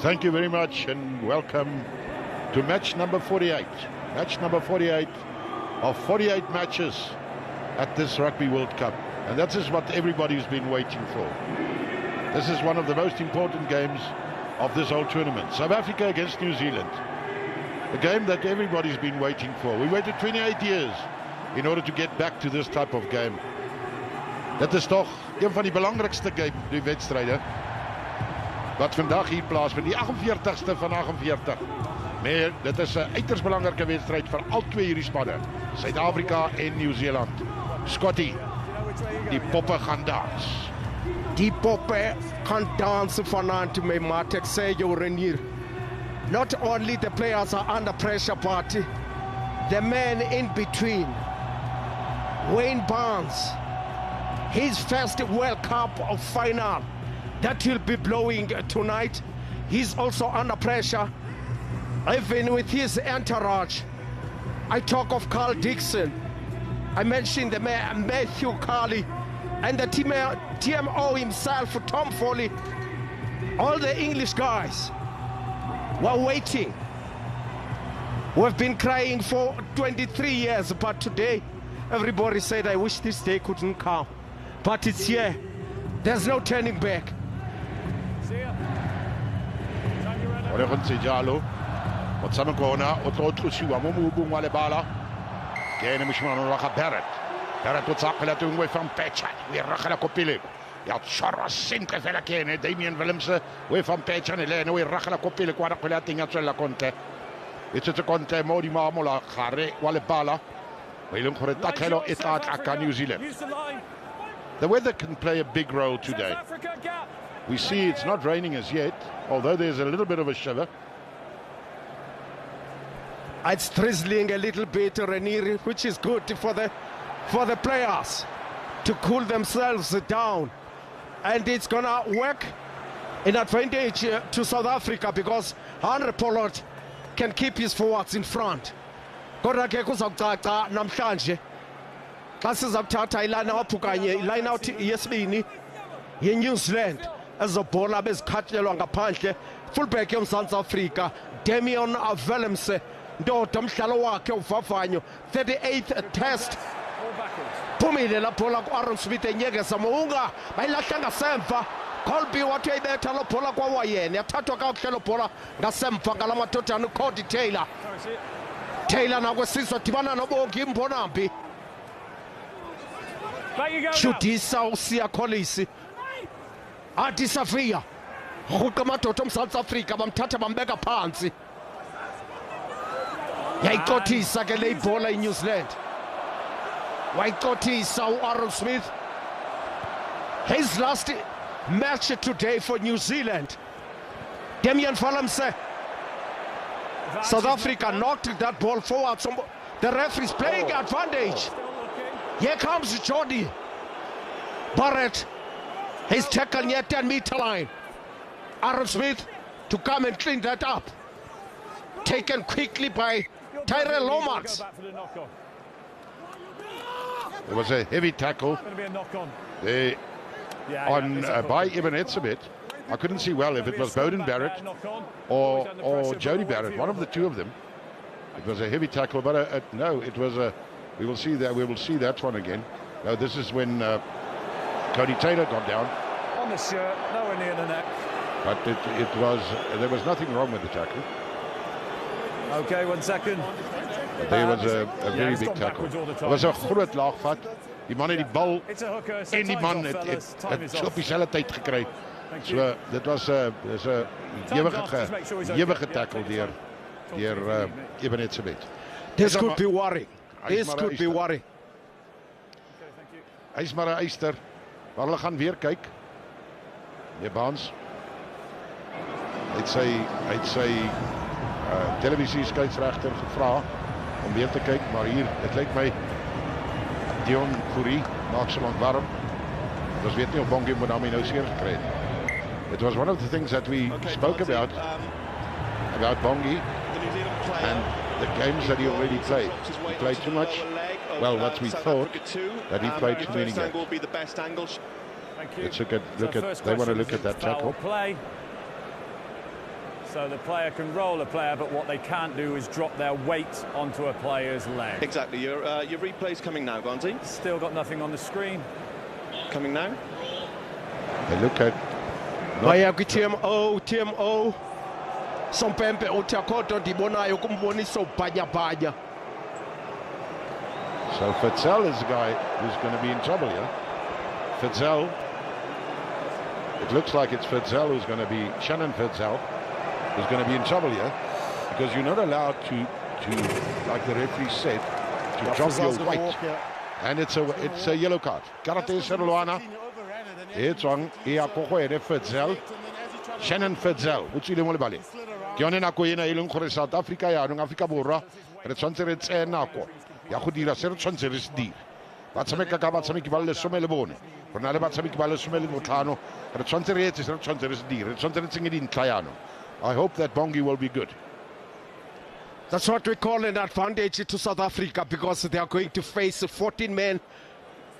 Thank you very much and welcome to match number 48. Match number 48 of 48 matches at this Rugby World Cup. And that is what everybody's been waiting for. This is one of the most important games of this whole tournament. South Africa against New Zealand. A game that everybody's been waiting for. We waited 28 years in order to get back to this type of game. Dit is toch een van die belangrikste die wedstrijden wat vandag hier plaasvind, die 48ste van 48. Maar dit is 'n uiters belangrike wedstryd vir al twee hierdie spanne, Suid-Afrika en Nieu-Seeland. Scotty, die poppe gaan dans. Die poppe gaan dansen vanaand met Matek Sejo Renier. Not only the players are under pressure, but the man in between, Wayne Barnes, his first World Cup final that will be blowing tonight. He's also under pressure, even with his entourage. I talk of Carl Dixon. I mentioned the man Matthew Carley and the TMO himself, Tom Foley. All the English guys were waiting. We've been crying for 23 years, but today everybody said, I wish this day couldn't come. But it's here. There's no turning back. Barrett wat sakela toe mooi van Petchan. Weer ragala kopile. Ja, Charra sempre vela kene Damien Willemse, we van Petchan ele no ragala kopile kwa kwela tinga tswela konte. It's a konte modi mamola gare wale bala. Willing for a tackle it at New Zealand. The weather can play a big role today. We see it's not raining as yet, although there's a little bit of a shiver. It's drizzling a little bit, Renier, which is good for the players to cool themselves down, and it's gonna work in advantage to South Africa because Henry Pollard can keep his forwards in front. Kodwa ke kuzakucaca namhlanje xa sizakuthatha ilana waphukanye iline out yesibini ye-New Zealand ezobhola bezikhatyelwa ngaphandle. Fullback yomzantsi Afrika Damian Willemse, ndoda umdlalo wakhe uvavanyo 38th test. Phumile la bhola ku-Aaron Smith enyekeza Mounga bayilahla ngasemva. Colby wathi uyayibetha lo bhola kwawayena, yathathwa kakuhle lo bhola ngasemva ngala madodana uCody Taylor. Taylor nakwesizwe dibana nobonke imbonambi. Judisa usiya Collins. Athi Safia. Ruqa amadoda omzantsi Afrika bamthatha bambeka phansi. Yayikothisa ke le ibhola iNew Zealand. Wayikothisa uAaron Smith. His last match today for New Zealand. Damian Willemse. South Africa knocked that ball forward. The referee's playing advantage. Here comes Jordi Barrett. He's taken near 10-meter line. Aaron Smith to come and clean that up. Taken quickly by Tyrell Lomax. There was a heavy tackle there by Eben Etzebeth. I couldn't see well if it was Bowden Barrett or Jody Barrett, one of the two of them. It was a heavy tackle, but no, it was a. We will see that. We will see that one again. No, this is when Cody Taylor got down. On the shirt, nowhere near the neck. But it was. There was nothing wrong with the tackle. Okay, 1 second. But there was a very big tackle. It was a groot laagvat. Die man het die bal en die man het so op dieselfde tyd gekry. So dit was 'n ewige tackle deur Eben Etzebeth. This could be worrying. This could be worrying. Hy's maar 'n eyster. Maar hulle gaan weer kyk. Nee, Baans. Hy sy televisie skeieregter gevra om weer te kyk, maar hier, dit lyk my Dion Fourie maak so lank warm. Ons weet nie of Bongi Mbonambi nou seer gekry het. It was one of the things that we spoke about Bongi and the games that he already played. He played too much. Well, what we thought that he played too many games. Let's look at. They want to look at that tackle. So the player can roll a player, but what they can't do is drop their weight onto a player's leg. Exactly. Your replay's coming now, Gonzi. Still got nothing on the screen. Coming now. They look at... Baya TMO. Sompempe utakoto ndibonayo kumbonisa ubhanya. So Fitzel is the guy who's going to be in trouble here. Fitzel. It looks like it's Fitzel who's going to be... Shannon Fitzel who's going to be in trouble here. Because you're not allowed to like the referee said, to drop your weight. And it's a yellow card. Karate Serluana. It's on Fitzel. Shannon Fitzel. What's the name of the Kionena Koyena ilung gore South Africa ya nung Afrika Borwa. Re tshwantse re tse nako. Ya go dira se re tshwantse re se dira. Ba tshameka ka ba tshameki ba le 10 le bone. Rona le ba tshameki ba le 10 le botlhano. Re tshwantse re etse se re tshwantse re se dira. Re tshwantse re tsenye dintlha yano. I hope that Bongi will be good. That's what we call an advantage to South Africa, because they are going to face 14 men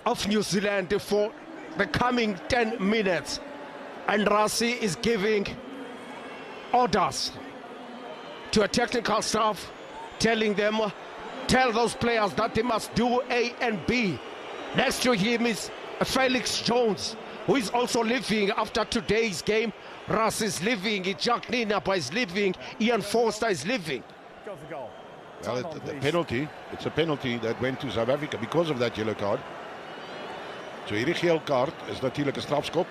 of New Zealand for the coming 10 minutes. And Rassie is giving orders to a technical staff, telling them, tell those players that they must do A and B. Next to him is Felix Jones, who is also leaving after today's game. Rassie is leaving, Jack Ninapa is leaving, Ian Forster is leaving. Go for goal. Well, it's a penalty that went to South Africa because of that yellow card. So hierdie geel kaart is natuurlijk 'n strafskop.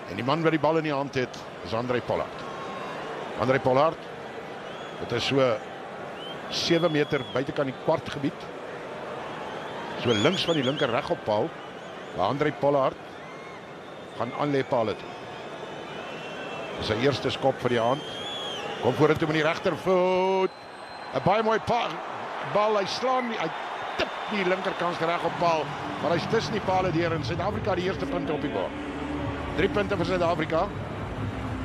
En die man wat die bal in die hand het, is André Pollard. André Pollard, dit is so 7 meter buitekant die kwartgebied. So links van die linker regop paal, waar André Pollard gaan aanlê paal het. Dis sy eerste skop vir die hand. Kom vorentoe met die regtervoet. 'n Baie mooi bal, hy slaan nie, hy tip die linkerkant reg op paal, maar hy's tussen die pale deur en Suid-Afrika die eerste punte op die bord. 3 punte vir Suid-Afrika.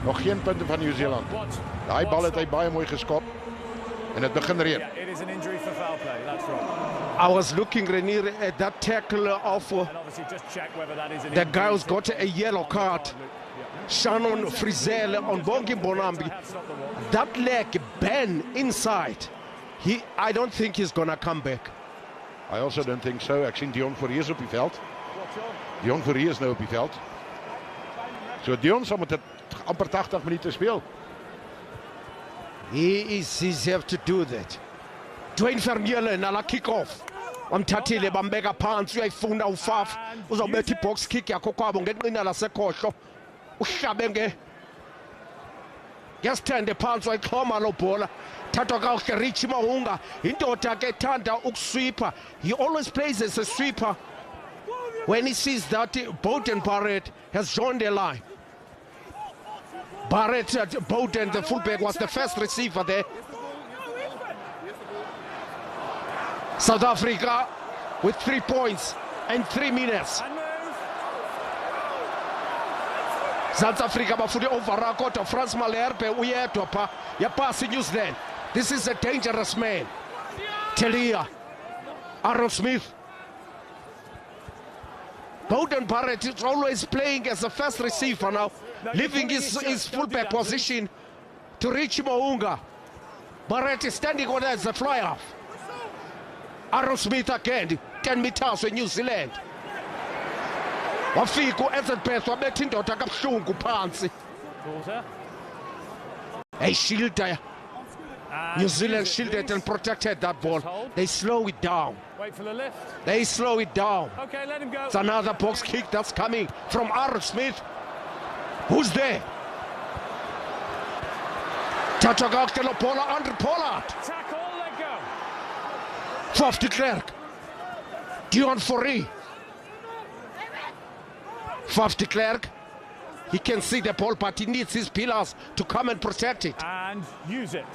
Nog geen punte van Nieu-Seeland. Daai bal het hy baie mooi geskop en dit begin reën. Yeah, it is an injury for foul play. That's right. I was looking, Renier, at that tackle of And obviously just check whether that is an the guy who's got a yellow card. Shannon Frizzell on Bongi Bonambi. That leg bend inside. I don't think he's gonna come back. I also don't think so. Ek sien Dion Fourie is op die veld. Dion Fourie is nou op die veld. So Dion sal met dit amper 80 minute speel. He's have to do that. Dwayne Vermeulen na la kick off. Umthathile bambeka phansi uyayifuna uFaf. Uzobetha ibox kick yakho kwabo ngenqina lasekhohlo. Uhlabe ngesithende phansi wayixhoma lo bhola. Thathwa kahle Richie Mahunga. Indoda ke ethanda ukusweeper. He always plays as a sweeper when he sees that Bowden Barrett has joined the line. Barrett Bowden, the fullback, was the first receiver there. South Africa with 3 points and 3 minutes. South Africa bafuna over kodwa France Malherbe uyedwa pha yapasa New Zealand. This is a dangerous man. Telia, Aaron Smith. Bowden Barrett is always playing as a first receiver now, leaving his fullback position to Richie Mahunga. Barrett is standing on as a fly-off. Aaron Smith again, 10 meters for New Zealand. Wafika uEzebeth wabetha indoda kabuhlungu phansi. Hey, shielder. New Zealand shielded and protected that ball. They slow it down. Wait for the lift. They slow it down. Okay, let him go. It's another box kick that's coming from Aaron Smith. Who's there? Tatagakelo Pollard, André Pollard. Tackle, let go. Faf de Klerk. Dion Fourie. Faf de Klerk. He can see the ball, but he needs his pillars to come and protect it. And use it.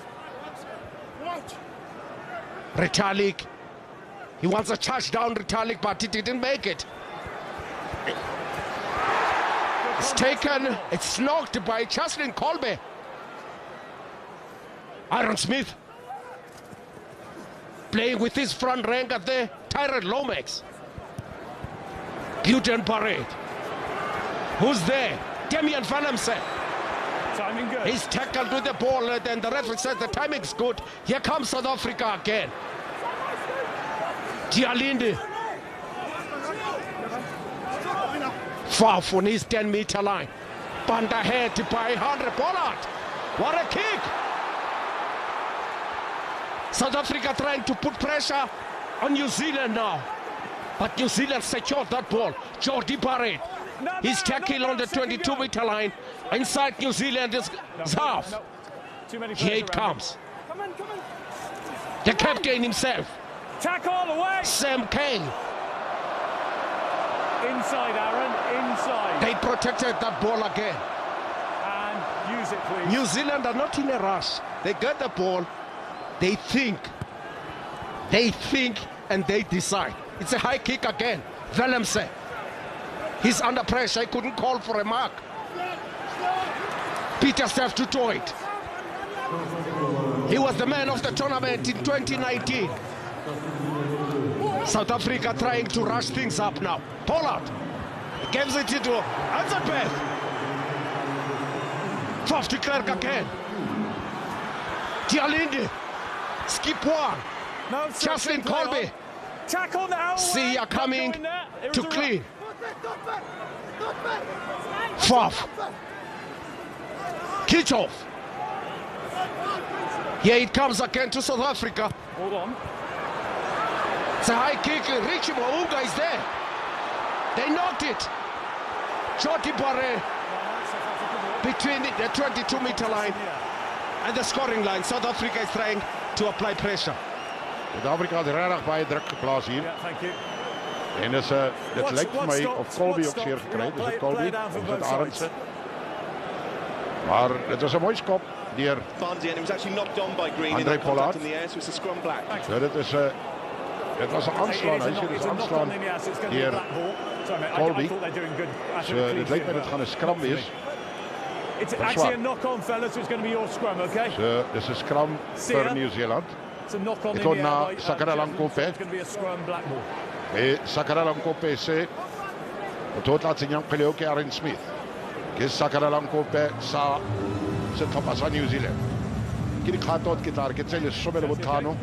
Retallick. He wants a touchdown, Retallick, but he didn't make it. It's taken, it's knocked by Jocelyn Colby. Aaron Smith playing with his front rank there, Tyrone Lomax. Gluten Parade. Who's there? Damian Van Emsen. Timing good. He's tackled with the ball, and the referee says the timing's good. Here comes South Africa again. Dialinde. Far from his 10-meter line. Band ahead by 100. Pollard. What a kick! South Africa trying to put pressure on New Zealand now. But New Zealand secured that ball. Jordi Barrett. His tackle on the 22-meter line. Inside New Zealand is half. Here it comes. The captain himself. Tackle away. Sam Kane. Inside, Aaron. Inside. They protected that ball again. And use it, please. New Zealand are not in a rush. They get the ball. They think. They think and they decide. It's a high kick again. Willemse. He's under pressure. He couldn't call for a mark. Peter Steph to do it. He was the man of the tournament in 2019. South Africa trying to rush things up now. Pollard gives it into Elizabeth. 50 Clerk again. Dialinde. Skip one. No, Jocelyn Colby. Tackle now. Sia coming to clean. Faf. Kitchoff. Here it comes again to South Africa. Hold on. It's a high kick. Richie Mounga is there. They knocked it. Jordi Barrett between the 22-meter line and the scoring line. South Africa is trying to apply pressure. Suid-Afrika het regtig baie druk geplaas hier. Yeah, thank you. En dit lijkt vir my of Colby ook zeer gekry het. Is dit Colby of is dit Arendse? Maar dit was 'n mooi skop deur Barnsley, and it was actually knocked on by Green in André that contact Pollard. in the air, so it's a scrum black. So dit is dit was 'n aanslaan. Hy sê dis 'n aanslaan deur Colby. So dit lyk my dit gaan 'n scrum wees. It's actually a knock-on, fellas, so it's going to be your scrum, okay? So dis 'n scrum vir New Zealand. It's a knock-on Ek in the kon air na by, Sakaralankope. so it's going to be a scrum black ball. Sakaralankope sê tot laat sien Jan Pelioke Aaron Smith. Ke Sakaralankope sa se topasa New Zealand. Kiri khatot kitar ke tsele sobele botano.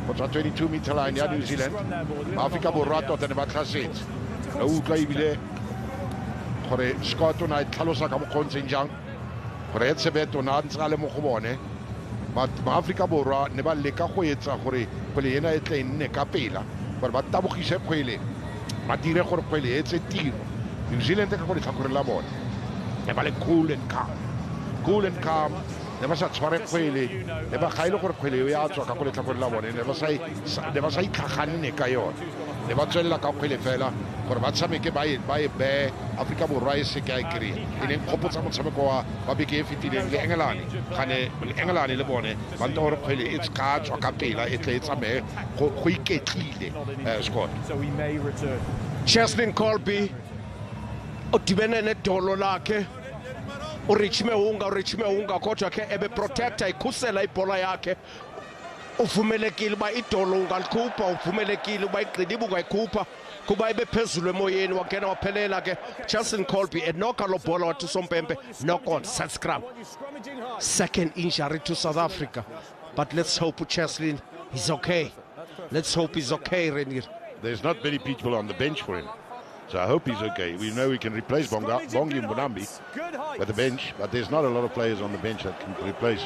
Kotsa 22-meter line ya New Zealand. Afrika Borwa tot ne batla setsi. La utlwa ibile gore Scott ona tlhalosa ka mokgontse jang. Gore etse beto na ntsa le mo go bone. But Afrika Borwa ne ba leka go etsa gore pele ena e tle nne ka pela gore ba tabogise kgwele ba dire gore kgwele etse tiro. New Zealand ka go tlhakore la bone ne ba le cool and calm ne ba sa tshware kgwele ne ba ga ile gore kgwele ya tswa ka go tlhakore la bone ne ba sa itlhaganne ka yona ne ba tswela ka kgwele fela gore ba tshameke ba e be Afrika Borwa e se ka e kry e ne khopotsa motshameko wa beke e fetileng le England gane England le bone ba nta gore kgwele e tsaka tswa ka pela e tle e tsamaye go iketlile Scott. So we may return. Jocelyn Colby udibene nedolo lakhe urichime unga kodwa ke ebe protector ikhusela ibhola yakhe uvumelekile ba idolo ungalikhupha uvumelekile ba igqidiba ungayikhupha kuba ibe phezulu emoyeni wangena waphelela ke Jocelyn Colby enoka lo bhola wathi Sompempe knock on set scrum. Second injury to South Africa, but let's hope Jocelyn is okay. Let's hope he's okay, Renier. There's not many people on the bench for him, so I hope he's okay. We know we can replace Bongi and Bonambi with the bench, but there's not a lot of players on the bench that can replace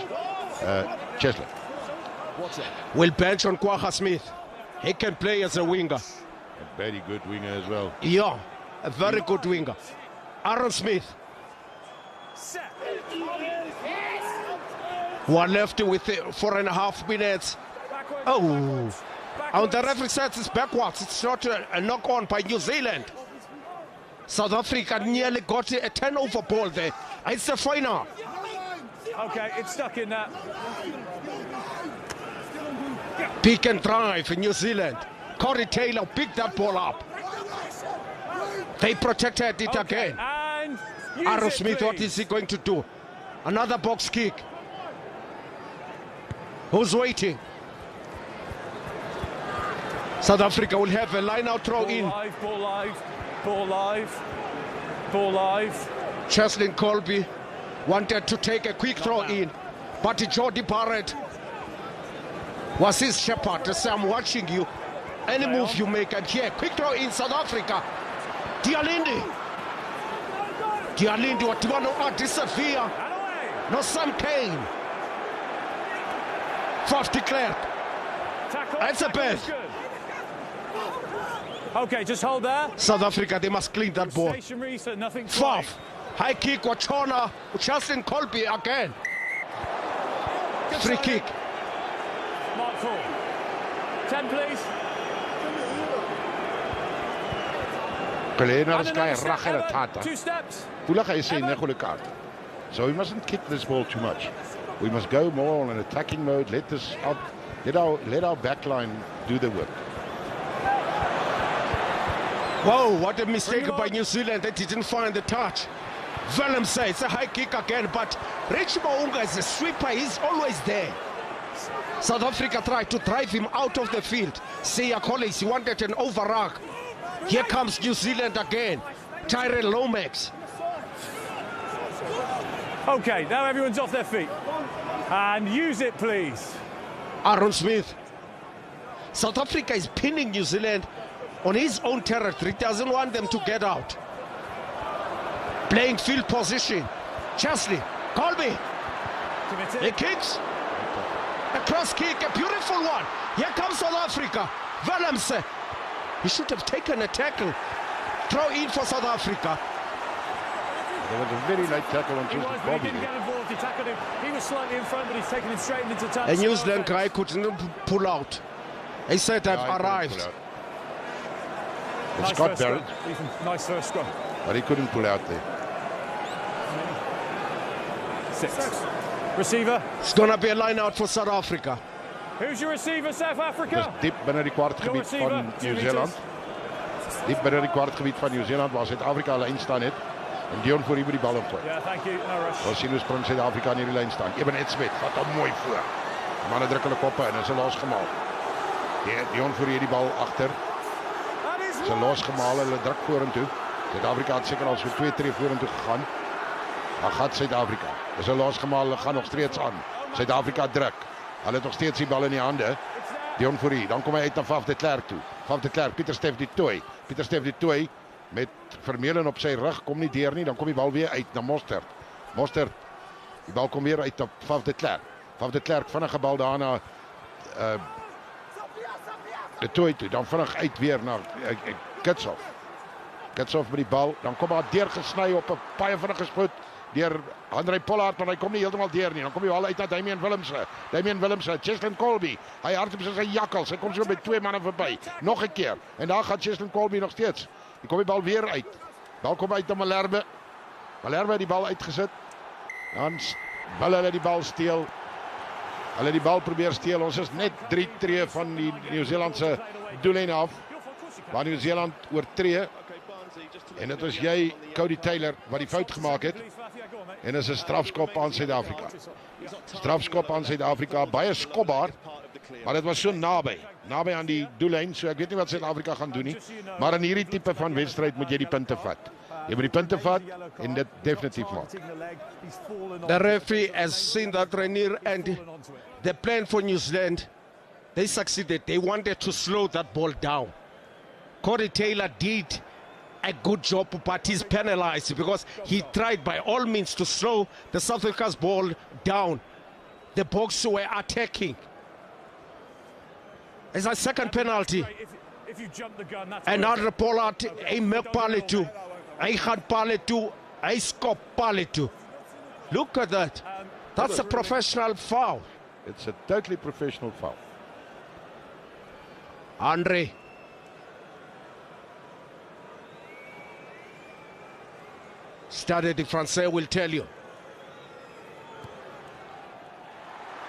Chesley. Will bench on Kwagga Smith. He can play as a winger. A very good winger as well. Yeah, a very good winger. Aaron Smith. One left with 4.5 minutes. Oh, and the referee says it's backwards. It's not a knock-on by New Zealand. South Africa nearly got a turnover ball there. It's the final. Okay, it's stuck in that. Pick and drive in New Zealand. Corey Taylor picked that ball up. They protected it again. And Aaron Smith, what is he going to do? Another box kick. Who's waiting? South Africa will have a line-out throw in. Ball live, ball live, ball live, ball live. Jocelyn Colby wanted to take a quick throw in, but Jody Barrett was his shepherd to say, I'm watching you. Any move you make, and here, quick throw in South Africa. Dialindi, what you want to disappear? No, Sam Kane. 5 declared. That's a bad. Okay, just hold there. South Africa, they must clean that ball. So nothing. 5. High kick, Wachona, Justin Colby again. Free kick. Mark 4. 10, please. Two steps. So we mustn't kick this ball too much. We must go more on an attacking mode. Let our back line do the work. Whoa, what a mistake by New Zealand. They didn't find the touch. Willem says it's a high kick again, but Rich Mounga is a sweeper. He's always there. South Africa tried to drive him out of the field. Siya Collins, he wanted an overrun. Here comes New Zealand again. Tyrell Lomax. Okay, now everyone's off their feet. And use it, please. Aaron Smith. South Africa is pinning New Zealand on his own territory. He doesn't want them to get out. Playing field position. Chesley, Colby. He kicks. A cross kick, a beautiful one. Here comes South Africa. Willemse. He should have taken a tackle. Throw in for South Africa. There was a very light tackle on Tuesday. He didn't get involved. He tackled him. He was slightly in front, but he's taken him straight into touch. A New Zealand guy couldn't pull out. He said, I've arrived. It's Scott Barrett. Nice first scrum. But he couldn't pull out there. 6. Receiver. It's going to be a line out for South Africa. Who's your receiver, South Africa? Dis diep binne die kwartgebied van Nieu-Seeland. Diep binne die kwartgebied van Nieu-Seeland waar Suid-Afrika al lyn staan het. En Dion voor hier by die bal opgooi. Yeah, thank you. No rush. Ons sien hoe spring Suid-Afrika in hierdie lyn staan. Eben Edsmith vat hom mooi voor. Die manne druk hulle koppe en is 'n losgemaal. Dion voor hier die bal agter. Is 'n losgemaal, hulle druk vorentoe. Suid-Afrika het seker al so 2 tree vorentoe gegaan. Maar gaan Suid-Afrika. Is 'n losgemaal, hulle gaan nog steeds aan. Suid-Afrika druk. Hulle het nog steeds die bal in die hande. Dion Fourie, dan kom hy uit na Faf de Klerk toe. Faf de Klerk, Pieter Stef du Toit. Pieter Stef du Toit met Vermeulen op sy rug, kom nie deur nie, dan kom die bal weer uit na Mostert. Mostert, die bal kom weer uit op Faf de Klerk. Faf de Klerk, vinnige bal daarna de Toit toe, dan vinnig uit weer na Kitshoff. Kitshoff met die bal, dan kom hy deurgesny op 'n baie vinnige spoed deur André Pollard, maar hy kom nie heeltemal deur nie. Dan kom die bal uit na Damian Willemse. Damian Willemse, Cheslin Colby. Hy hardloop soos 'n jakkals. Hy kom so by 2 manne verby. Nog 'n keer. En daar gaan Cheslin Colby nog steeds. Hy kom die bal weer uit. Bal kom uit na Malherbe. Malherbe het die bal uitgesit. Dan wil hulle die bal steel. Hulle die bal probeer steel. Ons is net 3 tree van die Nieu-Seelandse doellyn af. Waar Nieu-Seeland oortree. En dit was jy, Cody Taylor, wat die fout gemaak het. En dit is 'n strafskop aan Suid-Afrika. Strafskop aan Suid-Afrika, baie skopbaar. Maar dit was so naby aan die doellyn, so ek weet nie wat Suid-Afrika gaan doen nie. Maar in hierdie tipe van wedstryd moet jy die punte vat. Jy moet die punte vat en dit definitief maak. The referee has seen that, Rainier, and the plan for New Zealand, they succeeded. They wanted to slow that ball down. Cody Taylor did a good job, but he's penalized because he tried by all means to slow the South Africa's ball down. The Boks were attacking. It's a second penalty. Another Pollard, a Mekpaletu, a Khan Paletu, a Skop Paletu. Look at that. That's a professional foul. It's a totally professional foul. Andre. Stade de Francais will tell you.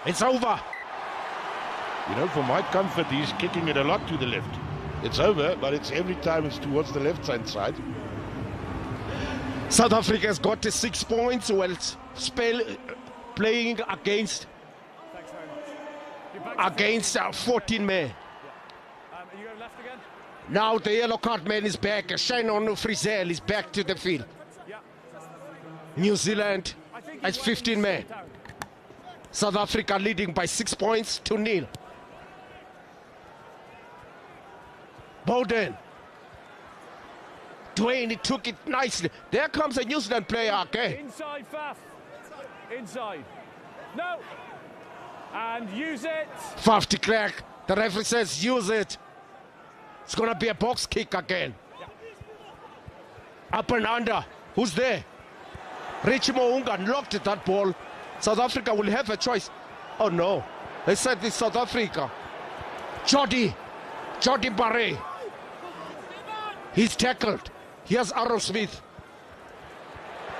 It's over. You know, for my comfort, he's kicking it a lot to the left. It's over, but it's every time it's towards the left-hand side. South Africa has got 6 points while it's playing against 14 men. Now the yellow card man is back. Shane on Frizzell is back to the field. New Zealand It's 15 men. South Africa leading by 6 points to 0. Bowden. Dwayne, he took it nicely. There comes a New Zealand player again. Inside, Faf. Inside. No. And use it. Faf de Klerk. The referee says use it. It's going to be a box kick again. Up and under. Who's there? Richie Mo'unga locked that ball. South Africa will have a choice. Oh no. They said it's South Africa. Jody Barre. He's tackled. Here's Aaron Smith.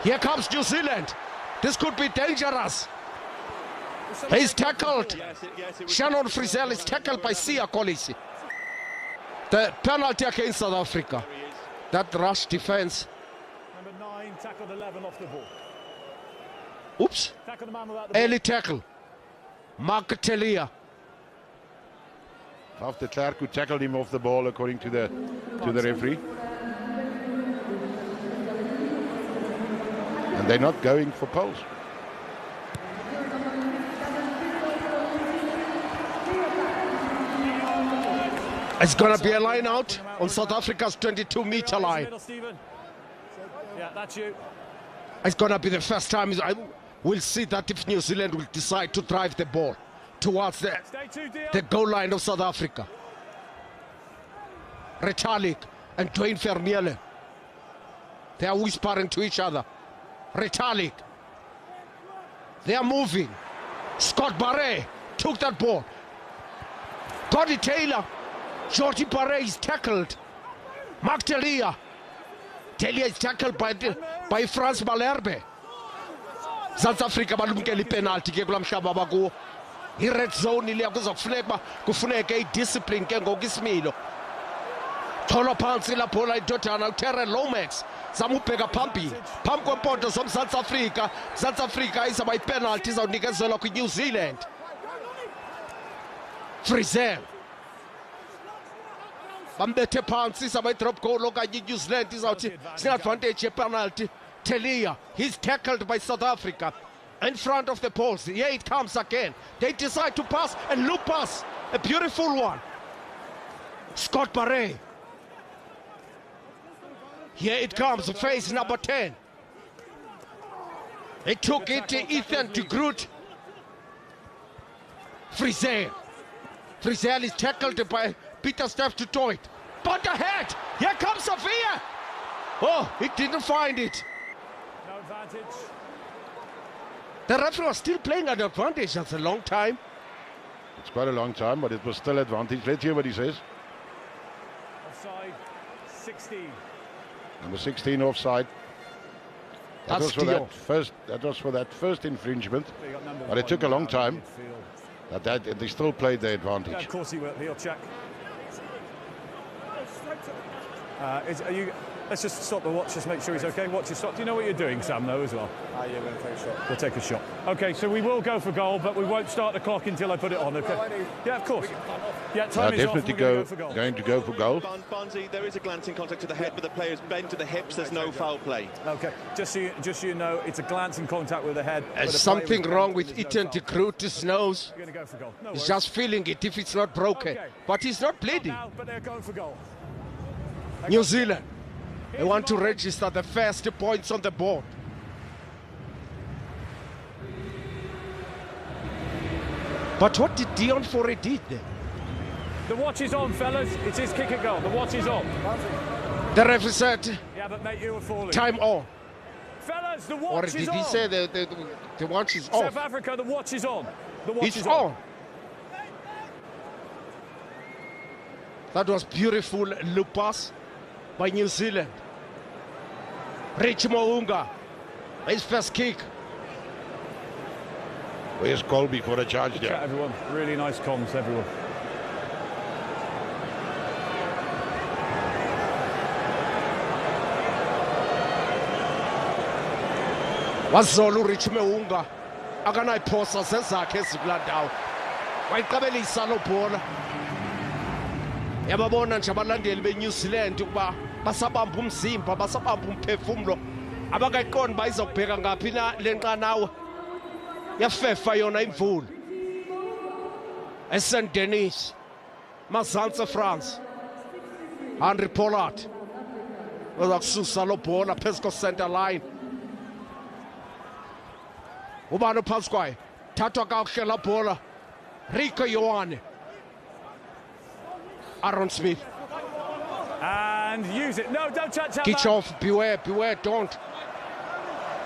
Here comes New Zealand. This could be dangerous. He's tackled. Shannon Frizzell is tackled by Sia Kolisi. The penalty against South Africa. That rush defense. Number 9 tackled 11 off the ball. Oops. Tackle the man without the ball. Early tackle. Mark Telia. Faf de Klerk who tackled him off the ball according to the referee. And they're not going for poles. It's going to be a line out on South Africa's 22-meter line. Yeah, that's you. It's going to be the first time we'll see that if New Zealand will decide to drive the ball towards the goal line of South Africa. Retallick and Dwayne Vermeulen. They are whispering to each other. Retallick. They are moving. Scott Barre took that ball. Cody Taylor. Jordi Barre is tackled. Mark Telia. Telia is tackled by Frans Malherbe. South Africa balumkela penalty ke kulamhlaba bakuwo. I-red zone ile kufuneka i-discipline ke ngokusimilo. Thola phansi la bhola idodana uTerrell Lomax. Zamubheka phambili. Phambi kwempondo zomZantsi Afrika. South Africa izaba i-penalty izawunikezelwa kwi-New Zealand. Frizzell. Bambethe phansi izaba i-drop goal okanye New Zealand izawuthi sine-advantage ye-penalty. Telia, he's tackled by South Africa in front of the post. Here it comes again. They decide to pass and loop pass. A beautiful one. Scott Barre. Here it comes, phase number 10. They took it to Ethan de Groot. Frizzell. Frizzell is tackled by Peter Steph to Toit. But ahead, here comes Sophia. Oh, he didn't find it. No advantage. The referee was still playing at advantage. That's a long time. It's quite a long time, but it was still advantage. Let's hear what he says. Offside, 16. Number 16 offside. That was for that first infringement, but it took a long time. But they still played their advantage. Yeah, of course he will. He'll check. Let's just stop the watch, just make sure he's okay. Watch your stop. Do you know what you're doing, Sam, though, as well? Yeah, we're going to take a shot. We'll take a shot. Okay, so we will go for goal, but we won't start the clock until I put it on, okay? Yeah, of course. Yeah, time is definitely off. going to go for goal. Barnsley, there is a glancing contact to the head, but the players bend to the hips. There's no foul play. Okay, just so you know, it's a glancing contact with the head. There's something wrong with Ethan de Groot's nose. You're going to go for goal. No He's worries. just feeling it if it's not broken. Okay. But he's not bleeding. Now, but they're going for goal. New Zealand. They want to register the first points on the board. But what did Dion Forey did there? The watch is on, fellas. It's his kick at goal. The watch is on. The referee said, Yeah, but mate, you were falling. time on. Fellas, the Or watch did is he on. say the watch is off? South Africa, the watch is on. The watch It's is on. That was beautiful loop pass by New Zealand. Rich Mo'unga, his first kick. Where's Colby for a charge Chat, there? everyone. Really nice comms, everyone. Wazolo Rich Mo'unga akanayiphosa zezakhe ezikulandawo wayiqabelisa lo bhola. Yababona nje abalandeli beNew Zealand ukuba basabamba umzimba, basabamba umphefumulo abakayiqondi bayizokubheka ngaphi na lenqanawa yafefa yona imvula eSaint Denis mazantsi France. Henry Pollard uza kususa lo bhola phezu ko-center line. Ubani phansi kwayo, thathwa kakuhle la bhola. Rico Ioane. Aaron Smith. And use it. No, don't touch that. Kichov, beware, don't.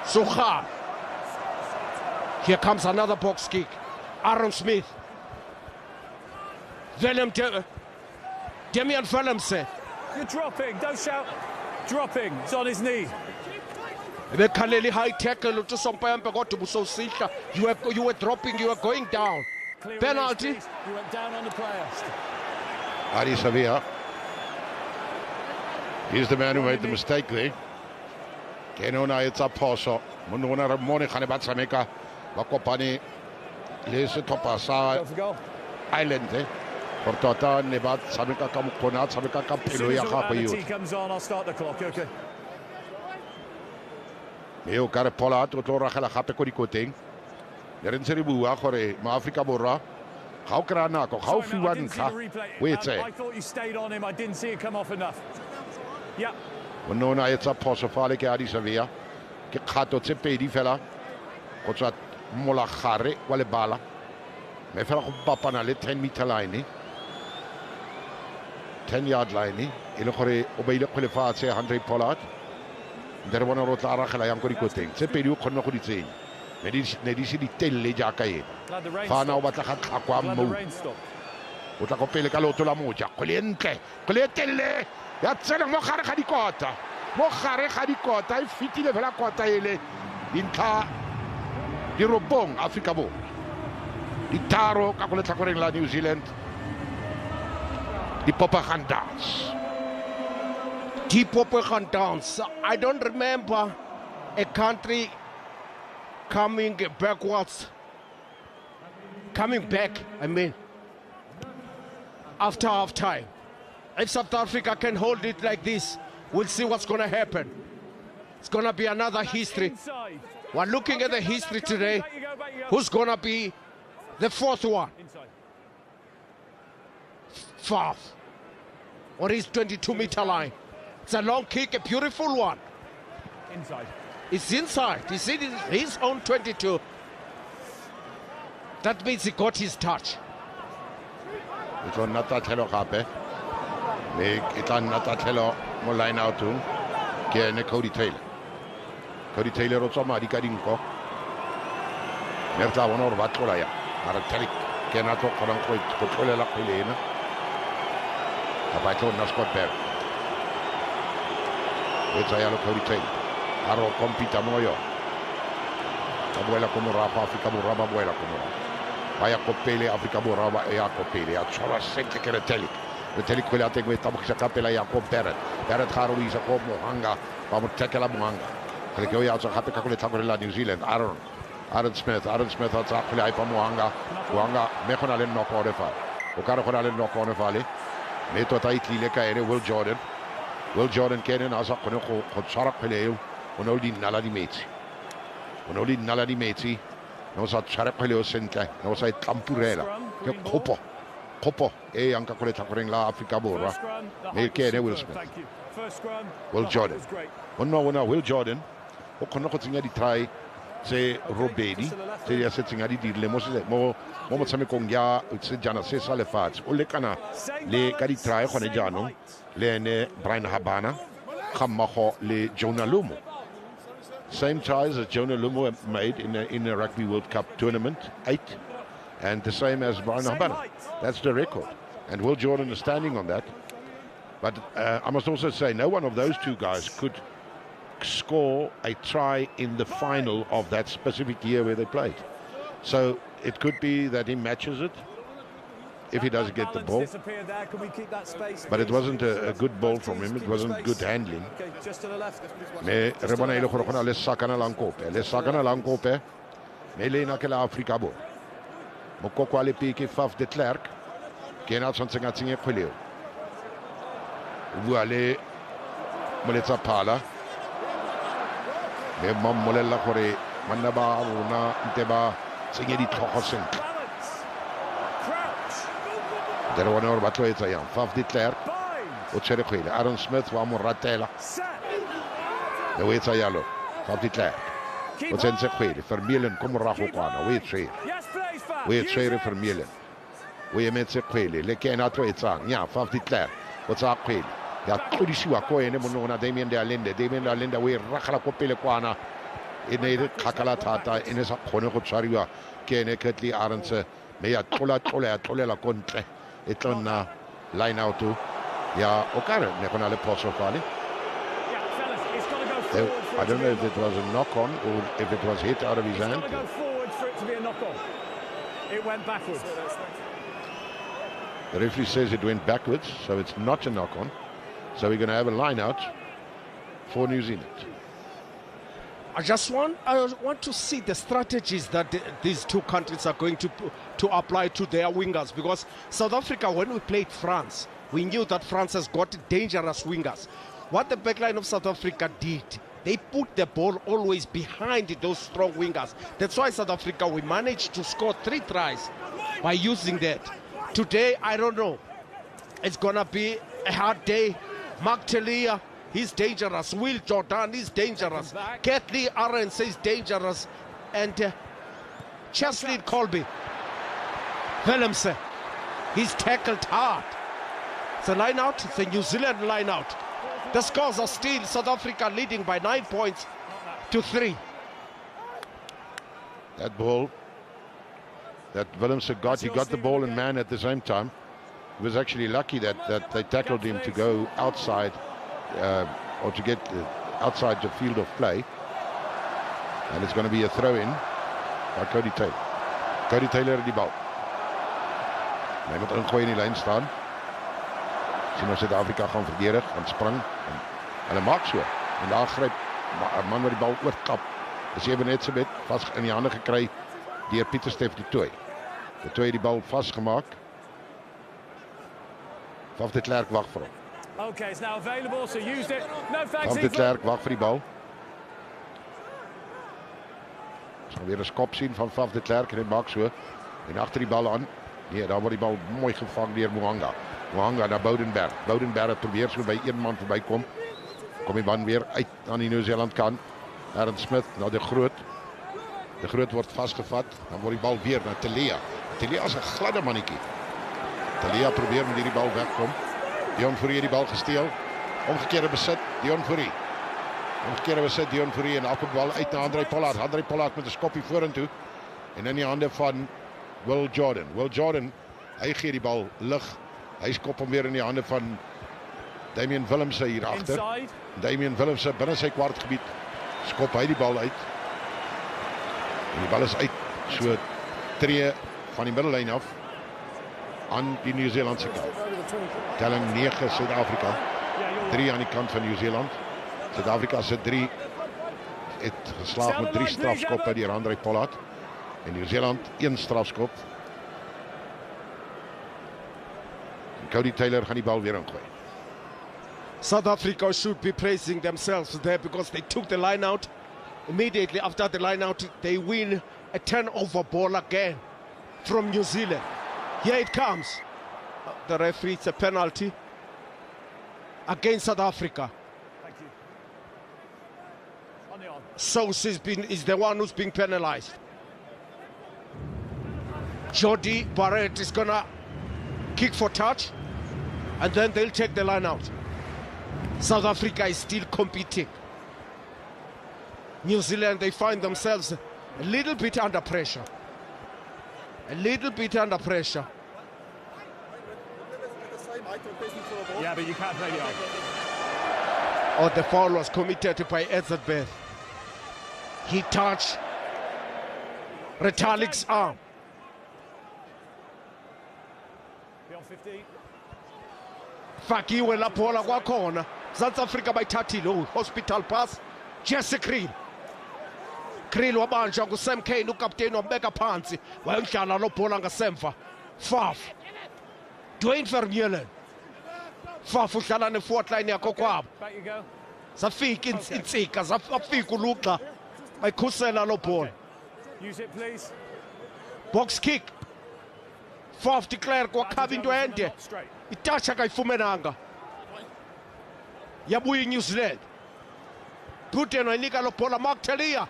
Sucha. Here comes another box kick. Aaron Smith. Damian Willemse. You're dropping, don't shout. Dropping, it's on his knee. Bekhaleli high tackle uthi sompempe kodwa ubusosihla. You were dropping, you were going down. Penalty. You went down on the player. Adi Sevilla. He's the man who made the mistake there. Kenona it's a poso. Munona Ramone Khanebatsameka. Bakopani. Lese Topasa Island. Portota Nebat Samika Kamukona Samika Kapilo Yakapayu. Comes on, I'll start the clock, okay. Eo kare Pollard o tlo ragela gape ko dikoteng. Le re ntse re bua gore maAfrika Borwa ga o kra nako ga o fiwa ntlha o etse. I thought you stayed on him, I didn't see it come off enough. Yeah. Monona etsa phoso fale ke Adi Sevilla. Ke kgato tse pedi fela go tswa mola gare wa lebala. Me fela go papana le 10-meter line. 10-yard line. E le gore o beile kgwele fatshe Henry Pollard. Ndere bona ro tla ragela yang go dikoteng. Tse pedi o kgonna go di tsenya. Ne di se di telle jaaka ena. Fana o batla ga tlhakwa mo. O tla go pele ka loto la moja. Kgwele ntle. Kgwele telle. Ya tsena mo gare ga dikota. Mo gare ga dikota e fitile fela kota ele. Dintlha di robong Afrika Borwa. Ditaro ka go le tlhakoreng la New Zealand. Di Popagandans. I don't remember a country coming back, I mean, after half time. If South Africa can hold it like this, we'll see what's going to happen. It's going to be another history. We're looking at the history today. Who's going to be the fourth one? Fourth. Or his 22-meter line. It's a long kick, a beautiful one. Inside. It's inside. He's in his own 22. That means he got his touch. It's on Nata Telo Kape. It's on Nata Telo Moline out to Kene Cody Taylor. Cody Taylor also Madikarinko. Merta one or Vatolaya. Aratelik Kenato Koranko Potola Pilena. Abato Nascot Bear. It's a yellow Cody Taylor. Aro compita moyo. Abuela como rapa Africa Boraba abuela como. Vaya copele Africa Boraba e a copele. A chola sente che retelic. Retelic quella te questa boxa capela ya con Barrett. Barrett Haru is a como hanga. Vamos tekela muanga. Perché io alzo hape kakule takole la New Zealand. Aaron Smith hat quella ai pa muanga. Muanga me khona le knock on fa. O karo khona le knock on fa le. Me to tai tlile ka ere Will Jordan kenen asa khone go tshwara kgwele eo. O no di nala di metsi. No sa tshwara kgwele o sentle. No sa tlampurela. Ke khopo e yang ka kgwele tlhakoreng la Afrika Borwa. Me kene Will Smith. Will Jordan. Will Jordan o khona go tsenya di try tse robedi tse ya se tsenya di dirile mo motshamekong ya sejana se sa lefatshe o lekana le ka di try gone jaanong le ene Brian Habana gammago le Jonah Lumo. Same tries as Jonah Lumo made in the Rugby World Cup tournament, 8, and the same as Brian Habana. That's the record, and Will Jordan is standing on that. But I must also say, no one of those two guys could score a try in the final of that specific year where they played. So it could be that he matches it if he doesn't get the ball. But it wasn't a good ball from him. It wasn't good handling. Me rebona ile gore gona le sakana langkope. Me le na ke la Afrika Borwa. Mokoko le peke Faf de Klerk. Ke na tshwantseng tsenye kgweleo. Bua le Moletsa Phala. me mammolela gore manna ba rona ntse ba tsenye ditlhogo sentle there one or ba tloetsa yang Faf de Klerk o tshwere kgwele Aaron Smith wa mo ratela le o etsa yalo Faf de Klerk o tsentse kgwele Vermeulen kom morago kwana o e tshwere Vermeulen o emetse kgwele le ke ena tloetsang nya Faf de Klerk o tsa kgwele ya tlodisiwa ko ene monona Damien de Allende o e ragala ko pele kwana e ne re khakala thata e ne sa kgone go tshwariwa ke ene Kirtley Arendse me ya tlolela ko ntle e tla line out ya o ka re ne gona le phoso fale I don't know if it was a knock on or if it was hit out of his hand. Go forward for it to be a knock on. It went backwards. The referee says it went backwards, so it's not a knock on. So we're going to have a line out for New Zealand. I want to see the strategies that these two countries are going to apply to their wingers, because South Africa, when we played France, we knew that France has got dangerous wingers. What the backline of South Africa did, they put the ball always behind those strong wingers. That's why South Africa, we managed to score 3 tries by using that. Today, I don't know. It's going to be a hard day. Mark Telia, he's dangerous. Will Jordan is dangerous. Kirtley Arendse is dangerous. And Cheslin Colby, Willemse, he's tackled hard. It's a line out. It's a New Zealand line out. The scores are still South Africa leading by 9 points to 3. That ball that Willemse got, he got the ball and man at the same time. He was actually lucky that they tackled him to go outside or to get outside the field of play. And it's going to be a throw-in by Cody Taylor. Cody Taylor in die bal. Hy moet ingooi in die lyn staan. Sien of Suid-Afrika gaan verdedig, gaan spring. En hulle maak so. En daar gryp 'n man wat die bal oorkap. Dis ewe net so met vas in die hande gekry deur Pieter Steff du Toit. Du Toit die bal vasgemaak. Faf de Klerk wag vir hom. Okay, it's now available, so used it. No thanks. Faf de Klerk wag vir die bal. Ons weer 'n skop sien van Faf de Klerk en hy maak so. En agter die bal aan. Nee, daar word die bal mooi gevang deur Moanga. Moanga na Boudenberg. Boudenberg probeer so by een man verbykom. Kom die man weer uit aan die Nieu-Seeland kant. Aaron Smith na de Groot. De Groot word vasgevat. Dan word die bal weer na Telia. Telia is 'n gladde mannetjie. Telia probeer met hierdie bal wegkom. Dion Fourie die bal gesteel. Omgekeerde besit, Dion Fourie. Omgekeerde besit, Dion Fourie en afbal uit na André Pollard. André Pollard met 'n skoppie vorentoe. En in die hande van Will Jordan. Will Jordan, hy gee die bal lig. Hy skop hom weer in die hande van Damien Willemse hier agter. Damien Willemse binne sy kwartgebied. Skop hy die bal uit. En die bal is uit so tree van die middellyn af aan die Nieu-Seelandse kant. Telling 9 Suid-Afrika. 3 aan die kant van Nieu-Seeland. Suid-Afrika se 3 het geslaag met 3 strafskoppe deur André Pollard. En Nieu-Seeland 1 strafskop. En Cody Taylor gaan die bal weer ingooi. South Africa should be praising themselves there because they took the line out. Immediately after the line out, they win a turnover ball again from New Zealand. Here it comes. The referee, it's a penalty against South Africa. Thank you. On the on. Sous is the one who's being penalized. Jody Barrett is gonna kick for touch, and then they'll take the line out. South Africa is still competing. New Zealand, they find themselves a little bit under pressure. A little bit under pressure. Yeah, but you can't play the arm. Oh, the foul was committed by Etzebeth. He touched Retalik's arm. Beyond 15. Fakiwe la bola kwakhona. South Africa bayithathile hospital pass. Jesse Kriel. Kriel wabanjwa nguSam Kane, ukapteni wambeka phansi. Wayondlala lo bhola ngasemva. Faf. Dwayne Vermeulen. Faf udlala ne-forward line yakho kwabo. Back you go. Zafika insika, zafika uluxa. bayikhusela lo ball. Use it, please. Box kick. Faf de Klerk wakhaba into ende. Itasha kayifumenanga. Yabuya New Zealand. Putin wayinika lo ball Mark Telia.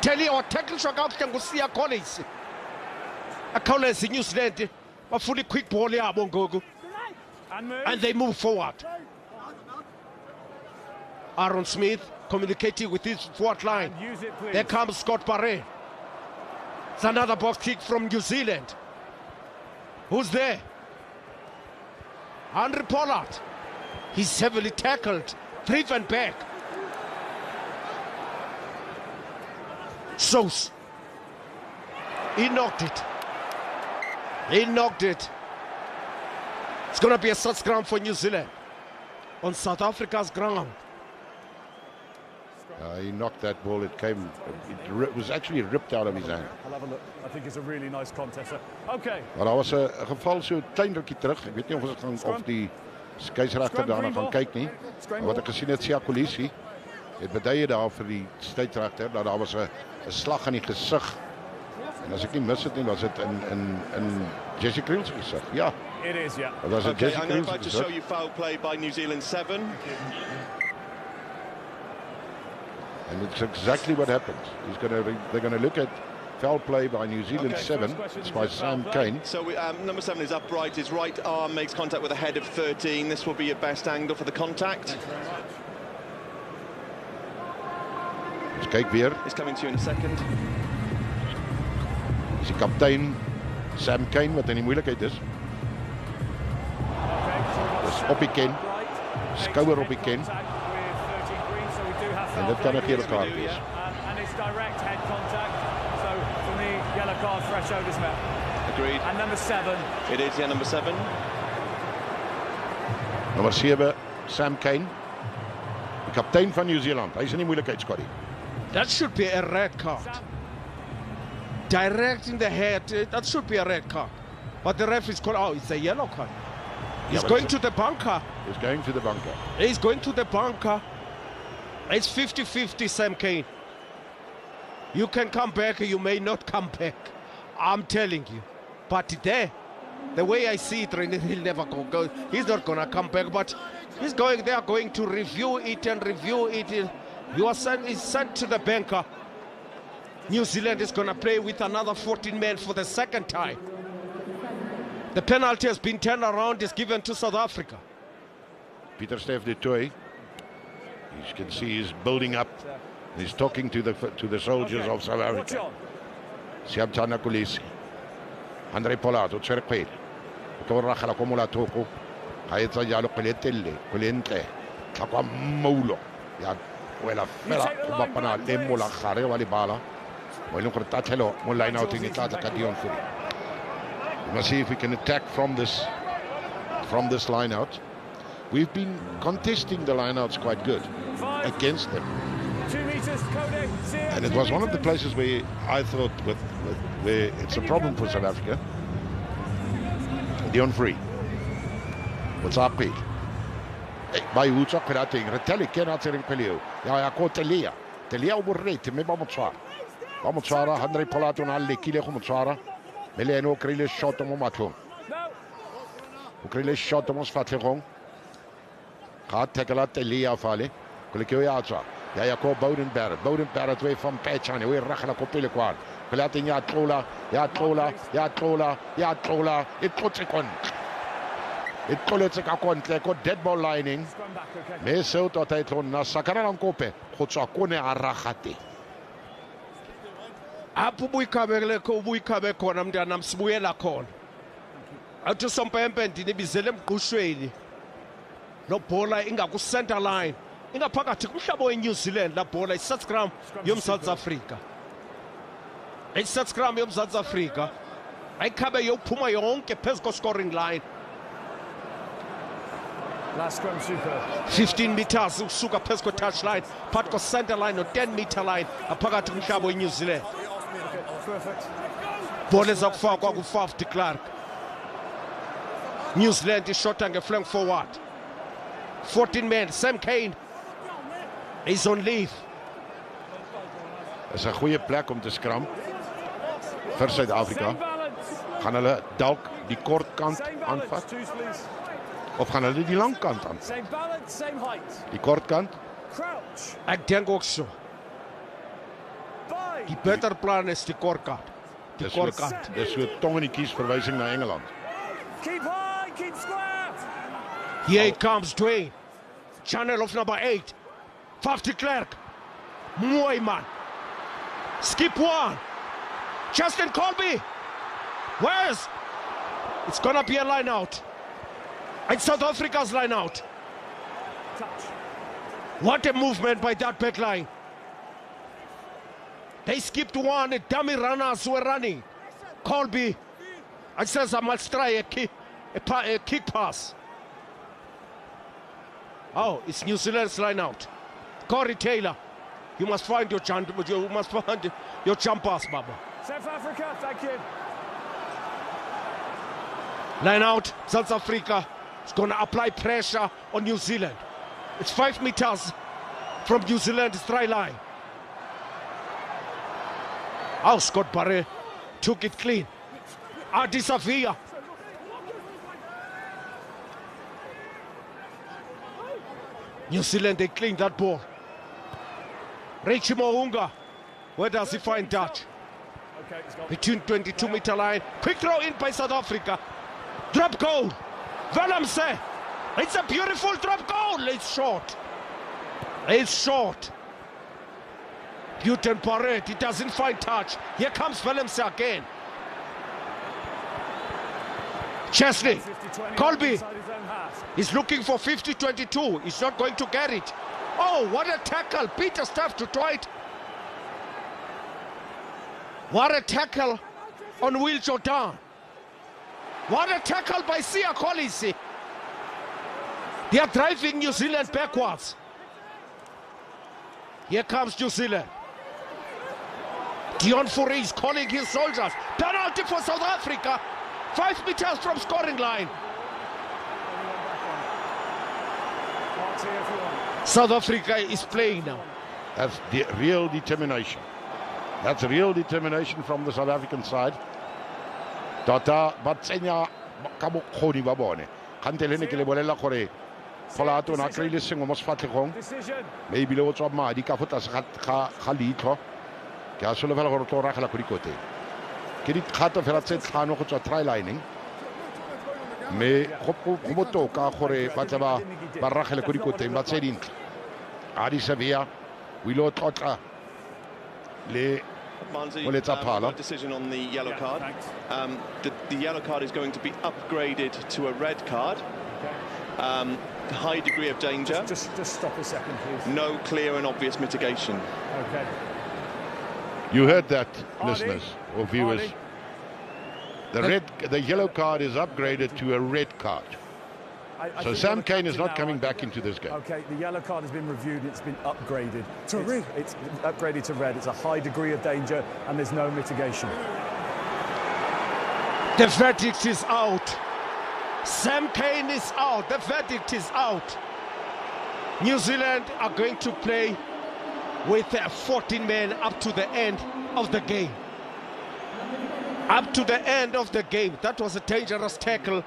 Telia wathekliswa kakuhle nguSiya Collins. Akhawuleza New Zealand bafuna quick ball yabo ngoku. And they move forward. Aaron Smith communicating with his forward line. There comes Scott Barre. It's another box kick from New Zealand. Who's there? Henry Pollard. He's heavily tackled, driven back. Sous. He knocked it. He knocked it. It's going to be a set ground for New Zealand on South Africa's ground. He knocked that ball. It was actually ripped out of his hand. I'll have a look. I think it's a really nice contest. Okay. Maar daar was 'n geval so klein rukkie terug. Ek weet nie of ons gaan of die skeieregter daarna gaan kyk nie. Maar wat ek gesien het, Siya Collins het beduie daar vir die skeieregter dat daar was 'n slag in die gesig. En as ek nie mis het nie, was dit in Jesse Kriel se gesig. Ja. It is, yeah. Okay, I'm going to show you foul play by New Zealand 7. And it's exactly what happens. They're going to look at foul play by New Zealand 7. It's by Sam Cane. So number 7 is upright. His right arm makes contact with the head of 13. This will be your best angle for the contact. Let's kyk weer. It's coming to you in a second. Dis die kaptein Sam Cane wat in die moeilikheid is. Dis op die ken. Skouer op die ken. En dit kan 'n gele kaart wees. And it's direct head contact. So for me, yellow card threshold is met. Agreed. And number 7. It is, yeah, number 7. Nommer 7, Sam Cane. Die kaptein van New Zealand. Hy's in die moeilikheid, Scotty. That should be a red card. Direct in the head, that should be a red card. But the ref is called, oh, it's a yellow card. He's going to the bunker. He's going to the bunker. He's going to the bunker. It's 50-50, Sam Cane. You can come back, you may not come back. I'm telling you. But there, the way I see it, he'll never go. He's not going to come back, but he's going, they are going to review it and review it. He's sent to the bunker. New Zealand is going to play with another 14 men for the second time. The penalty has been turned around, is given to South Africa. Pieter Steph du Toit. You can see he's building up. He's talking to the soldiers of South Africa. Siya Collins. Henry Pollard, o tsere kgwele. Ke re ragala ko molatoko. Ga etsa jalo kgwele telle, kgwele ntle. Tla kwa moulo. Ya wela fela go bapana le mola gare wa lebala. Mo ile gore tatlhelo mo line out in tla ka Dion Fury. We must see if we can attack from this line out. We've been contesting the lineouts quite good against them. 2 meters, Cody. And it was one of the places where I thought where it's a problem for South Africa. Dion Free. What's up, Pete? By who's up with that thing? Retelli cannot say in Pelio. Ya ko Telia. Telia oborrete me ba motswara. Ba motswara Henry Pollard on alle kile go motswara. Mele no krile shot mo matlong. O krile shot mo sfatlhegong. Ga tackle Telia fale. Kole ke ya tswa. Ja ko Boudenberg twee van Pechane. Hoe ragala ko pele kwaan. Pelate nya tlola. It puts it on. It koletse ka kontle ko dead ball lining. Me se o tota itlon na sakana lang kope. Go tswa kone a ragate. Apho buyikhabele ko buyikhabe khona mntana msibuyela khona. Athi sompempe ndini bizele emgqushweni. Lo bhola ingaku center line. Ingaphakathi kumhlaba weNew Zealand la bhola i-set scrum yomZantsi Afrika. I-set scrum yomZantsi Afrika. Ayikhabe yophuma yonke phezu ko-scoring line. Last scrum super. 15 meters ukusuka phezu ko-touch line. Phakathi ko-center line no-10 meter line aphakathi kumhlaba weNew Zealand. Perfect. Bhola ezakufakwa ku-Faf de Klerk. New Zealand ishota ngeflank forward. 14 men, Sam Cane is on leave. is 'n goeie plek om te skram vir Suid-Afrika. Gaan hulle dalk die kort kant aanvat of gaan hulle die lang kant aan? Die kort kant? Ek dink ook so. Die beter plan is die kort kant. Die kort kant. Dis so tong in die kies verwysing na Engeland. Keep high, keep square. Here it comes, Dwayne. Channel of number 8. 50 Clerk. Mooi man. Skip one. Justin Colby. Where's? It's gonna be a line out. It's South Africa's line out. Touch. What a movement by that back line. They skipped one, dummy runners were running. Colby, it says I must try a kick pass. Oh, it's New Zealand's line out. Corey Taylor, you must find your jump pass, Baba. South Africa, thank you. Line out, South Africa is going to apply pressure on New Zealand. It's 5 meters from New Zealand's try line. Oh, Scott Barre took it clean. Adisavia. New Zealand, they cleaned that ball. Richie Mo'unga, where does he find that? Between 22-meter line. Quick throw in by South Africa. Drop goal. Willemse. It's a beautiful drop goal. It's short. It's short. Buten Barrett, he doesn't find touch. Here comes Willemse again. Chesley. Colby. He's looking for 50-22. He's not going to get it. Oh, what a tackle. Peter Staff to Dwight. What a tackle on Will Jordan. What a tackle by Sia Collins. They are driving New Zealand backwards. Here comes New Zealand. Dion Fourie is calling his soldiers. Penalty for South Africa. 5 meters from scoring line. South Africa is playing now. That's the real determination. That's real determination from the South African side. Tata batsenya kabo khoni ba bone. Khantelene ke le bolela gore Folato na kry le sengwe mo sefatlhegong. Maybe le o tswa madi ka fota se ga litho. Ke a solofela gore tlo ragela go dikoteng. Ke dikgato fela tse tlhano go tswa try lining. Me go botoka gore ba tla ba ragele go dikoteng ba tse dintle. Adi Sevilla we lo tlotla le Manzi, decision on the yellow card. The yellow card is going to be upgraded to a red card. High degree of danger. Just stop a second, please. No clear and obvious mitigation. Okay. You heard that, listeners or viewers. The yellow card is upgraded to a red card. So Sam Cane is not coming back into this game. Okay, the yellow card has been reviewed. It's been upgraded to red. It's upgraded to red. It's a high degree of danger, and there's no mitigation. The verdict is out. Sam Cane is out. The verdict is out. New Zealand are going to play with 14 men up to the end of the game. Up to the end of the game. That was a dangerous tackle.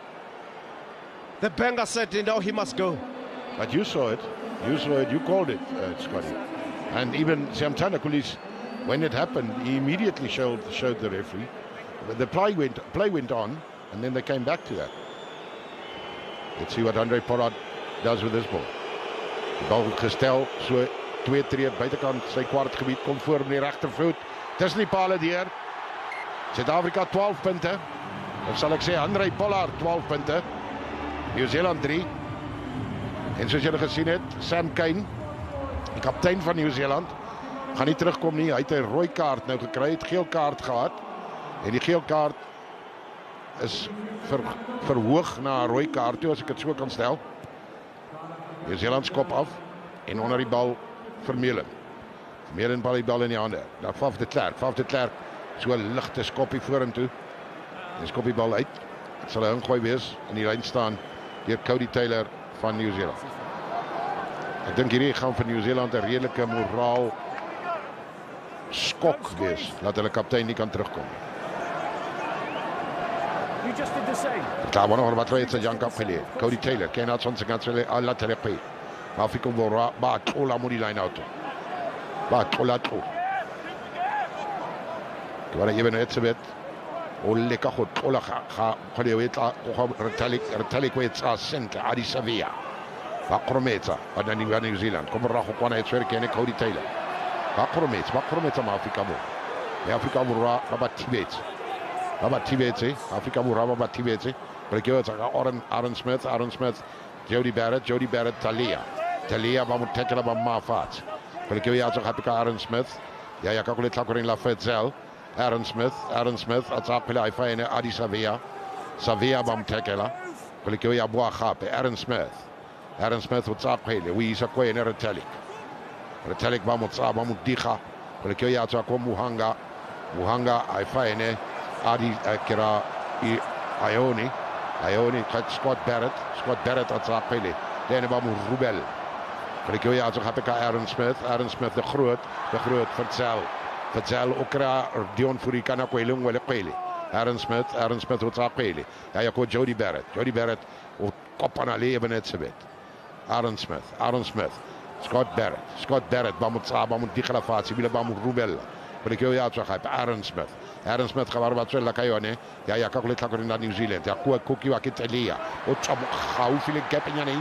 The banger said, you know, he must go. But you saw it. You saw it. You called it, Scotty. And even Samtana Kulis, when it happened, he immediately showed the referee. But the play went on, and then they came back to that. Let's see what Andre Pollard does with this ball. Die bal gestel, so 2 tree buitekant sy kwartgebied kom voor met die regtervoet. Tussen die pale deur. Suid-Afrika 12 punte. Of sal ek sê Andre Pollard 12 punte. New Zealand 3. En soos julle gesien het, Sam Cane, die kaptein van New Zealand, gaan nie terugkom nie. Hy het 'n rooi kaart nou gekry, het geel kaart gehad. En die geel kaart is verhoog na 'n rooi kaart toe, as ek dit so kan stel. New Zealand skop af en onder die bal Vermeulen. Vermeulen bal die bal in die hande. Daar Faf de Klerk. So 'n ligte skoppie vorentoe. En skop die bal uit. Dit sal 'n ingooi wees in die lyn staan deur Cody Taylor van New Zealand. Ek dink hierdie gaan vir New Zealand 'n redelike moraal skok wees dat hulle kaptein nie kan terugkom nie. You just did the same. Daar word nog wat twee se Jan Kap geleer. Cody Taylor ken dat ons gaan sê laat hulle play. Maar fico wora ba ola mo die line out. Ba ola toe. Kwara jy net se wet. Olle ka goed ola ga khole wetla go retalik wetsa sent adi Sevilla. Ba Krometsa wat dan die New Zealand. Kom ra go kwana etswer ken Cody Taylor. Ba Krometsa ma Afrika mo. Ja Afrika wora ba Tibet. Baba Tibete, Afrika Muraba Baba Tibete, but it Aaron Smith, Jody Barrett, Talia Bamu Tekela Bamafat, but it also Hapika Aaron Smith, Yaya Kakule Takorin Lafetzel, Aaron Smith, Atapila Ifane Adi Savia Bam Tekela, but it Buahape, Aaron Smith would Zapele, we is a quay in Retalik Bamutsa Bamudiha, but it Muhanga Ifane. Adi kira Ioni Scott Barrett at Zapele. Dan Bamu Rubel. Maar ik wil je also Aaron Smith de groot Verzel Okra Dion Furikana Kwelung wele Kwele. Aaron Smith wat Zapele. Ja je ko Jody Barrett o kopana leven net se wet. Aaron Smith Scott Barrett Bamu digrafatie bila Bamu Rubel. Maar ik wil je also Aaron Smith gabar wat la kayone ya kakule takorin na New Zealand ya kuki wa kitelia o chamu khaufi le gap nyane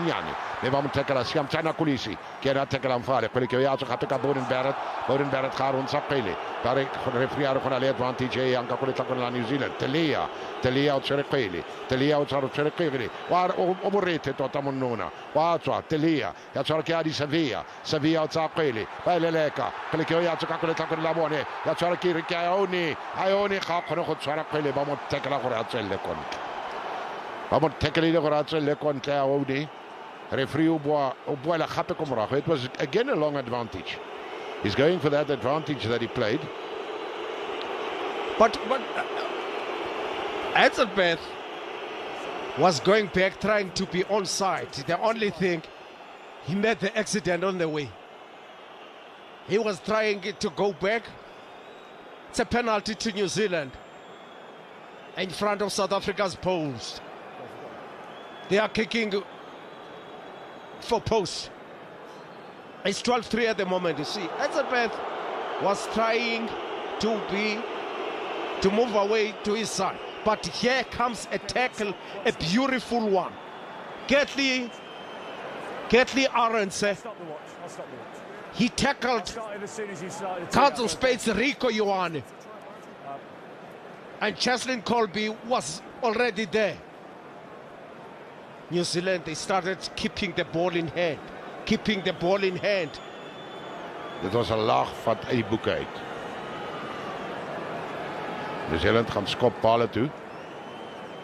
ne vamos tekela siam tana kulisi kera tekela mfale kweli ke ya kapeka Boden Barrett gaan ons apele daar refriare kon ale advantage ya kakule takorin na New Zealand telia o tsere kweli war o morete tota monnona wa tswa telia ya tsara ke adi Sevilla o tsapele ba leleka kweli ke ya kakule takorin la bone ya tsara ke rikaoni Ioni ga khone go tshwara pele ba mo tekela gore a tswelle kontle ba mo tekelile gore a tswelle kontle a odi referee o bua la gape ko morago. It was again a long advantage. He's going for that advantage that he played, but Elizabeth was going back trying to be onside. The only thing, he made the accident on the way. He was trying to go back. It's a penalty to New Zealand in front of South Africa's post. They are kicking for post. It's 12-3 at the moment, you see. Elizabeth was trying to move away to his side. But here comes a tackle, a beautiful one. Gately Arons. I'll stop the watch. He tackled As soon as he started Council Spades Rico Ioane. And Cheslin Colby was already there. New Zealand, they started keeping the ball in hand. Dit was 'n laag vat uit die boeke uit. New Zealand gaan skop pale toe.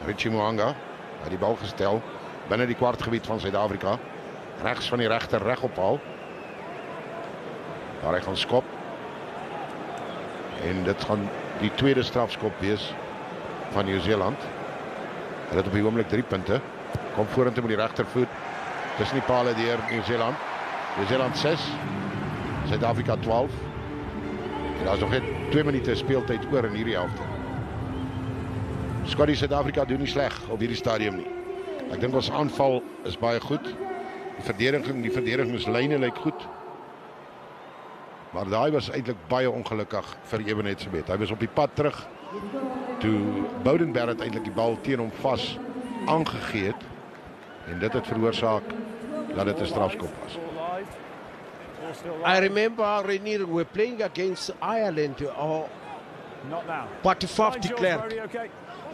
Richie Mo'unga het die bal gestel binne die kwartgebied van Suid-Afrika. Regs van die regter reg op paal. Waar hy gaan skop. En dit gaan die tweede strafskop wees van New Zealand. Hulle het op die oomblik 3 punte. Kom vorentoe met die regtervoet. Tussen die pale deur New Zealand. New Zealand 6, Suid-Afrika 12. En daar is nog net 2 minute speeltyd oor in hierdie helfte. Scotty, Suid-Afrika doen nie sleg op hierdie stadium nie. Ek dink ons aanval is baie goed. Die verdedigingslyne lyk goed. Maar daai was eintlik baie ongelukkig vir Ebenet Sebet. Hy was op die pad terug toe Boden Barrett eintlik die bal teen hom vas aangegee het en dit het veroorsaak dat dit 'n strafskop was. I remember Renier were playing against Ireland Not now. but Faf Fine, George declared Brody, okay.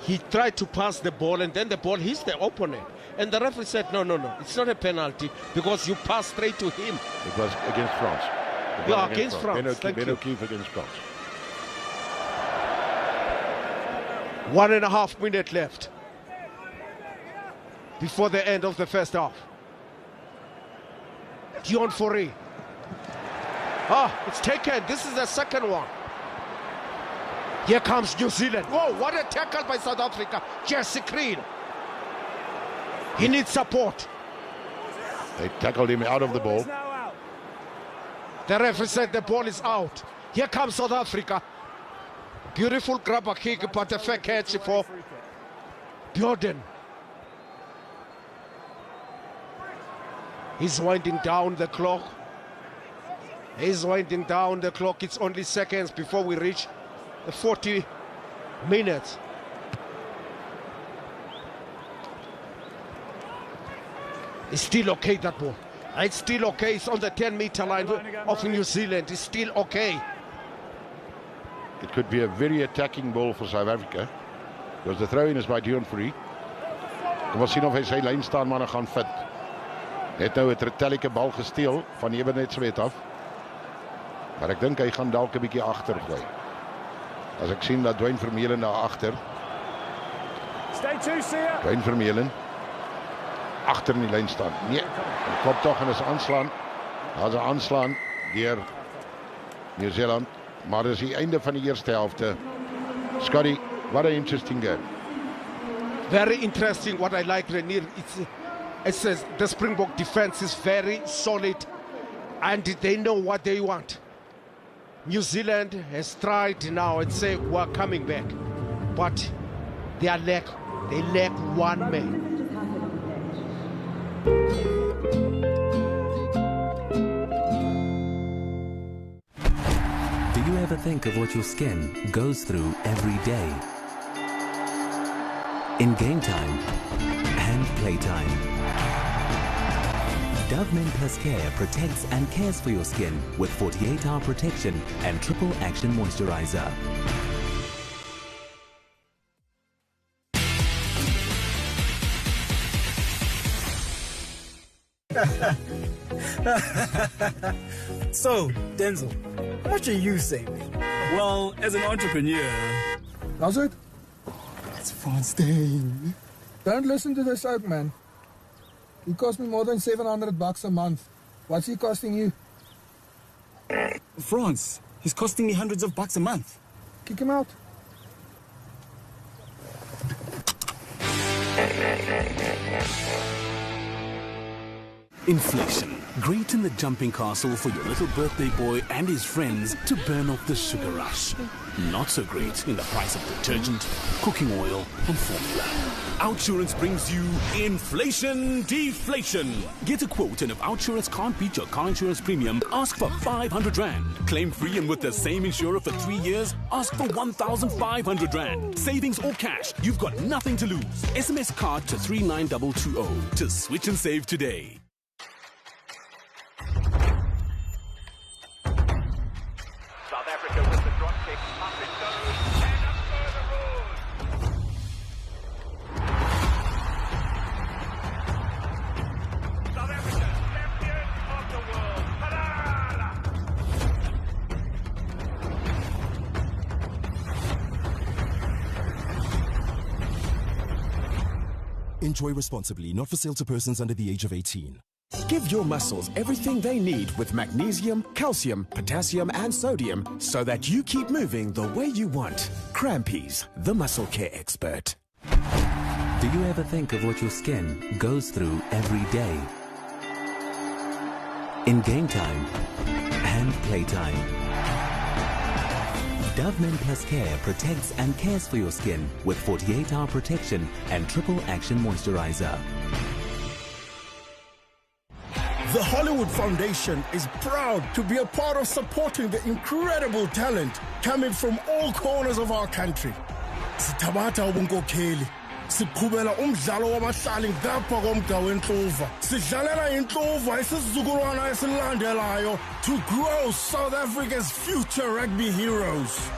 he tried to pass the ball and then the ball hits the opponent. And the referee said, no, it's not a penalty because you pass straight to him. It was against France. Yeah, against France. Thank Ben you. O'Keefe against France. 1.5 minutes left before the end of the first half. Dion Forey. It's taken. This is the second one. Here comes New Zealand. Whoa, what a tackle by South Africa. Jesse Green. He needs support. They tackled him out of the ball. Now out. The referee said the ball is out. Here comes South Africa. Beautiful grabber kick, but a fair catch for Bjordan. He's winding down the clock. He's winding down the clock. It's only seconds before we reach the 40 minutes. It's still okay, that ball. It's still okay. It's on the 10-meter line of New Zealand. It's still okay. It could be a very attacking ball for South Africa, because the throw-in is by Dion Fourie. Kom ons sien of hy sy lyn staan manne gaan vind. Net nou het Retalike bal gesteel van Ebenet se wet af. Maar ek dink hy gaan dalk 'n bietjie agter gooi. As ek sien dat Dwayne Vermeulen daar agter. Dwayne Vermeulen agter in die lyn staan. Nee, hy kom tog en is aanslaan. Daar's 'n aanslaan deur New Zealand. Maar dis die einde van die eerste helfte. Scotty, what an interesting game. Very interesting. What I like, Renier, it says the Springbok defense is very solid and they know what they want. New Zealand has tried now and say we're coming back, but they lack one man. Do you ever think of what your skin goes through every day? In game time and playtime. Dove Men Plus Care protects and cares for your skin with 48-hour protection and triple action moisturizer. So, Denzel, how much are you saving? Well, as an entrepreneur... How's it? It's Fonstein. Don't listen to this oak, man. He cost me more than $700 a month. What's he costing you? France, he's costing me hundreds of bucks a month. Kick him out. Inflation. Great in the jumping castle for your little birthday boy and his friends to burn off the sugar rush. Not so great in the price of detergent, cooking oil and formula. Outsurance brings you inflation deflation. Get a quote, and if Outsurance can't beat your car insurance premium, ask for 500 Rand. Claim free, and with the same insurer for 3 years, ask for 1,500 Rand. Savings or cash, you've got nothing to lose. SMS card to 39220 to switch and save today. South Africa with the drop kick, up it goes, and up further road. South Africa, champion of the world. Halala! Enjoy responsibly, not for sale to persons under the age of 18. Give your muscles everything they need with magnesium, calcium, potassium, and sodium so that you keep moving the way you want. Crampies, the muscle care expert. Do you ever think of what your skin goes through every day? In game time and playtime. Dove Men Plus Care protects and cares for your skin with 48-hour protection and triple action moisturizer. The Hollywood Foundation is proud to be a part of supporting the incredible talent coming from all corners of our country. Sithabatha ubunkokheli, siqhubela umdlalo wabahlali ngapha komga weNtluva. Sidlalela iNtluva isizukulwana esilandelayo to grow South Africa's future rugby heroes.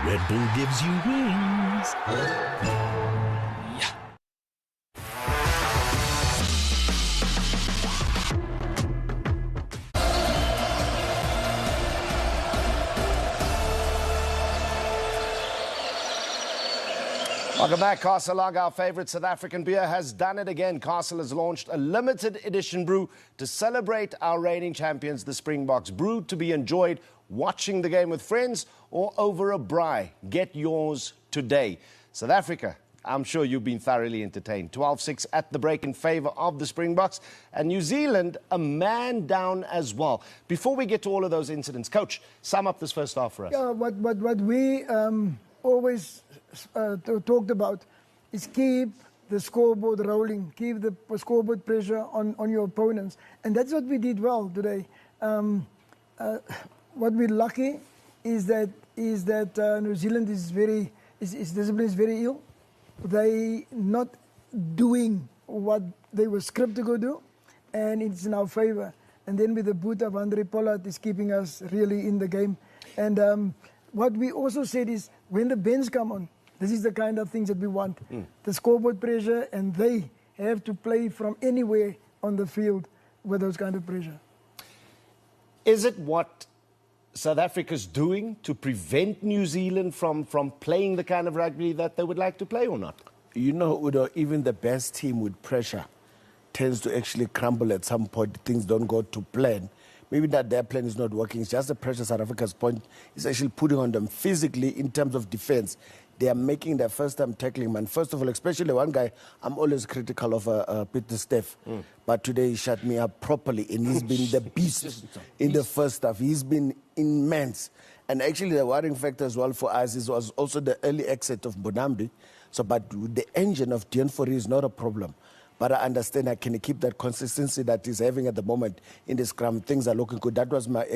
Red Bull gives you wings. Welcome back. Castle Lager, our favourite South African beer, has done it again. Castle has launched a limited edition brew to celebrate our reigning champions, the Springboks. Brewed to be enjoyed watching the game with friends or over a braai. Get yours today. South Africa, I'm sure you've been thoroughly entertained. 12-6 at the break in favour of the Springboks. And New Zealand, a man down as well. Before we get to all of those incidents, Coach, sum up this first half for us. Yeah, what we always talked about is keep the scoreboard rolling, keep the scoreboard pressure on your opponents. And that's what we did well today. What we're lucky is that New Zealand is discipline is very ill. They not doing what they were scripted to go do, and it's in our favour. And then with the boot of Andre Pollard is keeping us really in the game. And what we also said is when the bench come on, this is the kind of things that we want. The scoreboard pressure, and they have to play from anywhere on the field with those kind of pressure. Is it what South Africa's doing to prevent New Zealand from playing the kind of rugby that they would like to play or not? You know, Udo, even the best team with pressure tends to actually crumble at some point. Things don't go to plan. Maybe that their plan is not working. It's just the pressure South Africa's point is actually putting on them physically in terms of defense. They are making their first time tackling, man. First of all, especially one guy, I'm always critical of Peter Steff. But today he shut me up properly, and he's been the beast in the first half. He's been immense. And actually the worrying factor as well for us was also the early exit of Bonambi. So, but the engine of Deon Fourie is not a problem. But I understand I can keep that consistency that he's having at the moment in the scrum. Things are looking good. That was my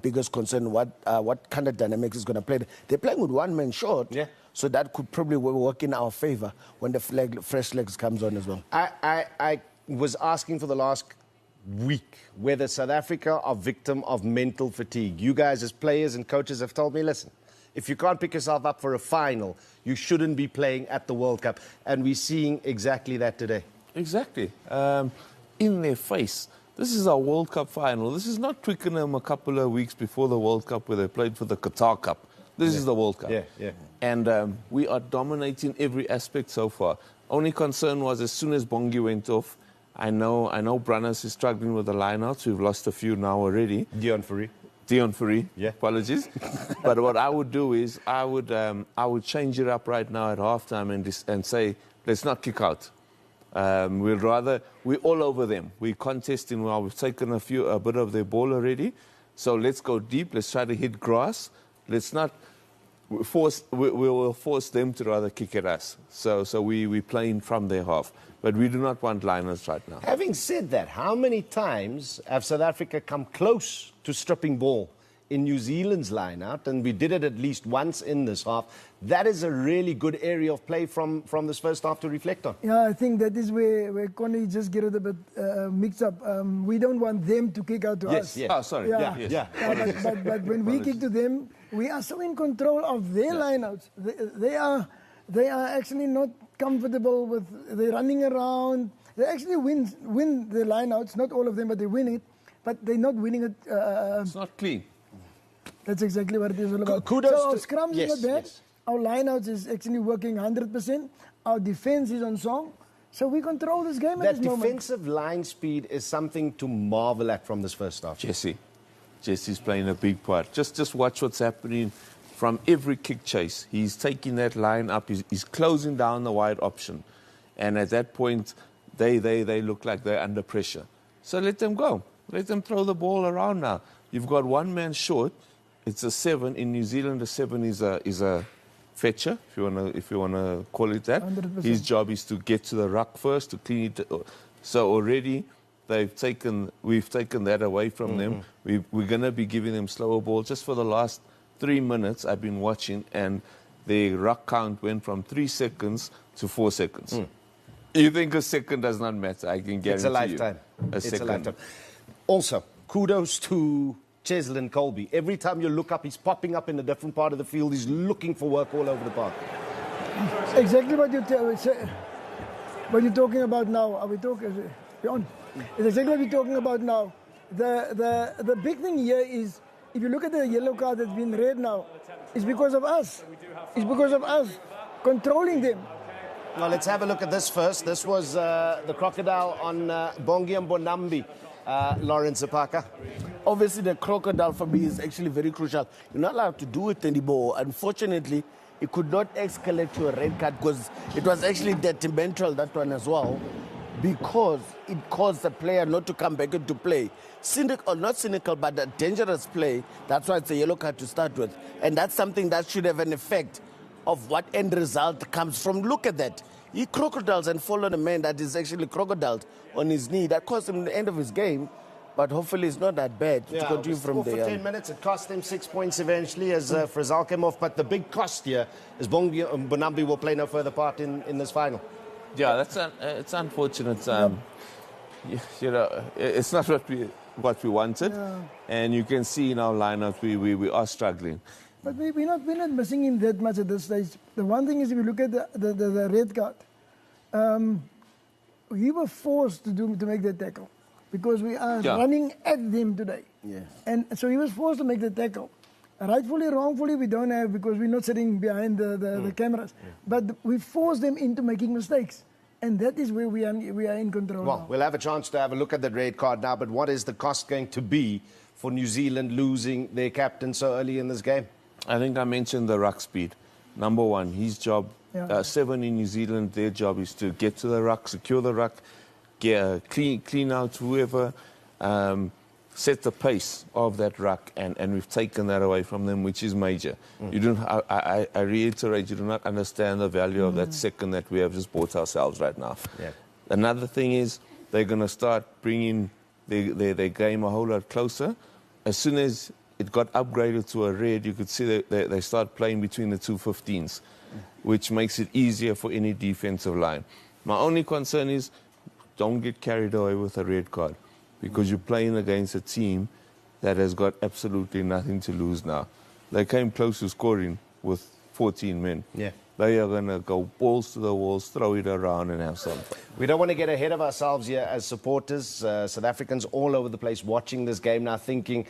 biggest concern. What kind of dynamics is going to play? They're playing with one man short, so that could probably work in our favour when the fresh legs comes on as well. I was asking for the last week whether South Africa are victim of mental fatigue. You guys as players and coaches have told me, listen, if you can't pick yourself up for a final, you shouldn't be playing at the World Cup. And we're seeing exactly that today. Exactly. In their face. This is our World Cup final. This is not Twickenham a couple of weeks before the World Cup where they played for the Qatar Cup. This is the World Cup. And we are dominating every aspect so far. Only concern was as soon as Bongi went off, I know Brannis is struggling with the lineouts. We've lost a few now already. Deon Fourie. Apologies. But what I would do is I would change it up right now at halftime and say, let's not kick out. We're all over them. We're contesting well. We've taken a bit of their ball already. So let's go deep. Let's try to hit grass. Let's not force. We will force them to rather kick at us. So we're playing from their half. But we do not want liners right now. Having said that, how many times have South Africa come close to stripping ball in New Zealand's line-out? And we did it at least once in this half. That is a really good area of play from this first half to reflect on. Yeah, I think that is where Connie just get it a bit mixed up. We don't want them to kick out to us. Oh, sorry. But when we kick to them, we are so in control of their line-outs. They are actually not comfortable with, they're running around. They actually win the line-outs, not all of them, but they win it. But they're not winning it. It's not clean. That's exactly what it is all about. Kudos so our to, scrums is not bad. Our lineouts is actually working 100%. Our defense is on song. So we control this game at this moment. That defensive line speed is something to marvel at from this first half. Jesse's playing a big part. Just watch what's happening from every kick chase. He's taking that line up. He's closing down the wide option. And at that point, they look like they're under pressure. So let them go. Let them throw the ball around now. You've got one man short. It's a 7. In New Zealand, a 7 is a fetcher, if you wanna call it that. 100%. His job is to get to the ruck first, to clean it. So already we've taken that away from them. We're gonna be giving them slower ball. Just for the last 3 minutes, I've been watching, and the ruck count went from 3 seconds to 4 seconds. You think a second does not matter? I can guarantee you. It's a lifetime. It's a lifetime. Also, kudos to Cheslin Colby. Every time you look up, he's popping up in a different part of the field. He's looking for work all over the park. Exactly what you're talking about now. Are we talking? It's exactly what we're talking about now. The big thing here is, if you look at the yellow card that's been red now, it's because of us. It's because of us. controlling them. Well, let's have a look at this first. This was the crocodile on Bongi Mbonambi, Lawrence Apaka. Obviously, the crocodile for me is actually very crucial. You're not allowed to do it anymore. Unfortunately, it could not escalate to a red card because it was actually detrimental, that one as well, because it caused the player not to come back into play. Cynical, or not cynical, but a dangerous play. That's why it's a yellow card to start with. And that's something that should have an effect of what end result comes from. Look at that. He crocodiles and fall on a man that is actually crocodiled on his knee. That cost him the end of his game, but hopefully it's not that bad to continue from there. For 10 minutes, it cost them 6 points eventually as Frizal came off. But the big cost here is Bonambi will play no further part in this final. Yeah, it's unfortunate. You know, it's not what we wanted, and you can see in our lineup we are struggling. But we're not missing him that much at this stage. The one thing is, if you look at the red card, we were forced to make that tackle because we are running at them today. Yes. And so he was forced to make the tackle. Rightfully, wrongfully, we don't have, because we're not sitting behind the cameras. But we force them into making mistakes. And that is where we are in control. Well, now. we'll have a chance to have a look at the red card now, but what is the cost going to be for New Zealand losing their captain so early in this game? I think I mentioned the ruck speed. Number one, his job, 7 in New Zealand, their job is to get to the ruck, secure the ruck, clean out whoever, set the pace of that ruck, and we've taken that away from them, which is major. You don't. I reiterate, you do not understand the value of that second that we have just bought ourselves right now. Yeah. Another thing is they're going to start bringing their game a whole lot closer. As soon as it got upgraded to a red, you could see that they start playing between the two 15s, which makes it easier for any defensive line. My only concern is don't get carried away with a red card, because you're playing against a team that has got absolutely nothing to lose now. They came close to scoring with 14 men. Yeah. They are going to go balls to the walls, throw it around and have some fun. We don't want to get ahead of ourselves here as supporters. South Africans all over the place watching this game now, thinking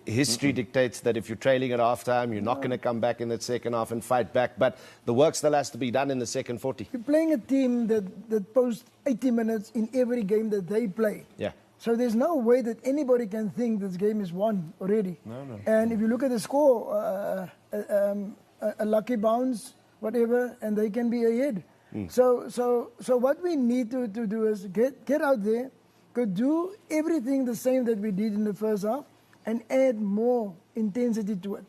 history dictates that if you're trailing at half-time, you're not going to come back in that second half and fight back. But the work still has to be done in the second 40. You're playing a team that posts 80 minutes in every game that they play. Yeah. So there's no way that anybody can think this game is won already. No. And if you look at the score, a lucky bounce, whatever, and they can be ahead. So what we need to do is get out there, could do everything the same that we did in the first half, and add more intensity to it,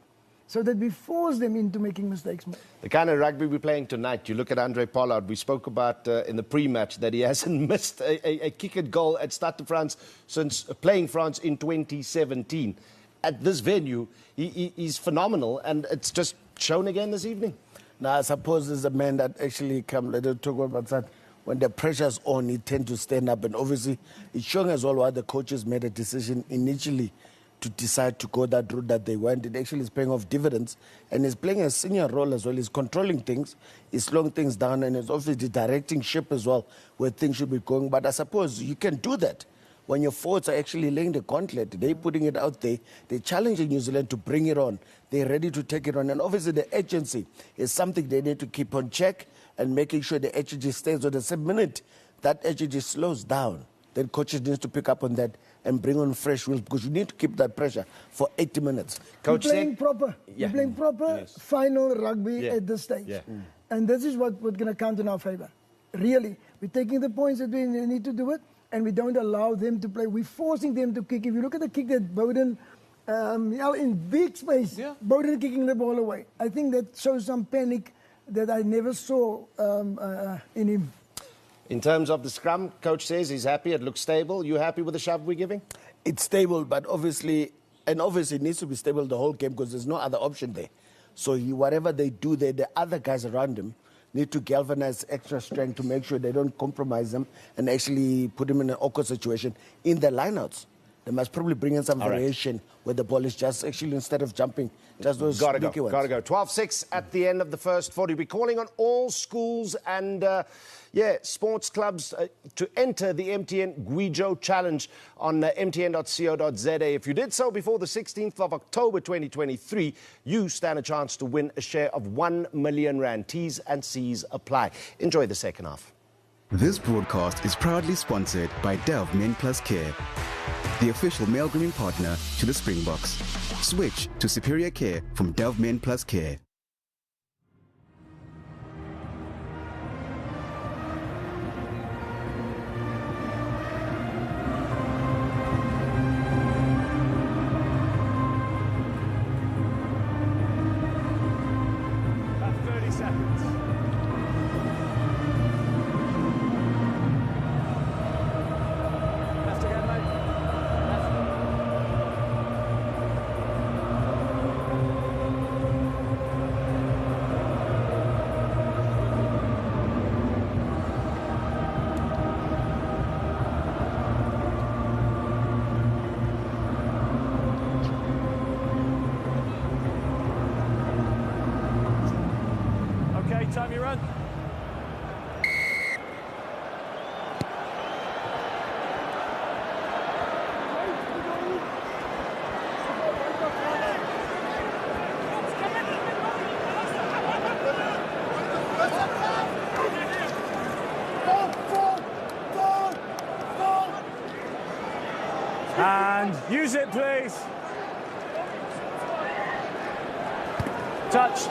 so that we force them into making mistakes more. The kind of rugby we're playing tonight, you look at Andre Pollard, we spoke about in the pre-match that he hasn't missed a kick at goal at Stade de France since playing France in 2017. At this venue, he's phenomenal, and it's just shown again this evening. Now, I suppose there's a man that actually let us talk about that. When the pressure's on, he tends to stand up, and obviously it's showing as well why the coaches made a decision initially to decide to go that route that they went. It actually is paying off dividends, and he's playing a senior role as well. He's controlling things, he's slowing things down, and he's obviously directing ship as well where things should be going. But I suppose you can do that when your forwards are actually laying the gauntlet. They're putting it out there. They're challenging New Zealand to bring it on. They're ready to take it on. And obviously the urgency is something they need to keep on check, and making sure the urgency stays on the same minute. That urgency slows down. Then coaches need to pick up on that and bring on fresh wheels, because you need to keep that pressure for 80 minutes. Coach, you're playing proper. You're playing proper final rugby at this stage. Yeah. And this is what's going to count in our favor. Really, we're taking the points that we need to do it, and we don't allow them to play. We're forcing them to kick. If you look at the kick that Bowden, in big space, Bowden kicking the ball away. I think that shows some panic that I never saw in him. In terms of the scrum, coach says he's happy, it looks stable. You happy with the shove we're giving? It's stable, but obviously it needs to be stable the whole game, because there's no other option there. So whatever they do there, the other guys around him need to galvanize extra strength to make sure they don't compromise them and actually put him in an awkward situation in the lineouts. They must probably bring in some variation where the ball is just actually, instead of jumping, just those Gotta sneaky go, ones. gotta go. 12-6 at the end of the first 40. We're calling on all schools and, sports clubs to enter the MTN Guijo Challenge on mtn.co.za. If you did so before the 16th of October 2023, you stand a chance to win a share of 1 million rand. T's and C's apply. Enjoy the second half. This broadcast is proudly sponsored by Dove Men Plus Care, the official male grooming partner to the Springboks. Switch to superior care from Dove Men Plus Care. That's 30 seconds. Left again, mate. Okay, time you run. And use it, please. Touched.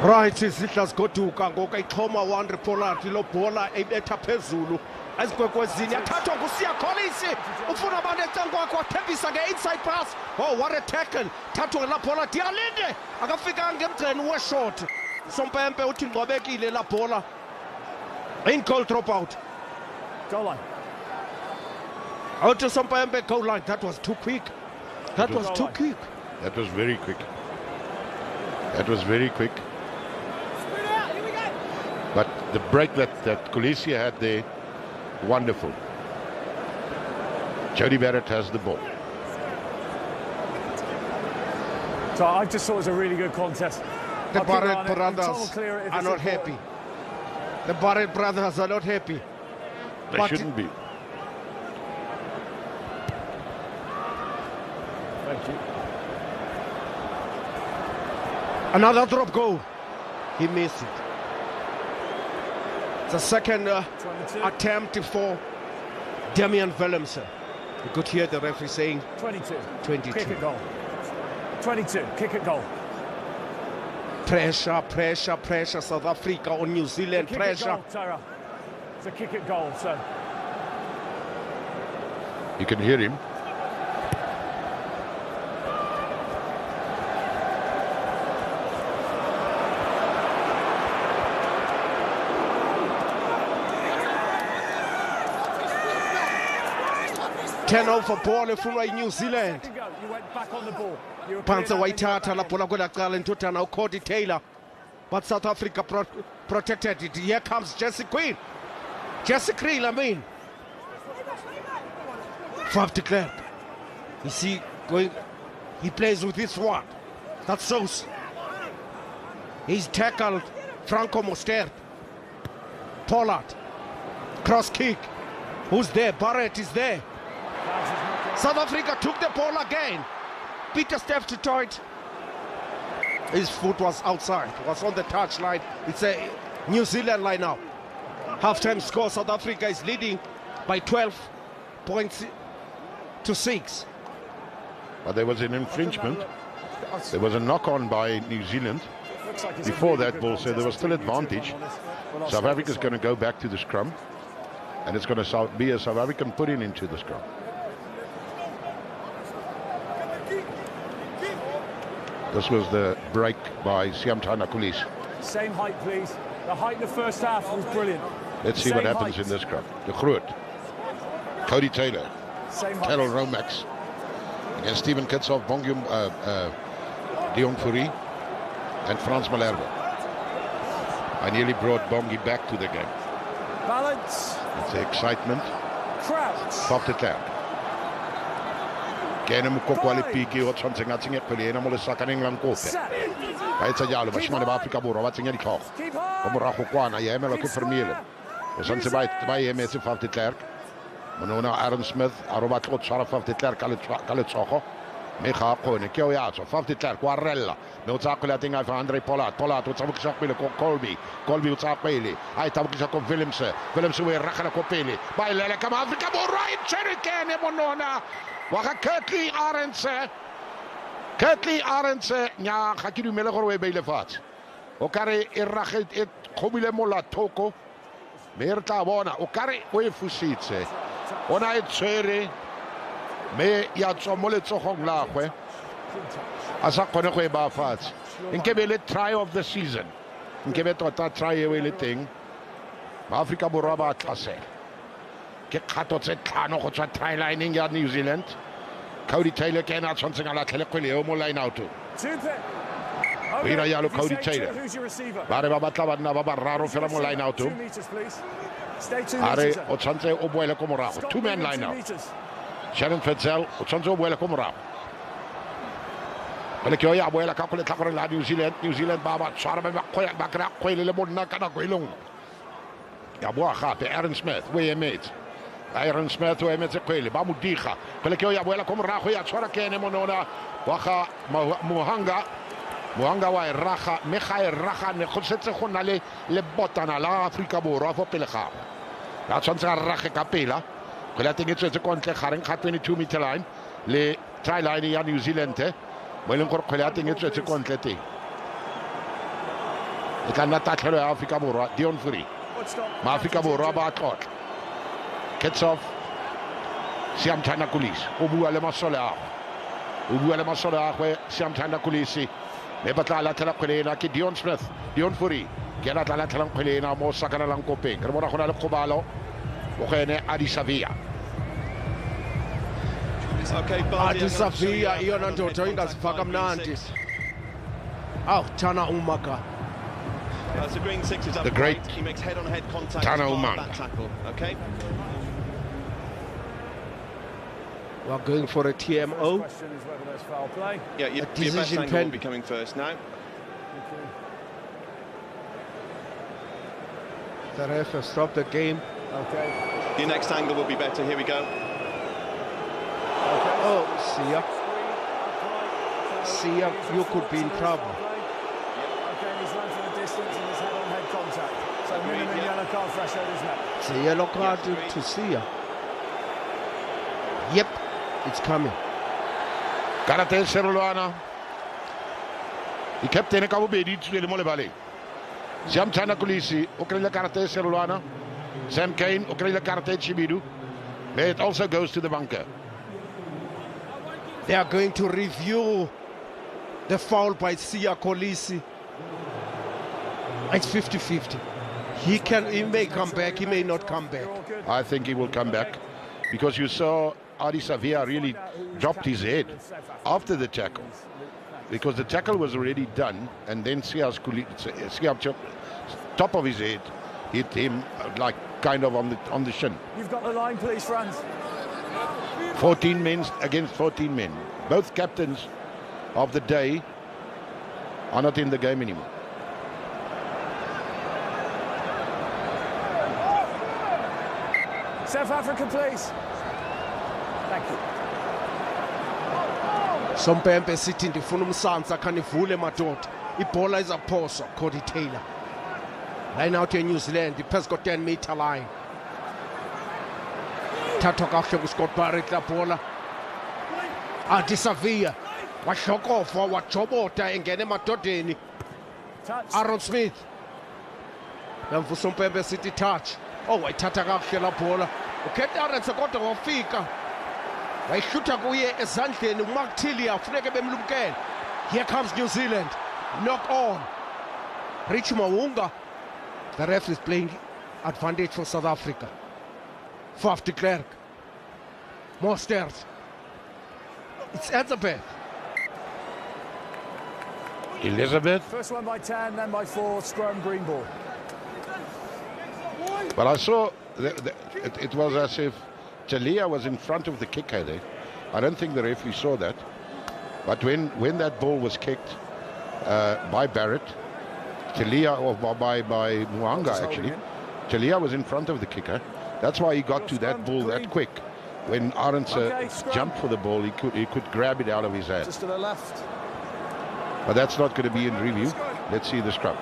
Right, izihla zigoduka ngoku ixhoma uAndre Pollard lo bhola ebetha phezulu ezikwekwezini yathathwa nguSiya Collins ufuna abantu ecankwakhe wathembisa nge-inside pass. Oh, what a tackle. Thathwa la bhola Dialinde akafikanga emgceni weshot. Sompempe uthi ngqobekile la bhola. In goal dropout. Goal line. Out to Sompempe goal line. That was too quick. That was too quick. That was very quick. That was very quick. But the break that Kolisi had there, wonderful. Jody Barrett has the ball. So I just thought it was a really good contest. The I'll keep an eye Barrett on it, and Tom will brothers clear it if are it's not important. happy. The Barrett brothers are not happy. They But shouldn't be. Thank you. Another drop goal. He missed it. The second attempt for Damian Willemse. You could hear the referee saying 22. 22. Kick at goal. 22. Kick at goal. Pressure, pressure, pressure. South Africa on New Zealand. Kick Pressure. at goal, Tara. It's a kick at goal, so. You can hear him. Turnover ball efunwa New Zealand. You went back on the ball. You were Panzer clear wayithatha la bhola kwela cala intutana uCody Taylor. But South Africa protected it. Here comes Jesse Queen. Jesse Creel, I mean. Fab de Klerk. You see, he plays with this one. That shows. He's tackled Franco Mostert. Pollard. Cross kick. Who's there? Barrett is there. South Africa took the ball again. Peter stepped to it. His foot was outside, was on the touchline. It's a New Zealand line now. Half-time score, South Africa is leading by 12 points to 6. But there was an infringement. There was a knock-on by New Zealand before that ball, so there was still advantage. South Africa's going to go back to the scrum, and it's going to be a South African put-in into the scrum. This was the break by Siamtana Kolisi. Same height, please. The height in the first half was brilliant. Let's see what happens in this crowd. De Groot, Cody Taylor, Terrell Romax against Steven Kitshoff, Bongium, Dion Fourie, and Frans Malherbe. I nearly brought Bongi back to the game. Balance. It's the excitement. Crouch. Faf de Klerk. Kena Mukokwale Piki o tshwantseng a tsenye kgwele ena mo lesakaneng la nkope. Ba etsa jalo bashimane ba Afrika Borwa ba tsenya ditlhogo. Ba morago kwana ya emelwa ke Vermeulen. O santse ba emetse Faf de Klerk. Monona Aaron Smith a roba tlo tshwara Faf de Klerk ka letsogo. Me ga kgone ke o ya tswa Faf de Klerk wa rella. Me o tsa kgwele a teng a fa Andre Pollard o tsabukisa pele ko Colby o tsa pele a tsabukisa ko Willemse o e ragela ko pele ba ilele ka Afrika Borwa e tshwereke ne monona wa ga Kirtley Arendse nya ga ke dumele gore o e beile fatshe o kare e rage e khobile molathoko me re tla bona o kare o e fusitse ona e tshwere me ya tswa mo letsogong la gwe a sa kgone go e ba fatshe nkebe le try of the season nkebe tota try e le teng Afrika Borwa ba tlasela ke kgato tse tlhano go tswa try lining ya New Zealand. Cody Taylor ke ena tshwantseng a latlhele kgwele eo mo line out o ira yalo Cody Taylor ba re ba batla ba nna ba bararo fela mo line out o are o tshwantse o boele ko morago 2-man line out. Shannon Fetzel o tshwantse o boele ko morago le ke o ya boela ka go letlhakore la New Zealand ba ba tshwara ba kry-a kgwele le bonna ka nako e lengwe ya boa gape Aaron Smith o emetse kgwele ba mo diga le ke o ya boela ko morago ya tshwara ke ene monona wa ga Mohanga wa e raga me ga e ragane go setse go na le botana la Afrika Borwa fo pele gago ya tshwantse a rage ka pela kgwele a teng e tswetse ko ntle gareng ga 22-meter line le try line ya New Zealand mo e leng gore kgwele a teng e tswetse ko ntle teng e tla nna tatlhelo ya Afrika Borwa. Dion Fourie ma-Afrika Borwa ba tlotla Kitshoff Siamthanda Kolisi o bua le masole a gwe Siamthanda Kolisi me ba tla latlhela kgwele ena ke Dion Fourie ke ena tla latlhelang kgwele ena mo sakanalang kopeng re bona go na le kgobalo go ene Adisavia Adisavia iyona ndoda ingazifaka mnandi Tana Umaga. The great he makes head-on-head contact Tana as part of Umaga. that tackle. Okay. We're going for a TMO. Question is whether there's foul play. Yeah, your best decision angle will pen. be coming first now. The ref has stopped the game. Okay. Your next angle will be better. Here we go. Oh, Sia, you could be in trouble. Okay, he's run to the distance and he's head-on-head contact. So minimum yellow card threshold, isn't it? It's a yellow card to Sia. Yep, it's coming. karate serolwana i-captain ka bobedi tswele mo lebaleng Siamthanda Kolisi o kry-ile karate serolwana Sam Kane o kry-ile karate Chibidu. It also goes to the bunker. They are going to review the foul by Sia Kolisi. It's 50-50. He may come back, he may not come back. I think he will come back because you saw Adisavia really dropped his head after the tackle because the tackle was already done and then Sia's top of his head hit him like kind of on the shin. You've got the line, please, Franz. 14 men against 14 men. Both captains of the day are not in the game anymore. South Africa, please. Thank you. Sompempe sithi ndifuna umsansa khanivule madoda. Ibhola izaphosa Cody Taylor. Line out ya New Zealand iphezu ko 10-meter line. Thathwa kahle kuScott Barrett la bhola. Adisavia wahlokofa wajobota engene emadodeni. Aaron Smith. Namvu Sompempe sithi touch. Oh, wayithatha kahle la bhola. Ukhetha Arendse kodwa wafika. Wayishutha kuye ezandleni uMark Tilly afuneke bemlumkele. Here comes New Zealand. Knock on. Rich Mawunga. The ref is playing Advantage for South Africa. Faf de Klerk. Mostert. It's Elizabeth. Elizabeth. First one by 10, then by 4, scrum, green ball. Well, I saw it was as if Talia was in front of the kicker there. I don't think the referee saw that. But when that ball was kicked by Barrett, Talia, or by Muanga actually, Talia was in front of the kicker. That's why he got to that ball that quick. When Arendse jumped for the ball, he could grab it out of his hand. Just to the left. But that's not going to be in review. Let's see the scrum.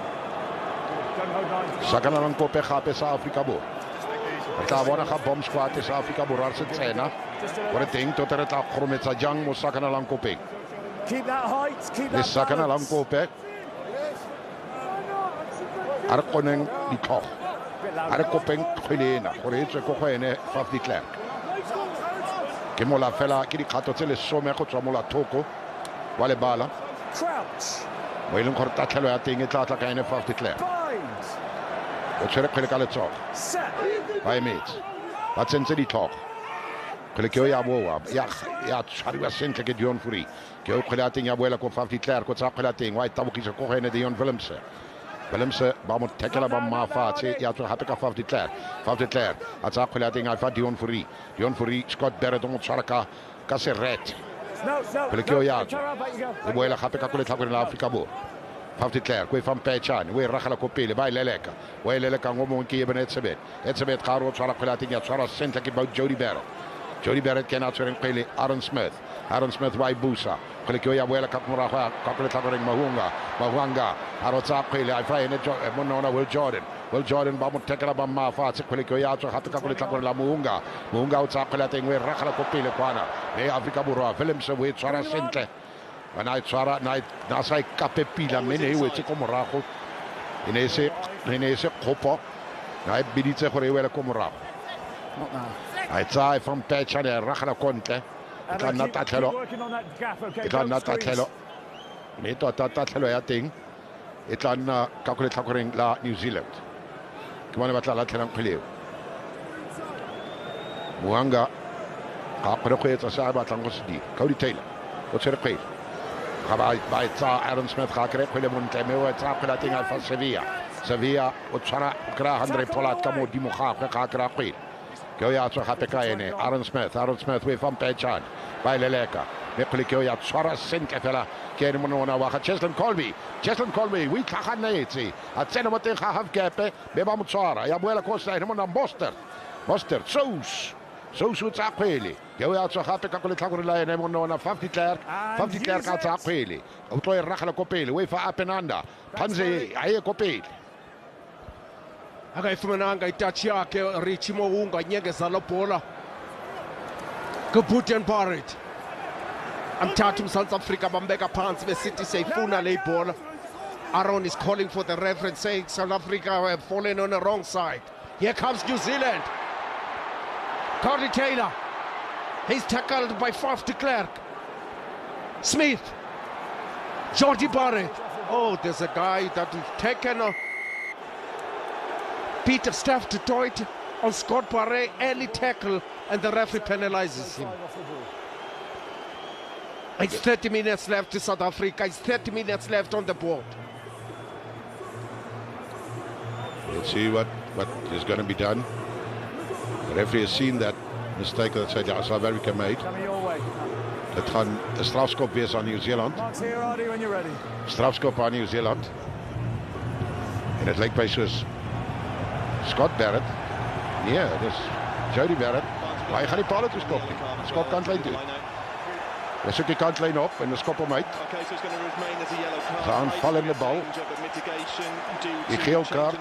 Sakana lang kope gape sa Afrika bo. Tla bona ga bomb squad sa Afrika bo rarse tsena. Gore teng tota re tla khrometsa jang mo sakana lang kope. Keep that height, keep that sakana lang kope. Ar koneng di tlhog. Ar kopeng khwelena gore e tswe go go ene Faf de Klerk. Ke mola fela ke dikgato tse le some go tswa mola thoko wa lebala. Crouch. Mo ileng gore tatlhelo ya teng e tla tla ka ene Faf de Klerk. O tshwere kgwele ka letsogo ba emetse ba tsentse ditlhogo kgwele ke yo ya boa ya tshwariwa sentle ke Dion Fourie ke yo kgwele ya teng ya boela ko Faf de Klerk ko tsa kgwele ya teng wa e tabogisa ko go ene Dion Willemse ba mo thekela ba mmafatshe ya tswa gape ka Faf de Klerk a tsa kgwele ya teng a fa Dion Fourie Scott Barrett o mo tshwara ka serete kgwele ke yo ya tswa e boela gape ka ko letlhakoreng la Afrika Borwa Faf de Klerk we fan pechane we ragala ko pele ba ileleka wa ileleka ngo mo ke yebene etsebet ga ro tswara kgwele ya tswara sentle ke ba Jody Barrett ke na tswereng pele Aaron Smith wa ibusa kgwele ke ya boela ka morago ka kgwele tlakoreng Mahunga a ro tsa kgwele a fa ene monona Will Jordan ba mo tekela ba mafa tse kgwele ke ya tswa gape ka kgwele tlakoreng la Mahunga o tsa kgwele ya teng we ragala ko pele kwana le Afrika Borwa Willemse we tswara sentle na tswara na sa ikape pila mene e wetse ko morago ene se khopo na e biditse gore e wele ko morago a tsa from patch ane ragala kontle e tla nna tatlhelo me tatlhelo ya teng e tla nna ka go letlhakoreng la New Zealand ke bone ba tla latlhelang kgweleo Muanga ga kgone go etsa se a batlang go se dira Cody Taylor o tshwere kgwele ba tsa Aaron Smith ga kre kgwele montle me o tsa kgwele teng a fa Sevilla o tshwara kra 100 polat ka mo dimo gagwe ga kra kgwele ke o ya tswa gape ka ene Aaron Smith we fan pechan ba leleka me kgwele ke o ya tshwara sentle fela ke ene monona wa ga Cheslin Colby we tlhaganetse a tsena mo teng ga half gap be ba mo tshwara ya boela ko sa ene mona Mostert so tsa kgwele ke o ya tswa gape ka go letlhakore la ene monona Faf de Klerk ka tsa kgwele o tlo e ragala ko pele we fa Apenanda Panze a ye ko pele akayifumananga itachi yakhe Richie Mounga nyengeza lo bhola Kabuten Barrett amthatha South Africa bambeka phansi besithi siyayifuna le bhola Aaron is calling for the referee saying South Africa have fallen on the wrong side. Here comes New Zealand. Cody Taylor. He's tackled by Faf de Klerk. Smith. Jody Barrett. Oh, there's a guy that is taken Peter Staff to Toit on Scott Barrett, early tackle, and the referee penalizes him. It's 30 minutes left to South Africa. It's 30 minutes left on the board. Let's see what is going to be done. The referee has seen that mistake that South Africa made. Het gaan een strafschop wees aan Nieuw-Zeeland. Strafschop aan Nieuw-Zeeland. En het lijkt bij zoals Scott Barrett. Nee, dat is Jody Barrett. Maar hij gaat die palen toestoppen. Scott kantlijn toe. Hij zoekt die kantlijn op en de schop hem uit. De aanvallende bal. Die geel kaart.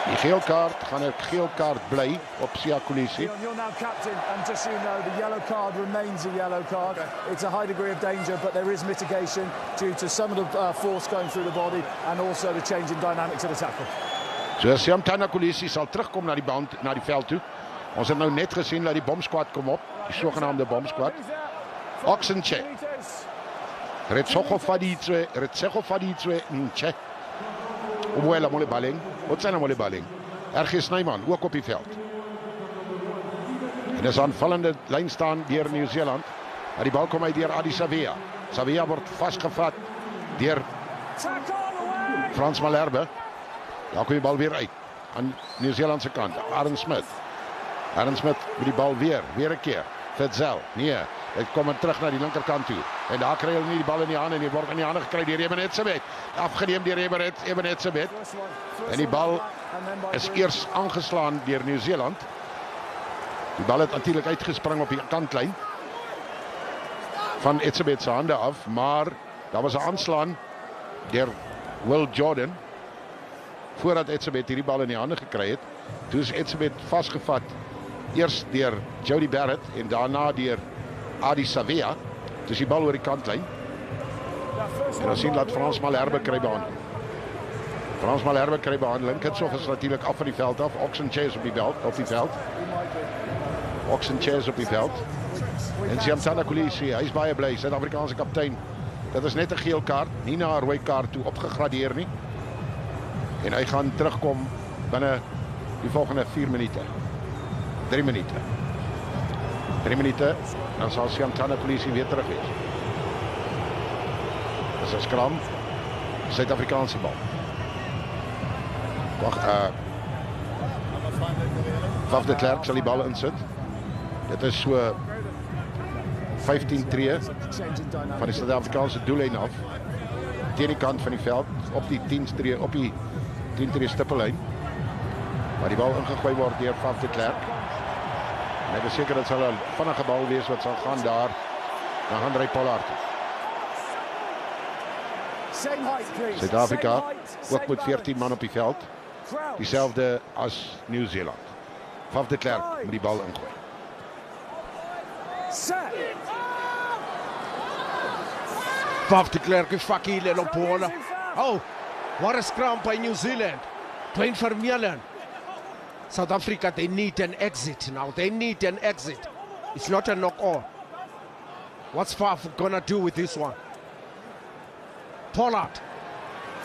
Die geel kaart, gaan er geel kaart blij op Sia Kolisi. You're now captain, and just so you know, the yellow card remains a yellow card. It's a high degree of danger, but there is mitigation due to some of the force going through the body and also the change in dynamics of the tackle. So Sia Kolisi sal terugkom na die veld toe. Ons het nou net gesien dat die bomsquad kom op, die sogenaamde bomsquad. Oxencheck. Retsego fa di tswe nche. Obuela mo le baleng, o tsena mo le baleng. RG Snyman ook op die veld. En dis aanvallende lyn staan deur Nieu-Seeland. Maar die bal kom uit deur Adi Savea. Savea word vasgevat deur Frans Malherbe. Daar kom die bal weer uit aan Nieu-Seeland se kant. Aaron Smith. Aaron Smith met die bal weer 'n keer. Fitzel. Nee, hy kom terug na die linkerkant toe. En daar kry hulle nie die bal in die hande nie. Word in die hande gekry deur Ebenetsebet. Afgeneem deur Ebenetsebet. En die bal is eers aangeslaan deur Nieu-Seeland. Die bal het natuurlik uitgespring op die kantlyn van Etsebet se hande af, maar daar was 'n aanslaan deur Will Jordan voordat Etsebet hierdie bal in die hande gekry het. Toe is Etsebet vasgevat eers deur Jody Barrett en daarna deur Adi Savea. Dis die bal oor die kantlyn. En ons sien dat Frans Malherbe kry behandeling. Frans Malherbe kry behandeling. Kitsoff is natuurlik af van die veld af. Oxenchair op die veld, Oxenchair op die veld. En Siamtana Kolisi, hy is baie bly, Suid-Afrikaanse kaptein. Dit is net 'n geel kaart, nie na 'n rooi kaart toe opgegradeer nie. En hy gaan terugkom binne die volgende 4 minute. 3 minute. 3 minute, dan sal Siamtana Kolisi weer terug wees. Dis 'n skram. Suid-Afrikaanse bal. Faf de Klerk sal die bal insit. Dit is so 15 tree van die Suid-Afrikaanse doellyn af. Teen die kant van die veld op die 10 tree stippellyn. Maar die bal ingegooi word deur Faf de Klerk. En ek is seker dit sal 'n vinnige bal wees wat sal gaan daar na André Pollard. Suid-Afrika ook met 14 man op die veld. Dieselfde as Nieu-Seeland. Faf de Klerk met die bal ingooi. Faf de Klerk is fakile op bola. Oh, what a scrum by New Zealand. Dwayne Vermeulen. South Africa, they need an exit now. They need an exit. It's not a knock-on. What's Faf gonna do with this one? Pollard.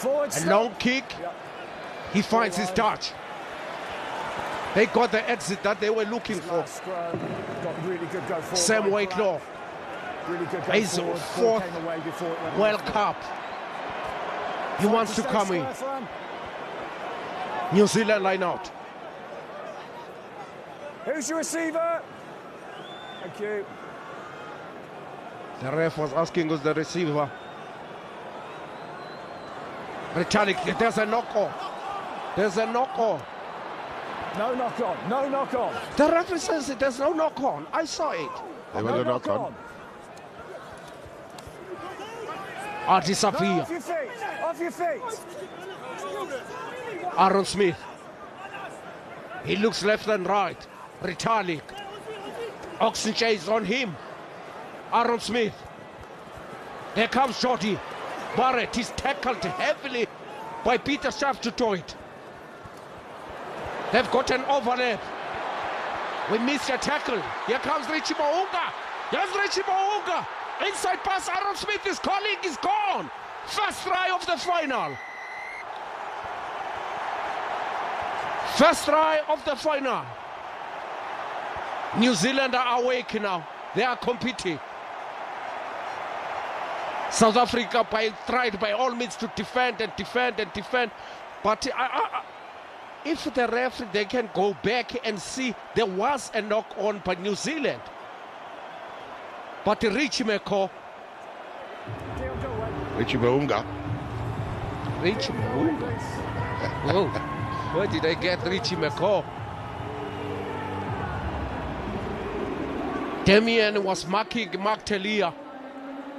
A long kick. He finds his touch. They got the exit that they were looking for. Sam Wakelow. His 4th World Cup. He wants to come in. New Zealand line out. Who's your receiver? Thank you. The ref was asking us the receiver. Retallick, there's a knock-on. There's a knock-on. No knock-on, no knock-on. The referee says there's no knock-on. I saw it. There was a knock-on. Adi Savea. Off your feet, off your feet. Aaron Smith. He looks left and right. Retallick. Oxenchair is on him. Aaron Smith. There comes Jody Barrett. He's tackled heavily by Peter Schaaf to Toit. They've got an overlap. We missed a tackle. Here comes Richie Mo'unga. Here's Richie Mo'unga. Inside pass, Aaron Smith is calling, is gone. First try of the final. First try of the final. New Zealand are awake now. They are competing. South Africa tried by all means to defend and defend and defend. But if the referee, they can go back and see there was a knock-on by New Zealand. But Richie Mo'unga. Richie Mo'unga. Richie Mo'unga. Oh, where did I get Richie Mo'unga? Damien was marking Mark Telia.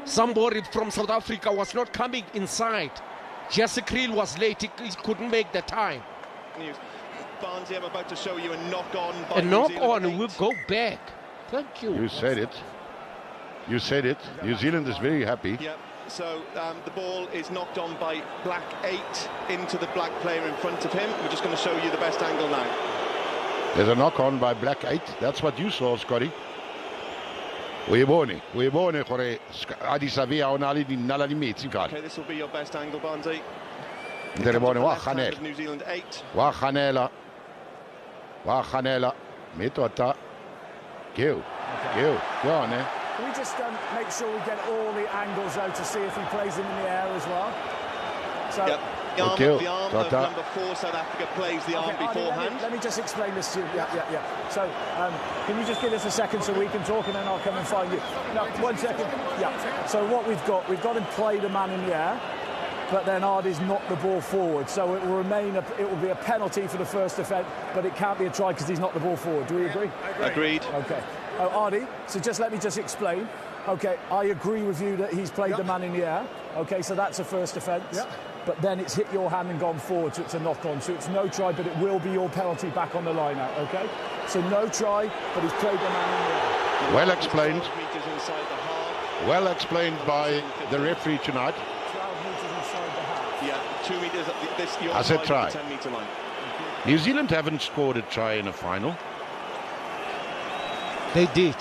Somebody from South Africa was not coming inside. Jesse Creel was late, he couldn't make the time. Barnsley, I'm about to show you a knock-on. A knock-on, we'll go back. Thank you. You said it. You said it. New Zealand is very happy. Yep. So the ball is knocked on by black 8 into the black player in front of him. We're just going to show you the best angle now. There's a knock-on by black 8. That's what you saw, Scotty. Uyibone gore Addis Ababa ona le dinala di metsi ka. Okay, this will be your best angle, Barnsley. Nterebone wa New Zealand 8. Wa khanela metota go ne. Can we just make sure we get all the angles out to see if he plays them in the air as well? So, yep. The arm of number 4, South Africa plays the arm beforehand. Let me just explain this to you. Yeah. So, can you just give us a second so we can talk, and then I'll come and find you. No, 1 second. Yeah. So what we've got him play the man in the air, but then Ardy's knocked the ball forward. So it will remain. It will be a penalty for the first offence, but it can't be a try because he's knocked the ball forward. Do we agree? Agreed. Okay. Ardy, so let me explain. Okay, I agree with you that he's played the man in the air. Okay, so that's a first offence. Yeah. But then it's hit your hand and gone forward, so it's a knock-on. So it's no try, but it will be your penalty back on the line out, okay? So no try, but he's played the man in the air. Well explained. Well explained by the referee tonight. 12 metres inside the half. Yeah, 2 metres at this. I said try. 10-metre line. New Zealand haven't scored a try in a final. They did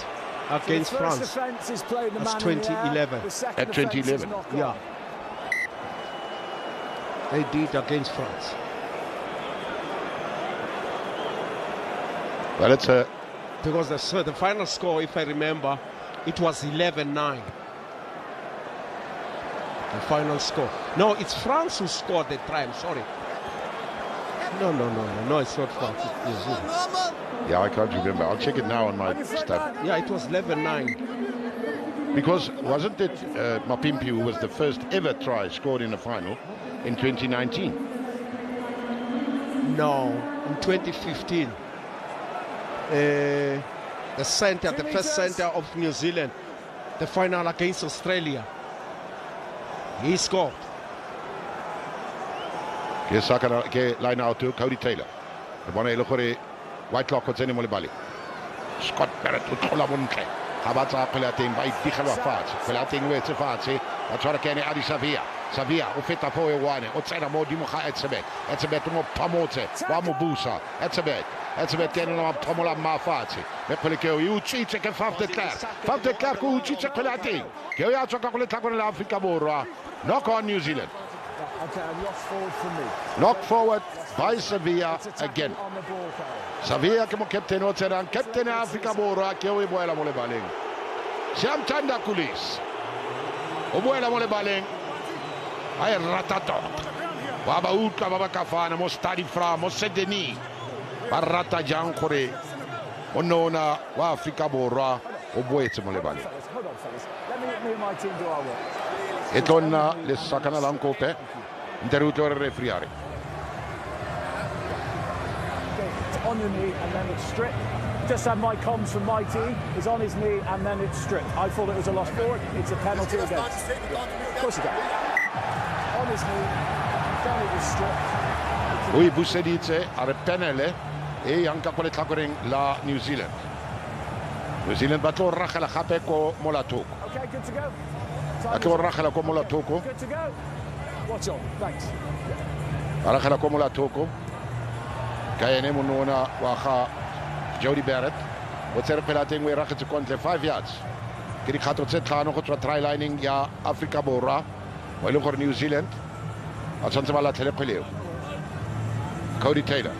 against the France. First offence is playing the man 2011. At 2011. Yeah. They did against France. Well, it's a... Because the final score, if I remember, it was 11-9. The final score. No, it's France who scored the try, I'm sorry. No, it's not France. It's New Zealand. Yeah, I can't remember. I'll check it now on my stuff. Yeah, it was 11-9. Because wasn't it Mapimpi who was the first ever try scored in a final in 2019? No, in 2015. The first centre of New Zealand, the final against Australia. He scored. Ke line out to Cody Taylor. The one gore Whitelock o tsene mo le bale. Scott Barrett o tlola bontle. Ha ba tsa phela teng ba itigela fatshe. Phela teng o etse fatshe. Ba tshwara kene Addis Ababa. Savia o feta fo e wane o tsena mo dimo ga Etzebeth mo phamotse wa mo busa Etzebeth kene na phamola mafatshe le phele ke o utsitse ke Faf de Klerk o utsitse phela teng ke o ya tswa ka go le tlhakore la Afrika Borwa. Knock on New Zealand. Okay, and knock forward for me. Knock forward by Sevilla again. Sevilla ke mo captain o tsena captain Afrika Borwa ke o e boela mo le baleng. Siamthanda Kulis o boela mo le baleng. Ay ratato. Baba utlwa ba ba kafana mo Stadi Fra mo Sedeni. Ba rata jang gore o nona wa Afrika Borwa o boetse mo le baleng. Hold on, fellas. Let me and my team do our work. Etlonna le sakana la nkope. Nteruto re refriare. It's on your knee and then it's stripped. Just had my comms from my team. It's on his knee and then it's stripped. I thought it was a lost forward. It's a penalty against. Of course you can. On his knee, then it was stripped. Ui buseditse are penele e anka kole tlakoreng la New Zealand. New Zealand batlo ragela gape ko molatoko. Okay, good to go. A ke ragela ko molatoko. Good to go. Watch on. Thanks. Ragela ko molatoko. Kaene monona wa ga Jody Barrett. O tsere pela teng we ragetse kontle 5 yards. Ke di khatro tse tlhano go tswa try lining ya Afrika Borwa. Wa ile gore New Zealand a tshwantse ba latlhele kgweleo. Cody Taylor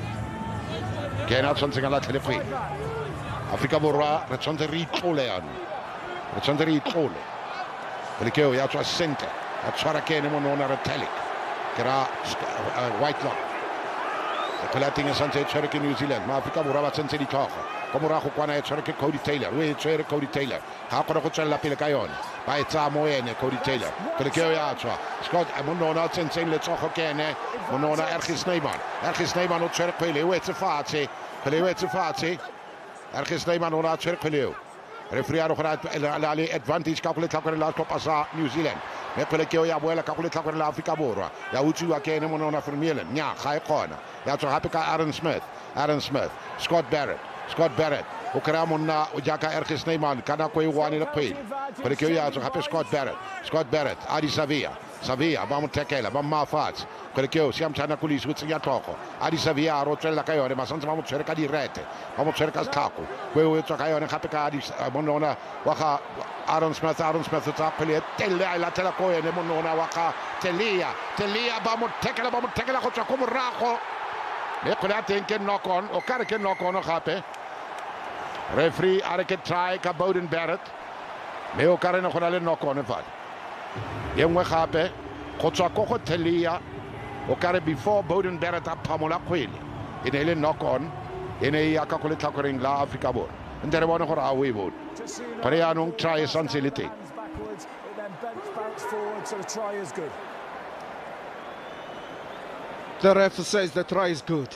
ke ena tshwantse ka latlhele kgwele. Afrika Borwa re tshwantse re itlole yana. Re tshwantse re itlole. Pele ke o ya tswa center a tshwara ke ene monona Retallick ke ra Whitelock. Pela teng e santse e tshwere ke New Zealand ma Afrika Borwa ba tsentse ditlhogo ko morago kwana e tshwere ke Cody Taylor o e tshwere Cody Taylor ga kgona go tswelela pele ka yone ba e tsaya mo ene Cody Taylor pele ke o ya tswa Scott monona tsentse le tsogo ke ene monona Ergie Snyman o tshwere kgwele o etse fatshe pele o etse fatshe Ergie Snyman o na tshwere kgwele referee a gore la le advantage ka go le tlhakore la tlhopha sa New Zealand me pele ke o ya boela ka go le tlhakore la Afrika Borwa ya utsiwa ke ene monona Vermeulen nya ga e kgona ya tswa gape ka Aaron Smith Scott Barrett o kry-a monna o jaaka Ergie Snyman ka nako e one le kgwele pele ke o ya tswa gape Scott Barrett Addis Ababa Savia ba mo tekela ba mafats kgwele keo siam tshana kulisi go tsenya tlhogo a di Savia a rotswelela ka yone masantse ba mo tshwere ka direte ba mo tshwere ka setlhako kwe o etswa ka yone gape ka monona wa ga Aaron Smith o tsa kgwele e telele a latela ko yone monona wa ga Telia ba mo tekela go tswa ko morago le kgwele a teng ke knock on o kare ke knock on gape referee a re ke try ka Bowden Barrett le o kare ne go na le knock on fa ye nngwe gape go tswa ko go Telia o kare before Bowden Barrett a phamola kgwele e ne le knock on e ne ya ka go le tlhakoreng la Afrika Borwa nte re bone gore a o e bone gore yaanong try e santse le teng. The ref says the try is good.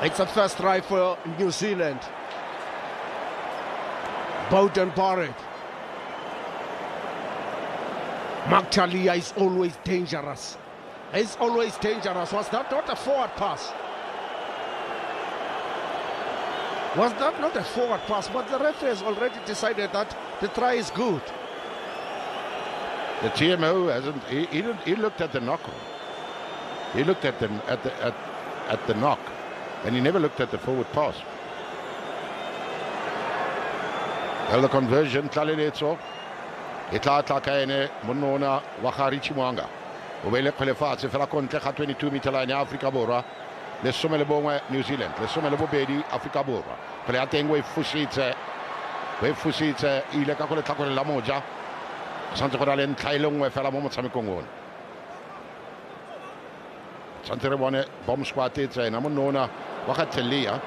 It's a first try for New Zealand. Bowden Barrett. Mark Talia is always dangerous. He's always dangerous. Was that not a forward pass? Was that not a forward pass? But the referee has already decided that the try is good. The TMO hasn't. He looked at the knock. He looked at the knock, and he never looked at the forward pass. Well, the conversion, Tlaletso. Itla kaene monona wakarichi mwanga. Ubele kwelefatse fela kontle ga 22 meter line ya Afrika Borwa. Le somele bongwe New Zealand. Le somele bobedi Afrika Borwa. Kwele atengwe fusitse. We fusitse ile ka kole tlhakole la moja. Santse go le ntlhaile ngwe fela mo motshamekong ona. Santse re bone bomb squad e tsena monona wa ga Telia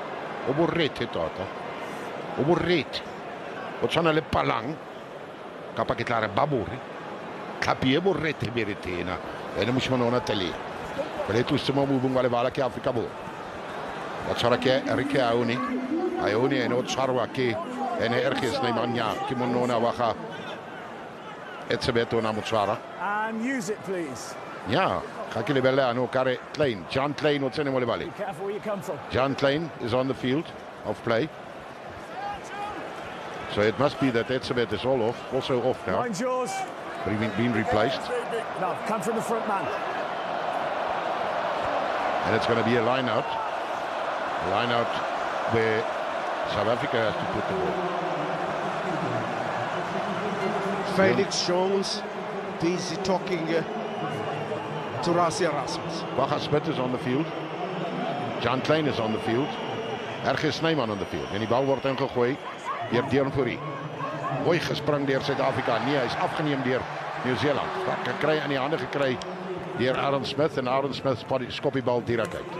o borete tota. O borete. O tshwana le Palang kapa ke tla re babore tlhapi e borete beretena ene moshimane ona Telia le tuse mo bubung wa le bala ke Afrika Borwa ba tshwara ke Enrique Aoni ene o tshwarwa ke ene RGS Neymanya ke monona wa ga Etsebeto na motshwara and use it please. Ja ga ke lebella no kare Klein John Klein o tsene mo le bale. Be careful where you come from. John Klein is on the field of play. So it must be that Etzebeth is also off now. Mine's yours. But he's been replaced. No, come from the front man. And it's going to be a line out. A line out where South Africa has to put the ball. Felix Jones busy talking to Rassie Erasmus. Baga Smith is on the field. John Klein is on the field. RGS Snyman on the field. En die bal wordt ingegooid. Hier Deon Fourie. Mooi gespring deur Suid-Afrika. Nee, hy is afgeneem deur Nieu-Seeland. Gekry in die hande gekry deur Aaron Smith en Aaron Smith skop die bal direk uit.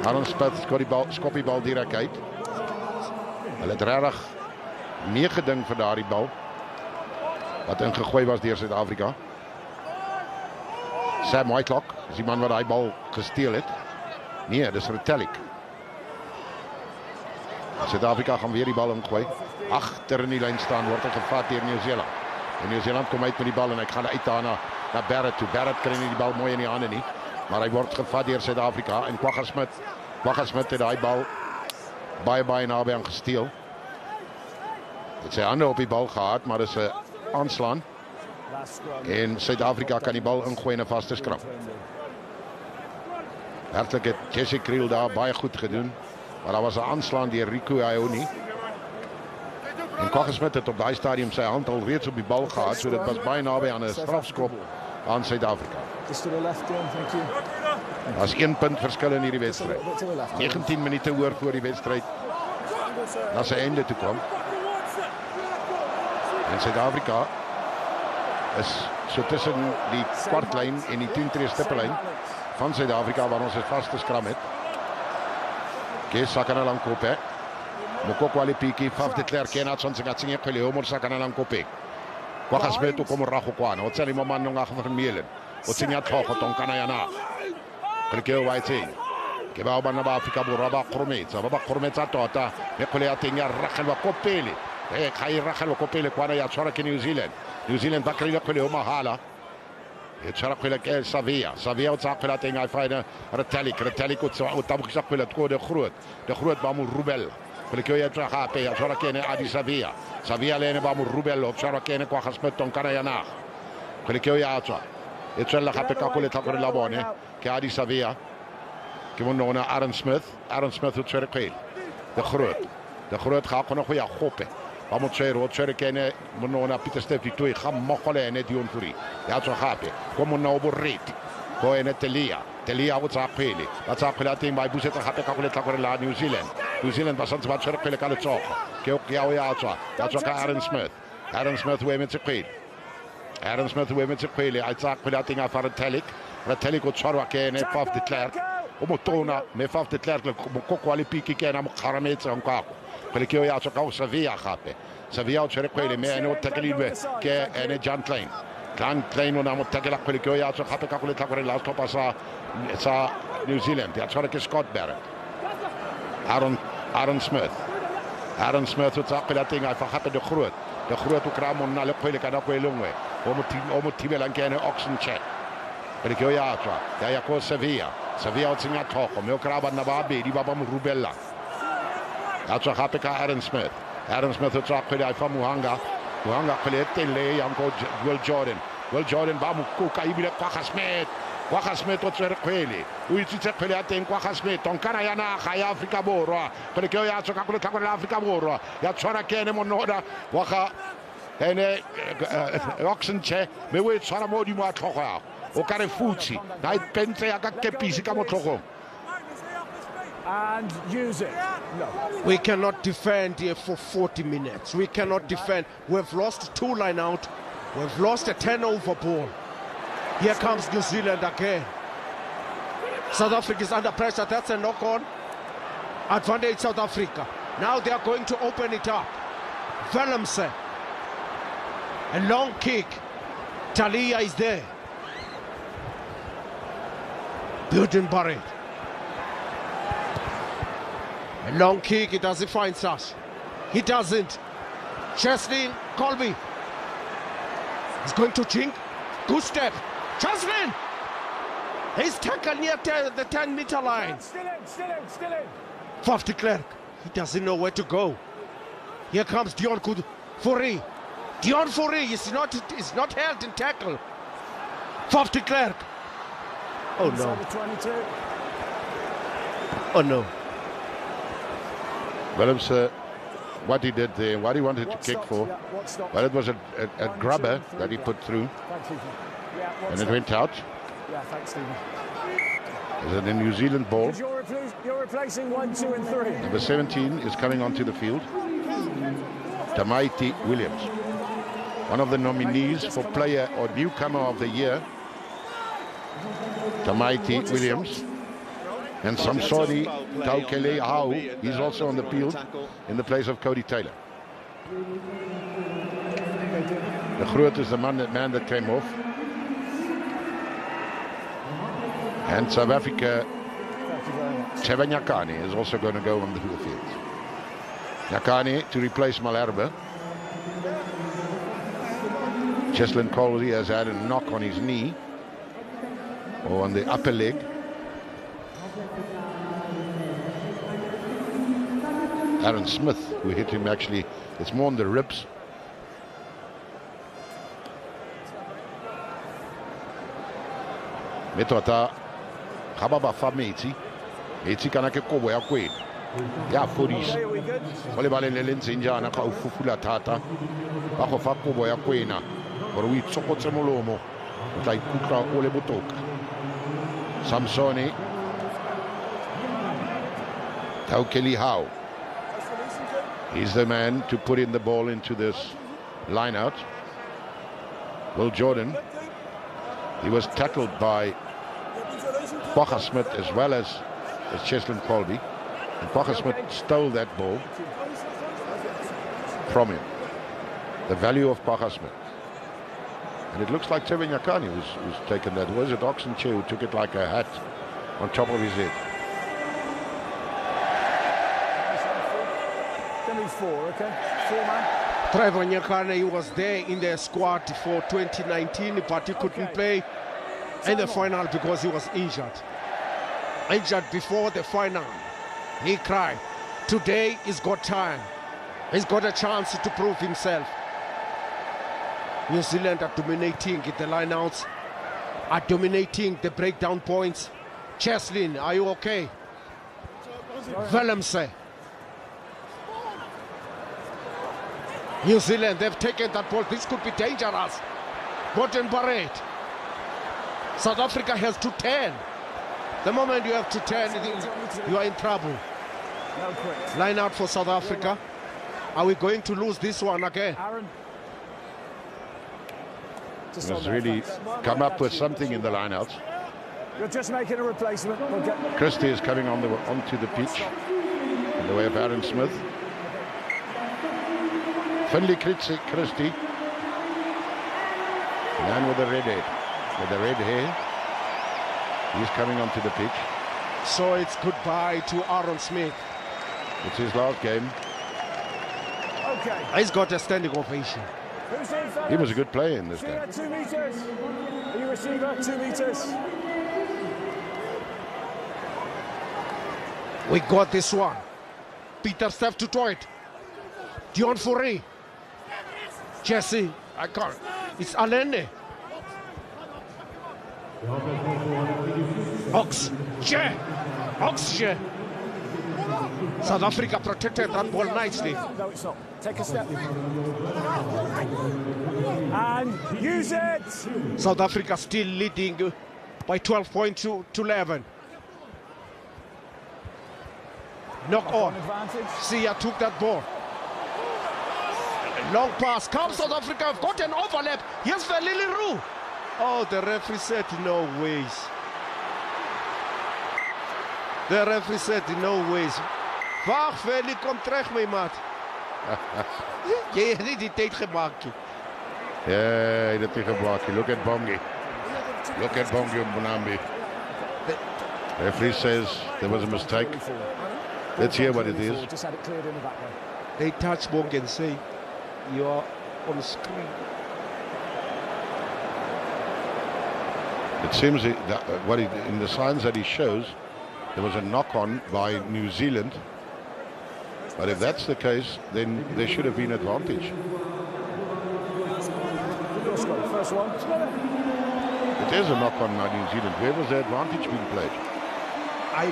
Aaron Smith skop die bal direk uit. Hulle het regtig nie gedink vir daardie bal wat ingegooi was deur Suid-Afrika. Sam Whitelock is die man wat daai bal gesteel het. Nee, dis Retallick. Suid-Afrika gaan weer die bal ingooi. Agter in die lyn staan word hy gevat deur Nieu-Seeland. En Nieu-Seeland kom uit met die bal en hy gaan uit na Barrett toe. Barrett kry nie die bal mooi in die hande nie, maar hy word gevat deur Suid-Afrika en Kwagga Smith het daai bal baie naby aan gesteel. Het sy hande op die bal gehad, maar dis 'n aanslaan. En Suid-Afrika kan die bal ingooi in 'n vaste skram. Hartlik het Jesse Kriel daar baie goed gedoen. Maar daar was 'n aanslaan deur Rico Aoni. En Kwagga Smith het op daai stadium sy hand al reeds op die bal gehad, so dit was baie naby aan 'n strafskop aan Suid-Afrika. Just to the left, John, thank you. Daar's 1 punt verskil in hierdie wedstryd. 19 minute voor die wedstryd na sy einde toe kom. En Suid-Afrika is so tussen die kwartlyn en die 10 tree stippellyn van Suid-Afrika waar ons 'n vaste skram het. Sakana Lankope. Mokoko alipiki faf de Klerk en atson singatsinge khwele ho mo Sakana Lankope. Kwagga Smith o ko morago kwana o tsele mo mannong a go mele. O tsenya tlhogo tonkana yana. Re ke wa itseng. Ke ba bana ba Afrika Borwa ba khrometsa tota. Le khwele ya teng ya ragelwa ko pele. Ga e ragelwa ko pele kwana ya tshwara ke New Zealand. New Zealand ba kry le khwele ho mahala. E tshwara khwele ke Savia o tsa khwele teng a faina Retallick o tabogisa khwele tko de groot ba mo Rubel Kwelikio ya tra hape ya tshwara kene Adi Savia. Savia le ene ba mo rubello tshwara kene kwa ga Smith tonkana ya naga. Kwelikio ya tswa. E tswela gape ka go letlha gore la bone ke Adi Savia. Ke mo nona Aaron Smith o tshwere kgwele. De Groot ga kgona go ya gope. Ba mo tshwere o tshwere kene mo nona Pieter Steph Ditoi ga mmogo le ene Dion Fourie. Ya tswa gape go monna o boreti. Go ene Telia o tsa kgwele. Ba tsa kgwele a teng ba busetsa gape ka go letlha gore la New Zealand ba santse ba tshwere kgwele ka letsogo. Ke ya o ya tswa ka Aaron Smith o emetse kgwele. A tsa kgwele a teng a fa Retelik o tshwarwa ke ene Faf de Klerk. O motona me Faf de Klerk le mokoko wa lepiki ke ena mo kgarametse nkako. Kgwele ke o ya tswa ka go Sevilla gape. Sevilla o tshwere kgwele me ene o takelilwe ke ene John Klein o na mo takela kgwele ke o ya tswa gape ka go letlha gore last topa sa New Zealand ya tshwara ke Scott Barrett. Aaron Smith o tsa kgwele a teng a fa gape De Groot o kry-a monna le kgwele ka nako e le nngwe o mo thibelang ke ene Oxencheck. Kgwele ke o ya tswa ya ko Sevilla o tsenya thogo mme o kry-a banna ba babedi ba mo rubella. Ya tswa gape ka Aaron Smith o tswa kgwele a fa Muhanga kgwele e telele yang ko Will Jordan ba mo kuka ebile kwa ga Smith o tswere kgwele o itsitse kgwele ya teng kwa ga Smith tonkana ya naga ya Afrika Borwa. Kgwele ke o ya tswa ka go letlhakore la Afrika Borwa ya tshwara ke ene monona wa ga ene Oxenche me o e tshwara mo godimo a tlhogo yago o ka re futsi na e pentse ya ka kepisi ka mo tlhogong. And use it. No. We cannot defend here for 40 minutes. We cannot defend. We've lost 2 line out. We've lost a turnover ball. Here comes New Zealand again. South Africa is under pressure. That's a knock-on. Advantage South Africa. Now they are going to open it up. Willemse. A long kick. Talia is there. Budenbarret. A long kick, it doesn't find Sash. He doesn't. Cheslin Colby. He's going to chink. Good step. Cheslin! He's tackled near the 10-meter line. Still in. Faf de Klerk. He doesn't know where to go. Here comes Dion Fourie. Dion Fourie is not held in tackle. Faf de Klerk. Oh no. Oh no. Willemse, what he did there, what he wanted to kick for, well, it was a grubber that he put through, and it went out. Yeah, thanks, Stephen. Is it a New Zealand ball? You're replacing 1, 2, and 3. Number 17 is coming onto the field. Tamaiti Williams, one of the nominees for Player or Newcomer of the Year. Tamaiti Williams. And Samsoni Taukele Hau, he's also on the field in the place of Cody Taylor. De Groot is the man that came off. And South Africa, Teva Nyakane is also going to go on the field. Nyakane to replace Malherbe. Cheslin Colby has had a knock on his knee, or on the upper leg. Aaron Smith, who hit him actually, it's more on the ribs. Metota Hababa Fameti, Etikanake Kobo ya Queen. Ya Fodis. Volleyball le Lenzinja na ka ufufula tata. Ba go fa Kobo ya Queen. Gore o itsokotse molomo. O tla ikutlwa o le botoka. Samsoni Taukeli Hau. He's the man to put in the ball into this line out. Will Jordan. He was tackled by Bacher Smith as well as Cheslin Colby. And Bacher Smith stole that ball from him. The value of Bacher Smith. And it looks like Teva Nyakane was taken that. Was it Oxenche who took it like a hat on top of his head? Okay? 4-man. Trevor Nyakane, he was there in the squad for 2019, but he couldn't play in the final because he was injured. Injured before the final. He cried. Today he's got time. He's got a chance to prove himself. New Zealand are dominating the lineouts, are dominating the breakdown points. Cheslin, are you okay? Willemse. New Zealand, they've taken that ball. This could be dangerous. Gordon Barrett. South Africa has to 10. The moment you have to 10, you are in trouble. Line out for South Africa. Are we going to lose this one again? He must really come up with something in the lineouts. You're just making a replacement. Christie is coming onto the pitch in the way of Aaron Smith. Finley Christie, man with the red hair, he's coming onto the pitch. So it's goodbye to Aaron Smith. It's his last game. Okay. He's got a standing ovation. He was a good player in this game. 2 meters. Are you receiver? 2 meters. We got this one. Peter Steph to Toit. Dion Fourie. Jesse, I can't. It's Alene. Oxje. South Africa protected that ball nicely. No, it's not. Take a step. And use it. South Africa still leading by 12 points to 11. Knock on. Sia took that ball. Long pass. Come South Africa. Have got an overlap. Here's Veliliru. Oh, the referee said no ways. The referee said no ways. Wag, Veli, kom terug, my maat. Jy het nie die tyd gemaak nie. Ja, hy het dit nie gemaak nie. Look at Bongi. Look at Bongi Mbonambi. Referee says there was a mistake. Let's hear what it is. Just had it cleared in the back way. They touch Bongi and say, you are on screen. It seems that in the signs that he shows, there was a knock-on by New Zealand. But if that's the case, then there should have been advantage. First one. It is a knock-on by New Zealand. Where was the advantage being played? I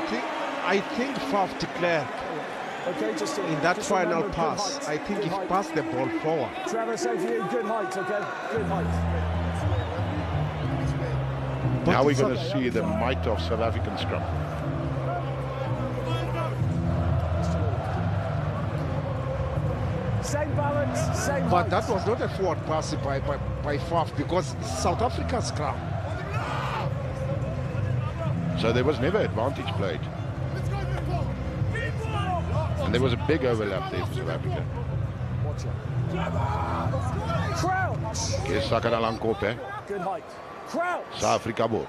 think Faf de Klerk, in that final pass, I think he passed the ball forward. Trevor said for you, good height, okay? Good height. Now we're going to see the might of South African scrum. Same balance, same But that was not a forward pass by Faf because South Africa's scrum. So there was never advantage played. And there was a big overlap there for South Africa. Crouch. Good height. Crouch. South Africa bo.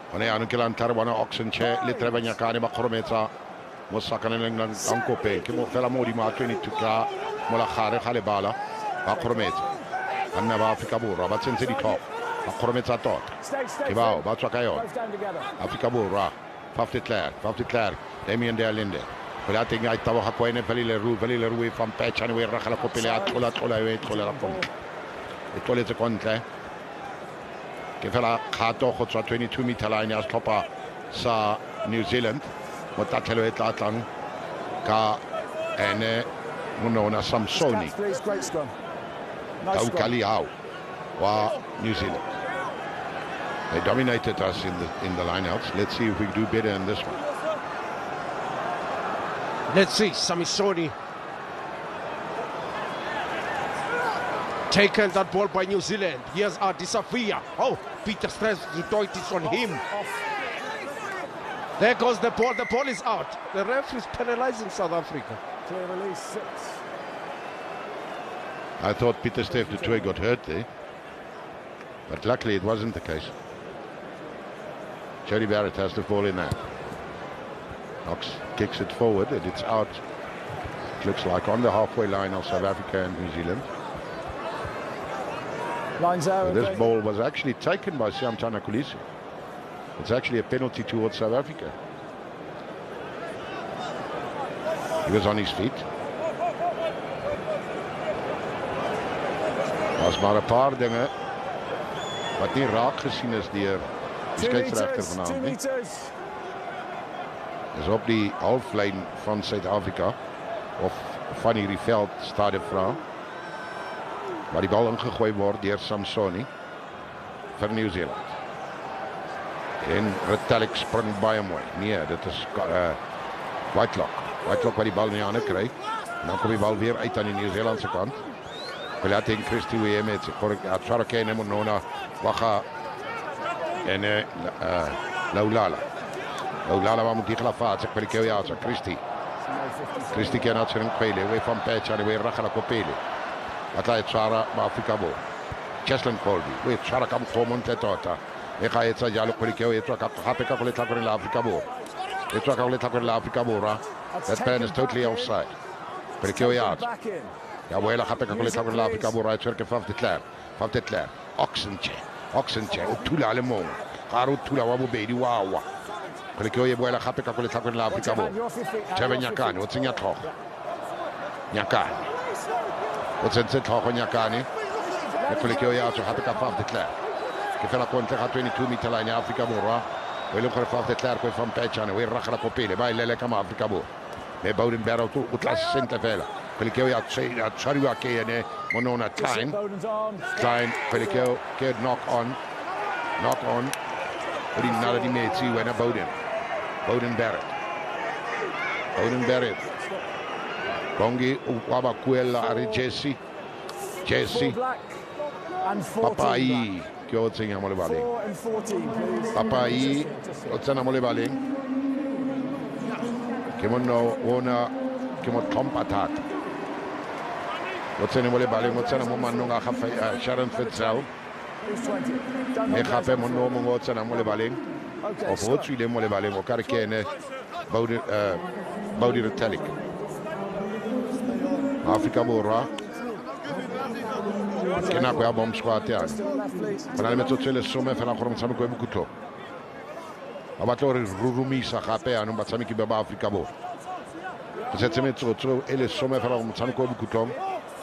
One anukilan tarwana oxen che litrevanya kani bakrometsa. Mosakana lankope. Kimo fela modi ma 22 ka mola khare khale bala. Bakrometsa. Anna ba Africa bo Robertson di top. Bakrometsa tot. Kibao ba tsakayo. Africa bo ra. Faf de Klerk. Damien de Alinde. Wala tinga itawa ha kwene Veliliru van patch and we rakhala kopile athola la kom. Itole tse kontle. Ke fela khato go tswa 22 meter line ya stopper sa New Zealand. Motatlelo e tla tlang ka ene monona Samsoni. Great scrum. Taukali hao wa New Zealand. They dominated us in the lineouts. Let's see if we do better in this one. Let's see, Samisoni taken that ball by New Zealand. Here's Adisafia. Oh, Peter Stress, the toit is on him. There goes the ball. The ball is out. The referee is penalizing South Africa. Clear release, 6. I thought Peter Steph du Toit got hurt there, but luckily it wasn't the case. Jody Barrett has the ball in there. Knox kicks it forward and it's out. It looks like on the halfway line of South Africa and New Zealand. Lines out. So this ball was actually taken by Siamtana Kolisi. It's actually a penalty towards South Africa. He was on his feet. Was maar 'n paar dinge wat nie raak gesien is deur die skeieregter vanaand nie. Is op die halflyn van Suid-Afrika of van hierdie veld stadion vra waar die bal ingegooi word deur Samsoni vir Nieu-Seeland. En Retallick spring baie mooi. Nee, dit is Whitelock. Whitelock wat die bal in die hande kry. En dan kom die bal weer uit aan die Nieu-Seelandse kant. Pelate en Christie weer met Atsarakene Monona Waga en Laulala. Laulala wa moet die glafat se kwelike ya sa Christie ke na tsering kwele we van Pecha we Ragala Kopele. Atla tsara ma Afrika bo. Cheslin Colby we tsara kam komonte tota. E ga etsa jalo kwelike o etsa ka gape ka go le tlakore la Afrika bo. Etsa ka go le tlakore la Afrika bo ra. That pen is totally offside. Kwelike ya. Ja, wel gape ka go le tlakore la Afrika bo ra tswerke 5 de Claire. Oxenche o thula le mong. Ga re o thula wa bobedi wa. Kweleke o ye boela gape ka go le tlakore la Afrika bo. Tshebe Nyakane o tsenya tlhogo. Nyakane o tsentse tlhogo Nyakane. Le kweleke o ya tswa gape ka 5 de Claire. Ke fela kontle ga 22 meter line ya Afrika Borwa. O ile gore 5 de Claire go from Pechane o e ragala ko pele ba ilele ka ma Afrika Borwa. Me Bowden Barrow o tla sentle fela. Kweleke o ya tshwariwa ke ene Monona Klein. Kweleke o ke knock on. O di nala di metsi wena Bowden Barrett. Bongi waba kuela ari Jesse. Papai ke o tsenya mo lebaleng. Papai o tsena mo lebaleng. Ke mo no ona ke mo trompa thata. O tsena mo lebaleng o tsena mo manong a ga Sharon Fitzel. Me gape mo no mo o tsena mo lebaleng. O bo tswile mo lebaleng o kare ke ene Baudi Retallick. Afrika Borwa ke nako ya bomb squad ya go na le metsotso le some fela gore motshameko e bokutlo ba batla gore rurumisa gape ya no batshameki ba ba Afrika Borwa go setse metsotso e le some fela gore motshameko e bokutlo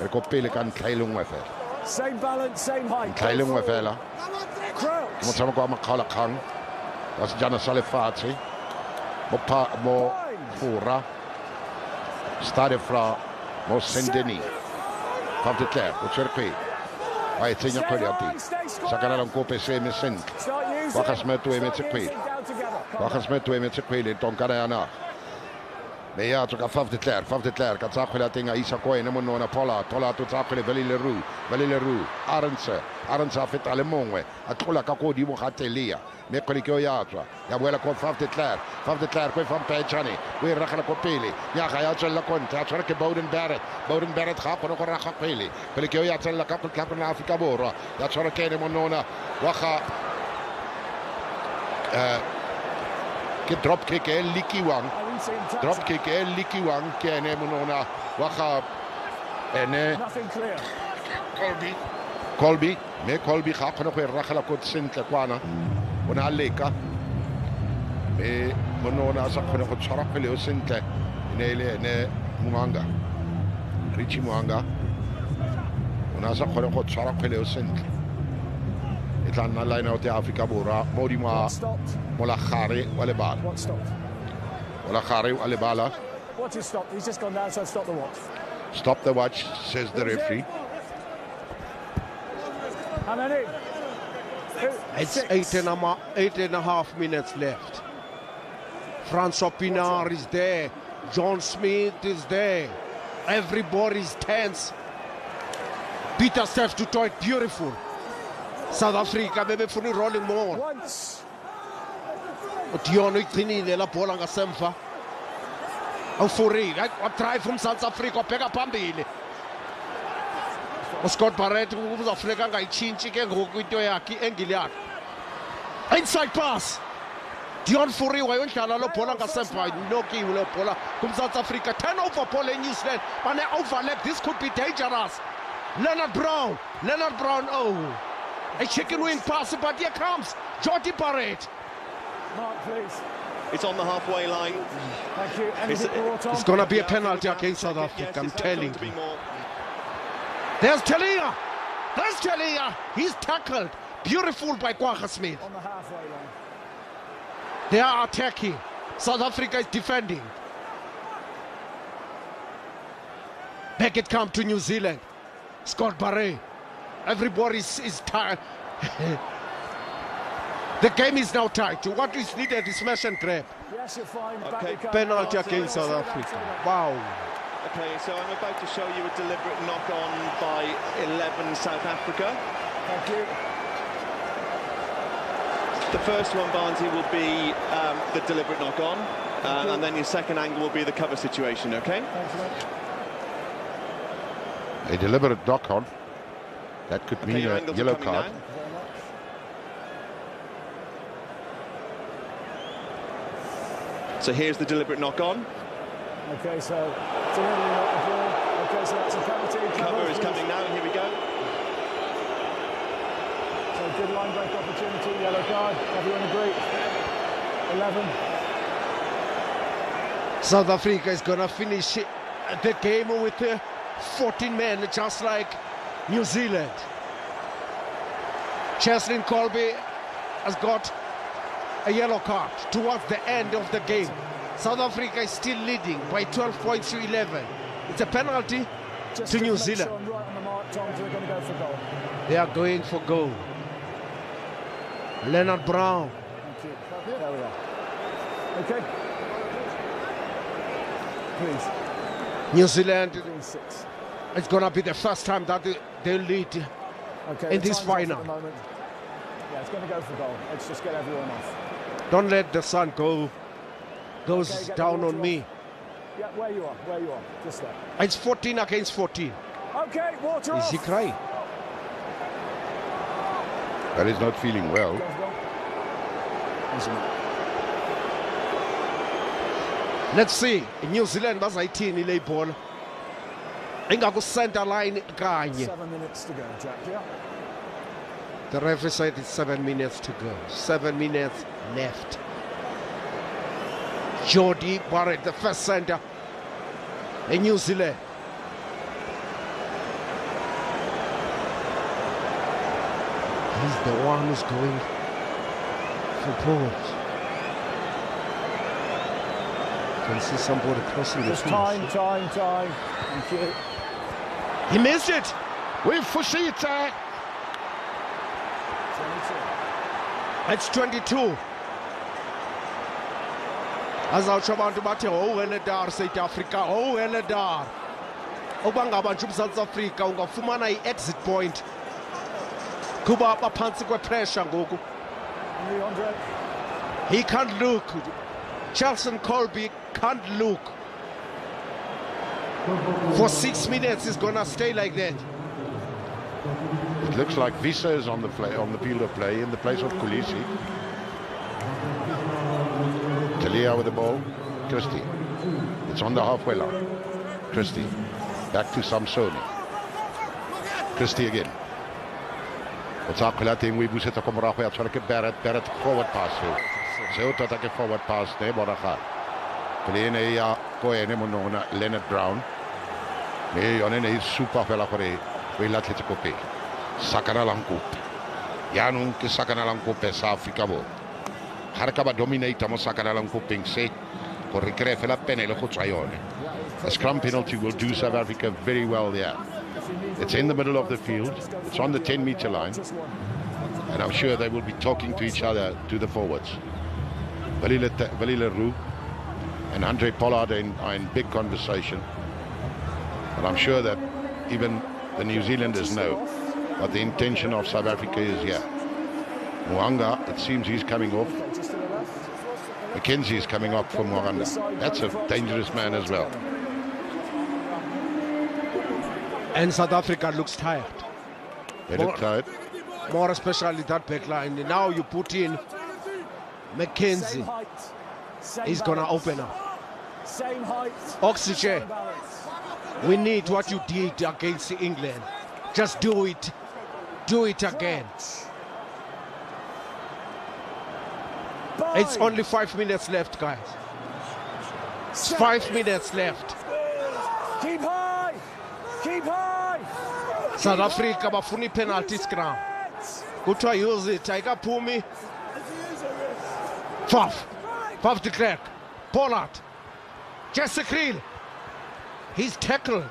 re ko pele ka ntlhailengwe fela ntlhailengwe fela ke motshameko wa makgaola kgang wa sejana sa lefatshe mo fora stade fra mo Saint-Denis Van de Claire o tshwerpe a e tsenya kgwele ya teng sakana la nkope se me sentle wa ga Smith o emetse kgwele tonkana ya naga me ya tsoka 5 de Claire ka tsa kgwele ya teng a isa ko ene Monona Pollard o tsa kgwele Valley Leroux Arendse a feta le mongwe a tlola ka ko dimo ga Telia me kgwele ke o ya tswa ya boela ko 5 de Claire ko Van Pechane o e ragala ko pele ya ga ya tswela kontle a tshwara ke Bowden Barrett ga go go raga kgwele ke o ya tswela ka tlhako la Afrika Borwa ya tshwara ke ene Monona wa ga ke drop kick e likiwang ke ene Monona wa ga ene Colby ga kgona go e ragala ko sentle kwana o na leka me Monona sa kgona go tshwara pele o sentle ene Richie Muanga o na sa kgona go tshwara pele o sentle e tla nna line out ya Afrika Borwa mo di mo la gare wa lebala What is stopped? He's just gone down, so stop the watch. Stop the watch, says the referee. How many? It's 8.5 minutes left. Francois Pienaar is there. John Smith is there. Everybody's tense. Peter Steph to it beautiful. South Africa maybe fully rolling more. Once. Dion igcinile la bola ngasemva. Awufuri, a try from South Africa bheka phambili. Scott Barrett uzafleka ngayitshintshi ke ngoku into yakhe engile yakhe. Inside pass. Dion Fourie wayondlala lo bhola ngasemva inokiwe lo bhola kumSouth Africa. Turnover ball in New Zealand. Bane overlap, this could be dangerous. Leonard Brown, oh. A chicken wing pass, but here comes Jody Barrett. Mark, please. It's on the halfway line. Thank you. It's going to be a penalty against South Africa, yes, I'm telling you. More. There's Talia. There's Talia. He's tackled. Beautiful by Kwagga Smith. On the halfway line. They are attacking. South Africa is defending. Back it comes to New Zealand. Scott Barre. Everybody is tired. The game is now tight. What is needed is smash and grab. Yes, you're fine. Okay. Penalty against South Africa. Wow. Okay, so I'm about to show you a deliberate knock-on by 11 South Africa. Thank you. The first one, Barnsley, will be the deliberate knock-on, and then your second angle will be the cover situation, okay? Thanks, mate. A deliberate knock-on. That could mean a yellow card. So here's the deliberate knock-on. Okay, so deliberately knock the ball. Okay, so that's a penalty. Cover is coming now. Here we go. So good line break opportunity, yellow card. Everyone agree? 11. South Africa is going to finish the game with 14 men, just like New Zealand. Cheslin Colby has got a yellow card towards the end of the game. South Africa is still leading by 12 points to 11. It's a penalty to New Zealand. Sure I'm right on the mark, Tom, so they're going to go for goal. They are going for goal. Leonard Brown. Thank you. There we are. Okay. Please. New Zealand. It's going to be the first time that they lead in this final. Yeah, it's going to go for goal. Let's just get everyone off. Don't let the sun goes down on me. Yeah, where you are, just there. It's 14 against 14. Okay, water off. Is he crying? Well, he's not feeling well. Let's see. New Zealand was 18 in the ball. Ingaku center line kanye. 7 minutes to go, Jack. Yeah. The referee said it's 7 minutes to go. 7 minutes left. Jody Barrett, the first center in New Zealand. He's the one who's going for balls. You can see somebody crossing the field. Time. Thank you. He missed it. We've Fushita. It's 22. Azawutsho abantu bathi Eledar South Africa, Eledar. Ubangabanje uMzantsi Afrika ungafumana i-exit point. Kuba baphansi kwe-pressure ngoku. He can't look. Cheslin Colby can't look. For 6 minutes he's gonna stay like that. It looks like Visa is on the field of play in the place of Kulisi. Talia with the ball. Christie. It's on the halfway line. Christie. Back to Samsoni. Christie again. What's up? We busy to come around. We try to get Barrett forward pass. So to take a forward pass. Ne Boraka. Playing ya Koene Monona Leonard Brown. Ne Yonene is super fella for a will let it copy. Sakana Lankup. Yanun ke Sakana Lankup South Africa bo. Harkaba dominate mo Sakana Lankuping se. For recrefe la pene lo Cotraione. A scrum penalty will do South Africa very well there. It's in the middle of the field. It's on the 10-meter line. And I'm sure they will be talking to each other, to the forwards. Willie Leroux and Andre Pollard are in big conversation. And I'm sure that even the New Zealanders know what the intention of South Africa is here. Moanga, it seems he's coming off. McKenzie is coming up for Moanga. That's a dangerous man as well. And South Africa looks tired. They look tired. More especially that back line. Now you put in McKenzie. He's going to open up. Same height. Oxygen. We need what you did against England. Just do it. Do it again. It's only 5 minutes left, guys. 5 minutes left. Keep high! Keep high! South Africa bafuna penalty scrum. Kuthiwa use it, ayikaphumi. Faf de Klerk. Pollard. Jesse Kriel. He's tackled.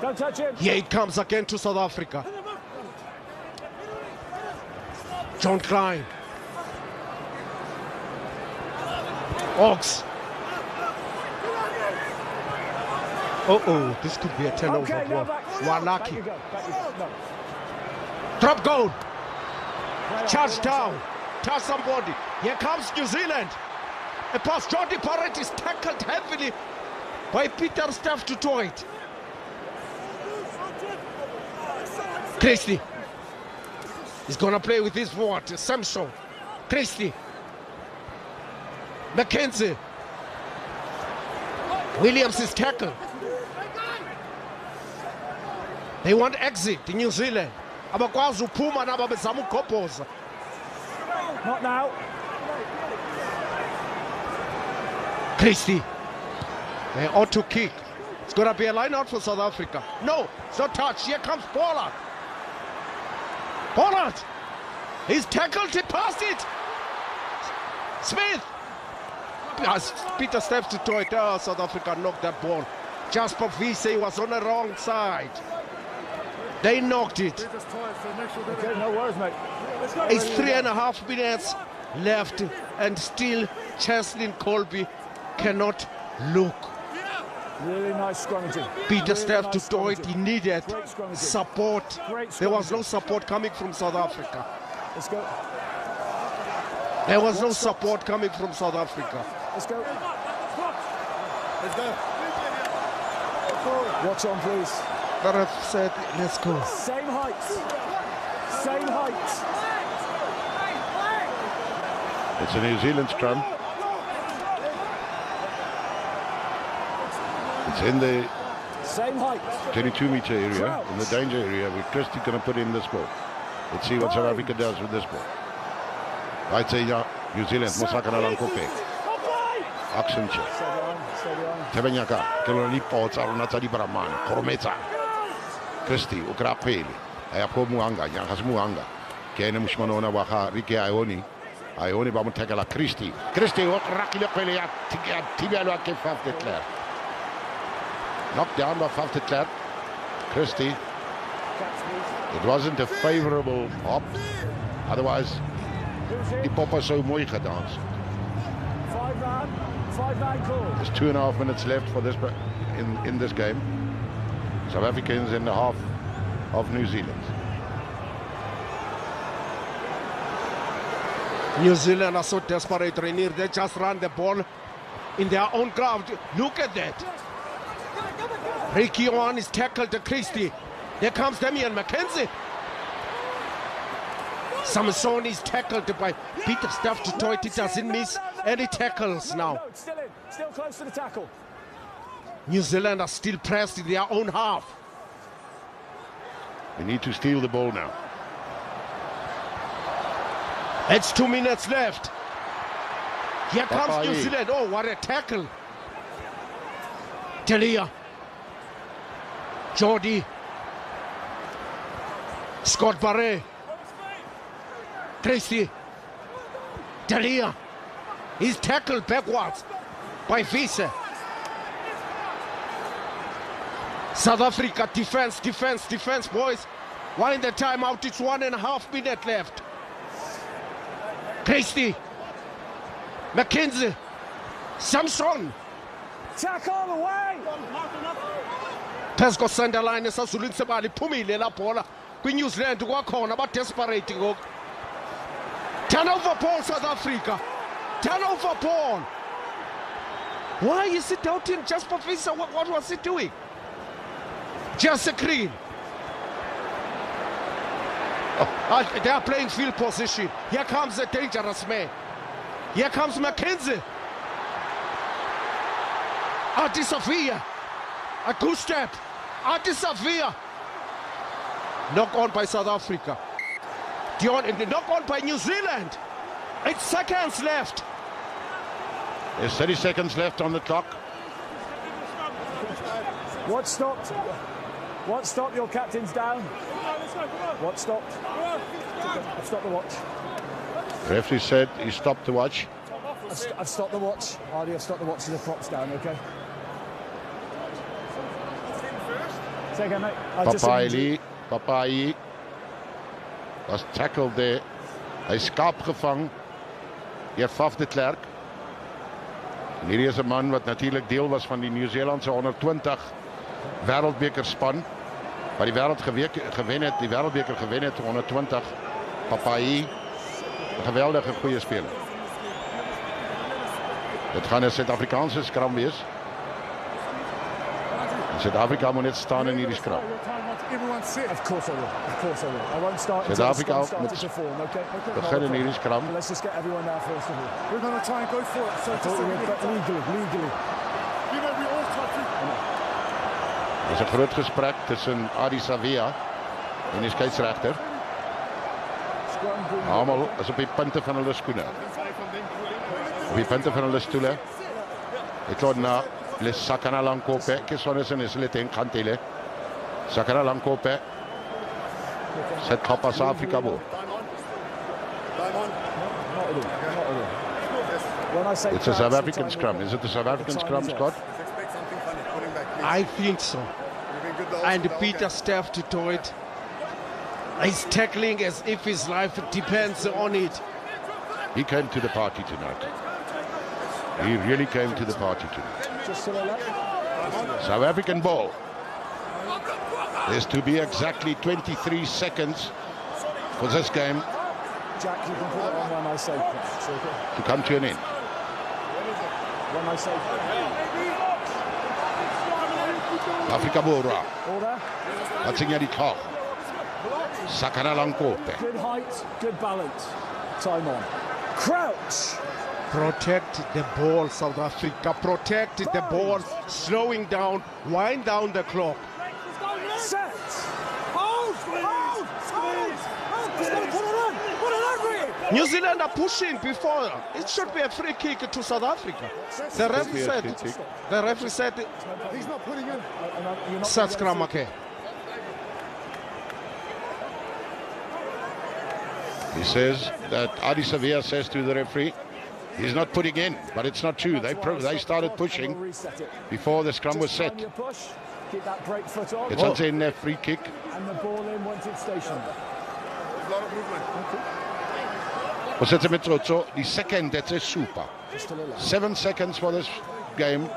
Don't touch him. Here it comes again to South Africa. John Klein. Ox. Oh, this could be a turnover ball. Walaki. Drop goal. Charge down. Touch somebody. Here comes New Zealand. A pass. Jody Barrett is tackled heavily by Peter Staff to Toit. Christie. He's going to play with his forward. Samson. Christie. McKenzie. Williams is tackled. They want exit in New Zealand. Abakwazi uphuma naba bezama ukugobhoza. Not now. Christie. They ought to kick. It's going to be a line out for South Africa. No, it's not touched. Here comes Pollard. Pollard. He's tackled. He passed it. Smith. Peter steps to Toy. South Africa knocked that ball. Jasper Vise was on the wrong side. They knocked it. Okay, no worries, mate. It's 3.5 minutes left, and still Cheslin Colby cannot look. Really nice scrummaging. Peter really Staff nice to do it. He needed support. There was no support coming from South Africa. Let's go. There was no support coming from South Africa. Let's go. Let's go. Watch on, please. The ref said, let's go. Same height. Same height. It's a New Zealand scrum. It's in the same height. 22-meter area, in the danger area, where Christie's going to put in this ball. Let's see what South Africa does with this ball. Right say New Zealand, Mosaka na lang kope. Accenture. Tebenyaka, keloni potsa rona tsa di bramane, Korometsa. Christie, o kra pele. Aya ko muanga, ya ga muanga. Ke ene mushmano ona wa ga Rike Ioni ba mo tackle Christie. Christie o rakile pele ya tibialo ke Faf de Klerk. Knocked down by Faf de Klerk. Christie. It wasn't a favorable hop. Otherwise, die Poppa so mooi gedanst. 5-9 call. There's 2.5 minutes left for this in this game. South Africans in the half of New Zealand. New Zealand are so desperate, Rainier. They just run the ball in their own ground. Look at that. Ricky Owen is tackled to Christie. There comes Damian McKenzie. Samson is tackled by Peter Staff to Toit. He doesn't miss any tackles now. No, still in. Still close to the tackle. New Zealand are still pressed in their own half. They need to steal the ball now. It's 2 minutes left. Here comes New Zealand. Oh, what a tackle. Talia. Jordi. Scott Barret. Christie. Talia. He's tackled backwards by Vise. South Africa, defense, boys. While in the timeout, it's 1.5 minutes left. Christie. McKenzie. Samson. Tackle away. Pesco Sunderline esazulwini sebali phumile la bhola kwi-New Zealand kwakhona ba-desperate ngoku. Turnover ball, South Africa. Turnover ball. Why is it doubting Jasper Vise? What was he doing? Jesse Kriel. They are playing field position. Here comes a dangerous man. Here comes McKenzie. Adi Safia. A good step. Adi Safia. Knock on by South Africa. Knock on by New Zealand. 8 seconds left. There's 30 seconds left on the clock. What stopped? What stopped? Your captain's down. What stopped? I've stopped the watch. The referee said he stopped the watch. I've stopped the watch. Ardy, I've stopped the watch to the props down, okay? Say again, mate. Papai was tackled there. Hy skaap gevang deur Faf de Klerk. En hierdie is 'n man wat natuurlik deel was van die Nieu-Seelandse 120 wêreldbeker span wat die wêreld gewen het, die wêreldbeker gewen het 120. Papai, 'n geweldige goeie speler. Dit gaan 'n Suid-Afrikaanse skram wees. Suid-Afrika moet net staan in hierdie skram. Of course I will. Of course I will. I won't start until the scrum starts to form, okay? Begin in hierdie skram. Let's just get everyone there first of all. We're going to try and go for it. So legally. You know, we all touch it. Er is 'n groot gesprek tussen Adi Savea en die skeieregter. Almal is op die punte van hulle skoene. Op die punte van hulle stoele. Ek hoor na le sakana lankope ke sonesene se le teng khantele. Sakana lankope. Set Copa South Africa bo. It's a South African scrum. Is it the South African scrum, Scott? I think so. And Peter Staff to do it. He's tackling as if his life depends on it. He came to the party tonight. He really came to the party tonight. South African ball. There's to be exactly 23 seconds for this game Jack, you can put it on when I say to come to an end. When I say Afrika Borwa. Order. Wat sien jy die klok? Sakana Lankope. Good height, good balance. Time on. Crouch. Protect the ball, South Africa. Protect the ball. Slowing down. Wind down the clock. Set. Hold. Squeeze. Put it on. Put it on, Rick. New Zealand are pushing before. It should be a free kick to South Africa. The referee said He's not putting in. Sat scrum, okay. He says that Adi Savea says to the referee, he's not putting in, but it's not true. They started pushing before the scrum was set. Keep that break foot on. It's also in their free kick. And the ball in once it's stationed. There's a lot of movement. Ons sit met Trotso, die second, that's a super. 7 seconds for this game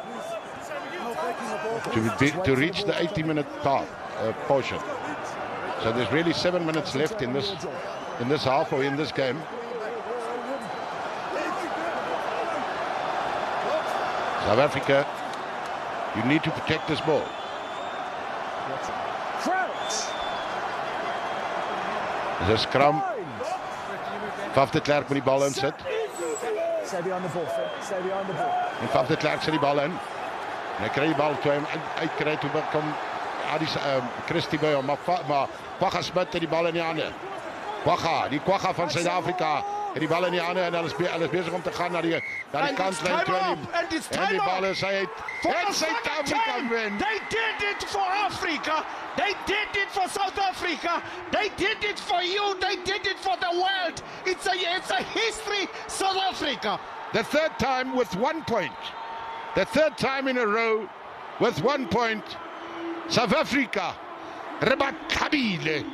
to reach the 80-minute portion. So there's really 7 minutes left in this half or in this game. South Africa, you need to protect this ball. Crouch. There's a scrum. Faf de Klerk met die bal in sit. Stay behind the ball, Phil. Stay behind the ball. En Faf de Klerk sit die bal in. En hy kry die bal toe hy uitkry toe kom Christie by hom, maar Kwagga Smit het die bal in die hande. Die Kwagga van Suid-Afrika het die bal in die hande en hulle is besig om te gaan na die kantlyn toe en die bal is uit. En Suid-Afrika wen. They did it for Africa. They did it for South Africa. They did it for you. They did it for the world. It's a history, South Africa. The third time with 1 point. The third time in a row with 1 point. South Africa. Re ba thabile.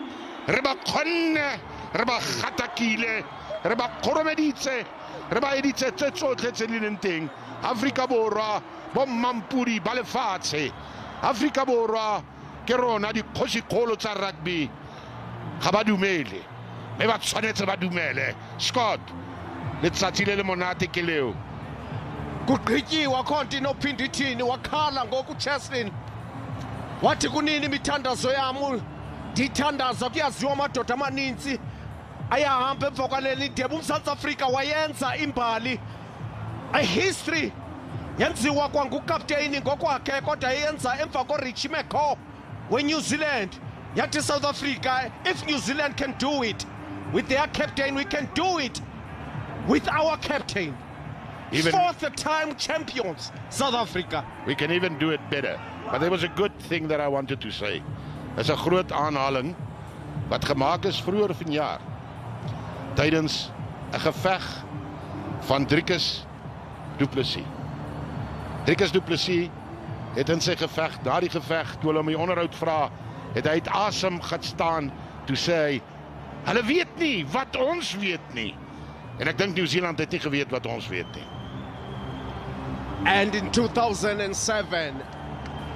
Re ba khonne. Re ba khatakile. Re ba koromeditse. Re ba editse tse tsotlhe tse di leng teng. Afrika Borwa bo mampudi ba lefatshe. Afrika Borwa ke rona di khosikgolo tsa rugby. Ga ba dumele. Me ba tshwanetse ba dumele. Scott, letsatsi le monate ke leo. Kugqityiwa khonto inophinde ithini wakhala ngoku Cheslin. Wathi kunini imithandazo yam ndithandaza kuyaziwa amadoda amaninzi ayahamba emva kwaleli ndebe uMzantsi Afrika wayenza imbali a history yenziwa kwangukapteyini ngokwakhe kodwa yenza emva koRichie McCaw weNew Zealand yathi South Africa if New Zealand can do it with their captain, we can do it with our captain. Even 4th time champions, South Africa. We can even do it better. But there was a good thing that I wanted to say. Is 'n groot aanhaling wat gemaak is vroeër vanjaar tydens 'n geveg van Driekus Du Plessis. Driekus Du Plessis het in sy geveg, daardie geveg, toe hulle hom die onderhoud vra, het hy uit asem gaan staan toe sê hy, hulle weet nie wat ons weet nie. En ek dink New Zealand het nie geweet wat ons weet nie. And in 2007,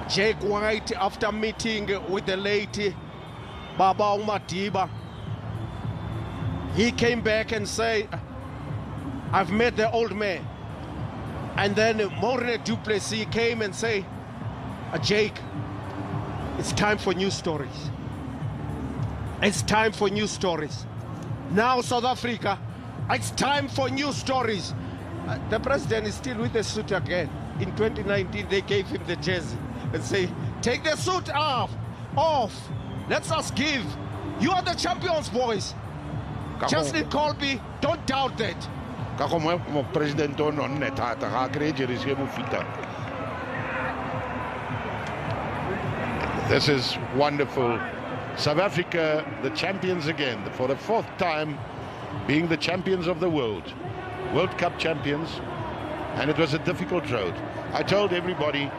Jake White, after meeting with the late Baba Umadiba, he came back and said, I've met the old man. And then Morne Du Plessis came and said, Jake, it's time for new stories. It's time for new stories. Now South Africa, it's time for new stories. The president is still with the suit again. In 2019, they gave him the jersey and say, take the suit off. Let's us give. You are the champions, boys. Justin Colby, don't doubt that. This is wonderful. South Africa, the champions again, for the 4th time, being the champions of the World Cup champions, and it was a difficult road. I told everybody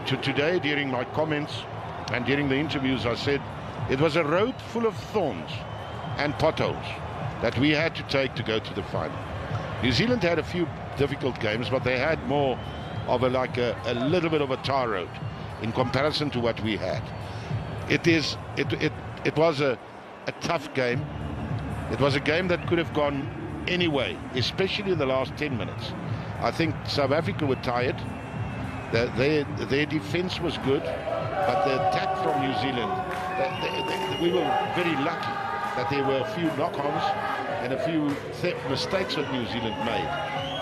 today during my comments and during the interviews, I said it was a road full of thorns and potholes that we had to take to go to the final. New Zealand had a few difficult games, but they had more of a little bit of a tar road in comparison to what we had. It was a tough game. It was a game that could have gone any way, especially in the last 10 minutes. I think South Africa were tired. Their defense was good, but the attack from New Zealand, we were very lucky that there were a few knock-ons and a few mistakes that New Zealand made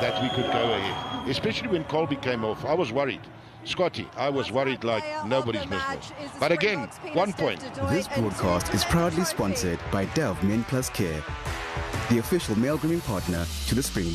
that we could go ahead. Especially when Colby came off, I was worried. Scotty, I was worried like nobody's business. But again, 1 point. This broadcast is proudly sponsored by Delve Men Plus Care, the official male grooming partner to the Springboks.